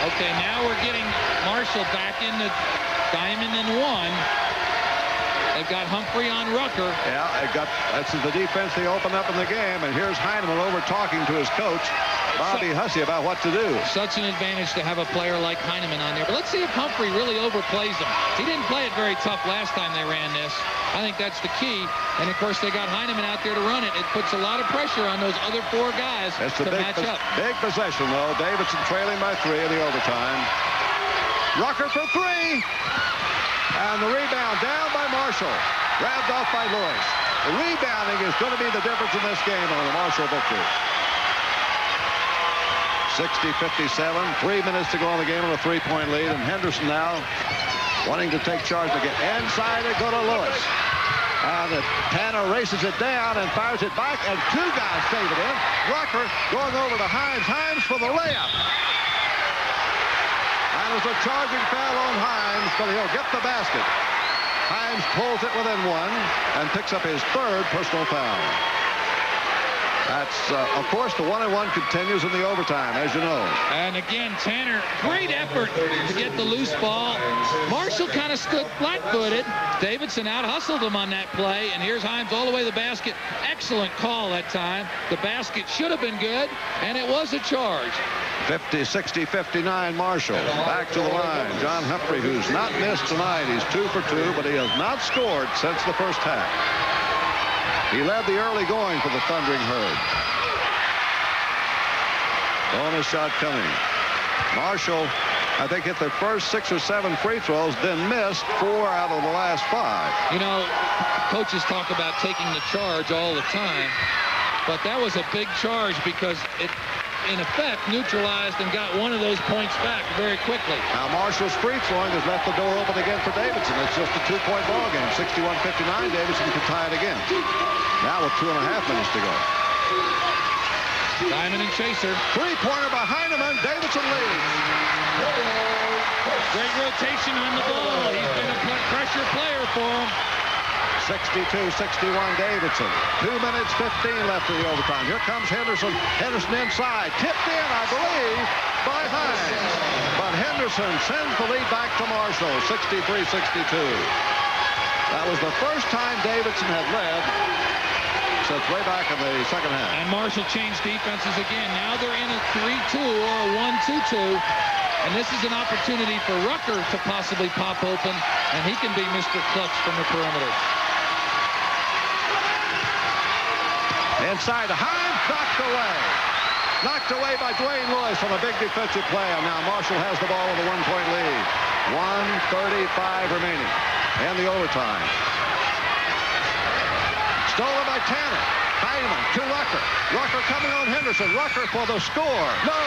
Okay, now we're getting Marshall back in the diamond and 1. They've got Humphrey on Rucker. Yeah, that's the defense they opened up in the game. And here's Heineman over talking to his coach, Bobby Hussey, about what to do. Such an advantage to have a player like Heineman on there. But let's see if Humphrey really overplays him. He didn't play it very tough last time they ran this. I think that's the key. And, of course, they got Heineman out there to run it. It puts a lot of pressure on those other 4 guys to match up. Big possession, though. Davidson trailing by 3 in the overtime. Rucker for 3. And the rebound down by Marshall. Grabbed off by Lewis. The rebounding is going to be the difference in this game on the Marshall victory. 60-57. 3 minutes to go in the game with a 3-point lead. And Henderson now wanting to take charge to get inside and go to Lewis. And Tanner races it down and fires it back. And 2 guys save it in. Rucker going over to Himes. Himes for the layup. And it's a charging foul on Himes, but he'll get the basket. Himes pulls it within 1 and picks up his 3rd personal foul. That's, of course, the 1-and-1 continues in the overtime, as you know. And again, Tanner, great effort to get the loose ball. Marshall kind of stood flat-footed. Davidson out-hustled him on that play, and here's Himes all the way to the basket. Excellent call that time. The basket should have been good, and it was a charge. 50-60-59 Marshall. Back to the line. John Humphrey, who's not missed tonight. He's 2 for 2, but he has not scored since the first half. He led the early going for the Thundering Herd. Bonus shot coming. Marshall, I think, hit the first 6 or 7 free throws, then missed 4 out of the last 5. You know, coaches talk about taking the charge all the time, but that was a big charge because it, in effect, neutralized and got 1 of those points back very quickly. Now Marshall's free throwing has left the door open again for Davidson. It's just a 2-point ball game. 61-59. Davidson can tie it again. Now with 2.5 minutes to go. Diamond and Chaser. 3-pointer by Heineman. Davidson leads. Great rotation on the ball. He's been a pressure player for him. 62-61 Davidson. 2 minutes 15 left in the overtime. Here comes Henderson. Henderson inside. Tipped in, I believe, by Himes. But Henderson sends the lead back to Marshall. 63-62. That was the first time Davidson had led since way back in the second half. And Marshall changed defenses again. Now they're in a 3-2 or a 1-2-2. And this is an opportunity for Rucker to possibly pop open, and he can be Mr. Clutch from the perimeter. Inside, Himes knocked away. Knocked away by Dwayne Lewis on a big defensive play. And now Marshall has the ball with a 1-point lead. 1:35 remaining in the overtime. Stolen by Tanner. Heineman to Rucker. Rucker coming on Henderson. Rucker for the score. No!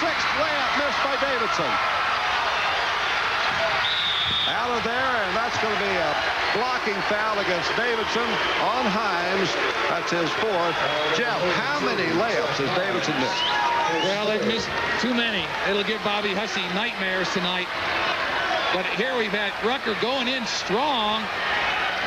6th layup missed by Davidson. Out of there, and that's going to be a blocking foul against Davidson on Himes. That's his 4th. Jeff, how many layups has Davidson missed? Well, they've missed too many. It'll give Bobby Hussey nightmares tonight. But here we've had Rucker going in strong.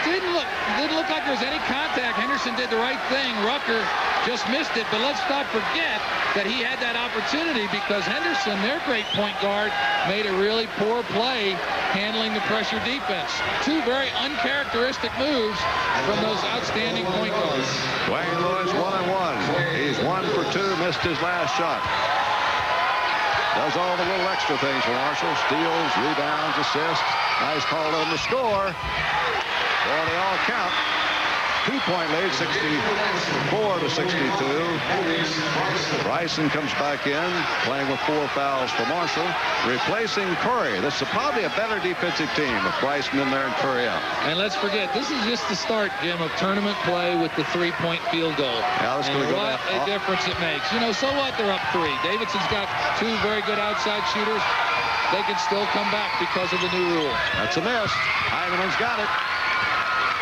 Didn't look like there was any contact. Henderson did the right thing. Rucker just missed it. But let's not forget that he had that opportunity because Henderson, their great point guard, made a really poor play handling the pressure defense. 2 very uncharacteristic moves from those outstanding point guards. Dwayne Lewis 1-1. He's 1 for 2, missed his last shot. Does all the little extra things for Marshall. Steals, rebounds, assists. Nice call on the score. Well, they all count. 2-point lead, 64-62. Bryson comes back in, playing with 4 fouls for Marshall, replacing Curry. This is probably a better defensive team with Bryson in there and Curry out. And let's forget, this is just the start, Jim, of tournament play with the 3-point field goal. Yeah, and what a difference it makes. You know, so what? They're up 3. Davidson's got 2 very good outside shooters. They can still come back because of the new rule. That's a miss. Heineman's got it.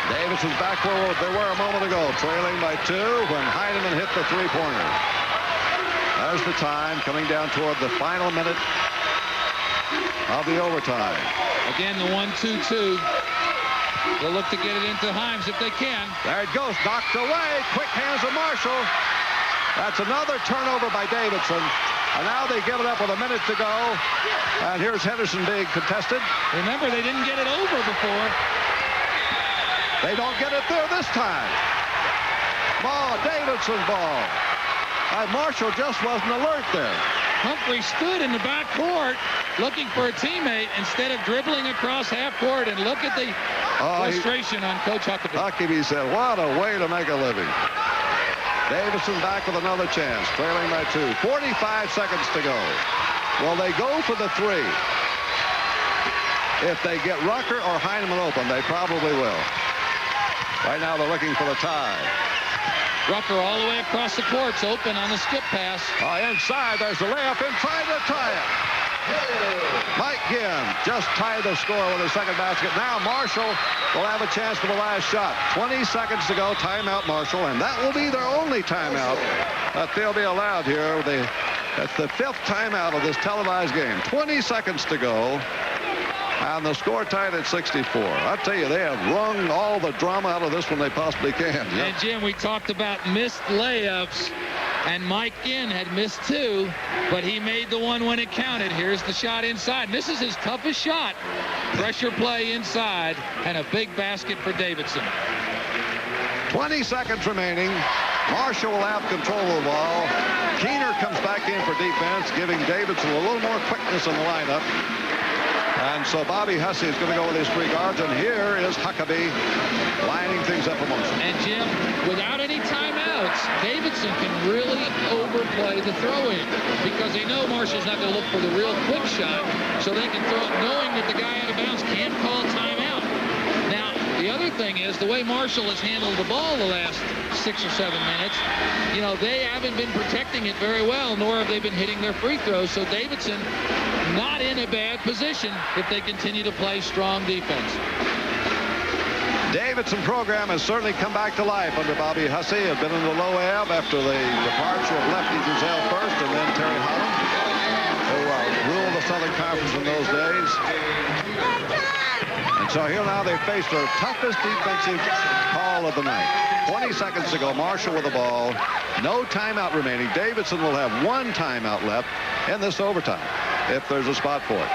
Davidson's back where they were a moment ago, trailing by 2 when Heineman hit the 3-pointer. There's the time coming down toward the final minute of the overtime. Again, the 1-2-2. They'll look to get it into Himes if they can. There it goes, knocked away. Quick hands of Marshall. That's another turnover by Davidson. And now they give it up with a minute to go. And here's Henderson being contested. Remember, they didn't get it over before. They don't get it there this time. Ball, Davidson ball. Marshall just wasn't alert there. Humphrey stood in the back court looking for a teammate instead of dribbling across half court. And look at the frustration on Coach Huckabee. Huckabee said, what a way to make a living. Davidson back with another chance, trailing by 2. 45 seconds to go. Well, they go for the 3. If they get Rucker or Heineman open, they probably will. Right now, they're looking for the tie. Rucker all the way across the court's open on the skip pass. Inside, there's the layup inside to tie it. Mike Ginn just tied the score with his second basket. Now Marshall will have a chance for the last shot. 20 seconds to go. Timeout, Marshall, and that will be their only timeout that they'll be allowed here. That's the 5th timeout of this televised game. 20 seconds to go. And the score tied at 64. I'll tell you, they have wrung all the drama out of this one they possibly can. And, Jim, we talked about missed layups, and Mike Ginn had missed 2, but he made the one when it counted. Here's the shot inside. And this is his toughest shot. Pressure play inside, and a big basket for Davidson. 20 seconds remaining. Marshall will have control of the ball. Keener comes back in for defense, giving Davidson a little more quickness in the lineup. And so Bobby Hussey is going to go with his 3 guards, and here is Huckabee lining things up for Marshall. And Jim, without any timeouts, Davidson can really overplay the throw-in because they know Marshall's not going to look for the real quick shot, so they can throw it knowing that the guy out of bounds can't call timeout. Now, the other thing is the way Marshall has handled the ball the last 6 or 7 minutes, you know, they haven't been protecting it very well, nor have they been hitting their free throws, so Davidson not in a bad position if they continue to play strong defense. Davidson program has certainly come back to life under Bobby Hussey. Have been in the low ebb after the departure of Lefty Giselle first and then Terry Holland, who ruled the Southern Conference in those days. And so here now they face their toughest defensive call of the night. 20 seconds to go. Marshall with the ball. No timeout remaining. Davidson will have 1 timeout left in this overtime if there's a spot for it.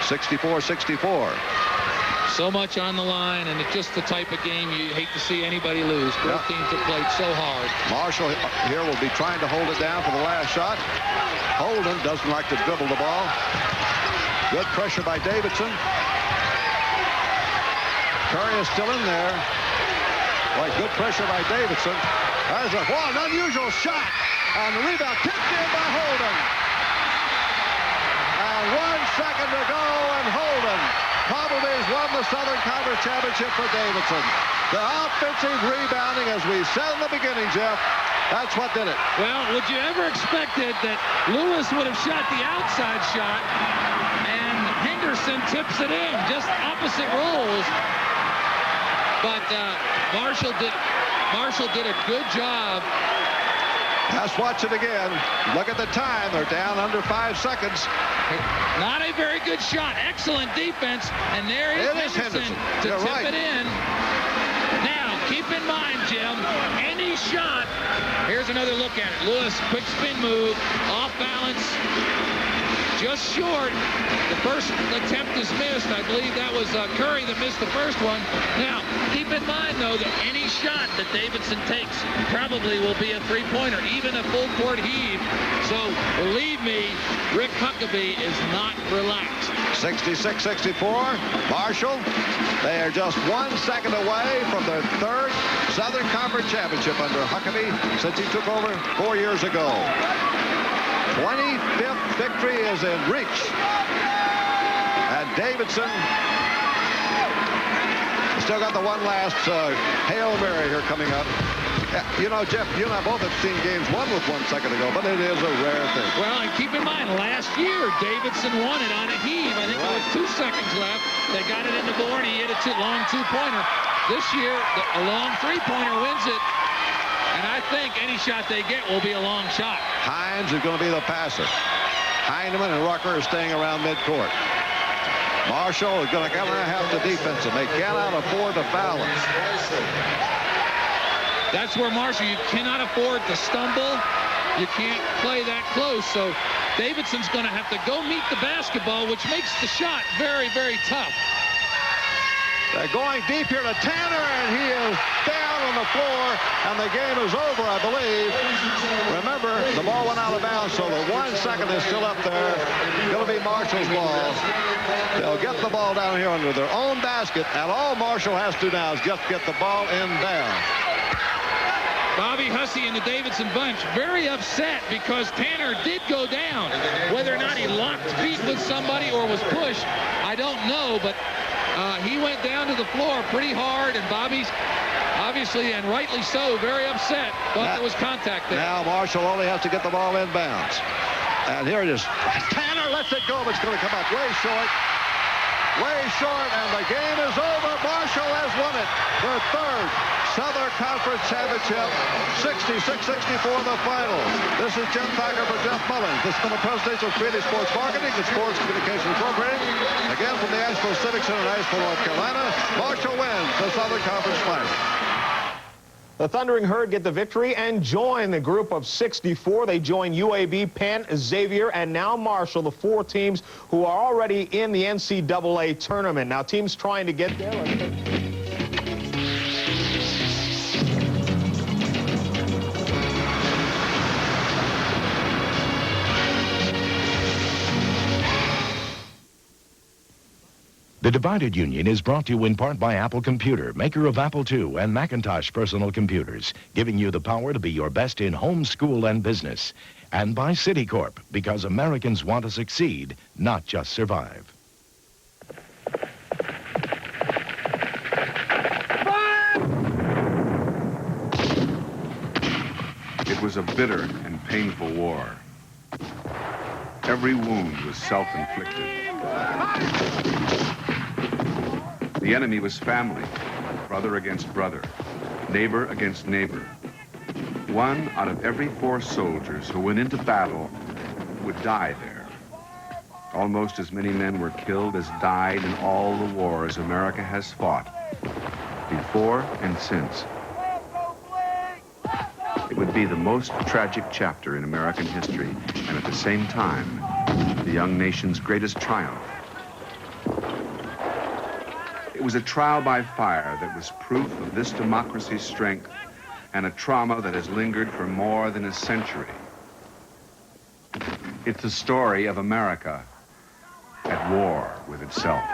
64-64. So much on the line, and it's just the type of game you hate to see anybody lose. Both teams have played so hard. Marshall here will be trying to hold it down for the last shot. Holden doesn't like to dribble the ball. Good pressure by Davidson. Curry is still in there. Boy, good pressure by Davidson. There's an unusual shot. And the rebound kicked in by Holden. And 1 second to go, and Holden probably has won the Southern Conference Championship for Davidson. The offensive rebounding, as we said in the beginning, Jeff, that's what did it. Well, would you ever expected that Lewis would have shot the outside shot and Henderson tips it in, just opposite roles. But Marshall did a good job. Let's watch it again. Look at the time. They're down under 5 seconds. Not a very good shot. Excellent defense. And there is Henderson to tip it in. Now, keep in mind, Jim, any shot. Here's another look at it. Lewis, quick spin move, off balance, just short. The first attempt is missed. I believe that was Curry that missed the first one. Now, keep in mind, though, that any shot that Davidson takes probably will be a three-pointer, even a full-court heave. So, believe me, Rick Huckabee is not relaxed. 66-64. Marshall They are just 1 second away from their third Southern Conference championship under Huckabee since he took over 4 years ago. 25th victory is in reach. And Davidson still got the one last Hail Mary here coming up. You know, Jeff, you and I both have seen games won with 1 second ago, but it is a rare thing. Well, and keep in mind, last year, Davidson won it on a heave. I think there was 2 seconds left. They got it in the board. He hit a long two-pointer. This year, a long three-pointer wins it. And I think any shot they get will be a long shot. Hines is going to be the passer. Heineman and Rucker are staying around midcourt. Marshall is going to have the defense, and they cannot afford to foul him. That's where Marshall, you cannot afford to stumble. You can't play that close. So Davidson's going to have to go meet the basketball, which makes the shot very, very tough. They're going deep here to Tanner, and he is down on the floor, and the game is over, I believe. Remember, the ball went out of bounds, so the 1 second is still up there. Going to be Marshall's ball. They'll get the ball down here under their own basket, and all Marshall has to do now is just get the ball inbound. Bobby Hussey and the Davidson bunch very upset because Tanner did go down. Whether or not he locked feet with somebody or was pushed, I don't know, but he went down to the floor pretty hard, and Bobby's obviously, and rightly so, very upset. Thought there was contact there. Now Marshall only has to get the ball inbounds. And here it is. Tanner lets it go, but it's going to come up way short. Way short, and the game is over. Marshall has won it. Their third Southern Conference Championship, 66-64 the final. This is Jim Thacker for Jeff Mullins. This has been a presentation of Creative Sports Marketing and Sports Communications Incorporated. Again from the Asheville Civic Center in Asheville, North Carolina, Marshall wins the Southern Conference Final. The Thundering Herd get the victory and join the group of 64. They join UAB, Penn, Xavier, and now Marshall, the 4 teams who are already in the NCAA tournament. Now, teams trying to get there. The Divided Union is brought to you in part by Apple Computer, maker of Apple II and Macintosh personal computers, giving you the power to be your best in home, school, and business. And by Citicorp, because Americans want to succeed, not just survive. It was a bitter and painful war. Every wound was self-inflicted. The enemy was family, brother against brother, neighbor against neighbor. 1 out of every 4 soldiers who went into battle would die there. Almost as many men were killed as died in all the wars America has fought, before and since. It would be the most tragic chapter in American history, and at the same time, the young nation's greatest triumph. It was a trial by fire that was proof of this democracy's strength and a trauma that has lingered for more than a century. It's the story of America at war with itself.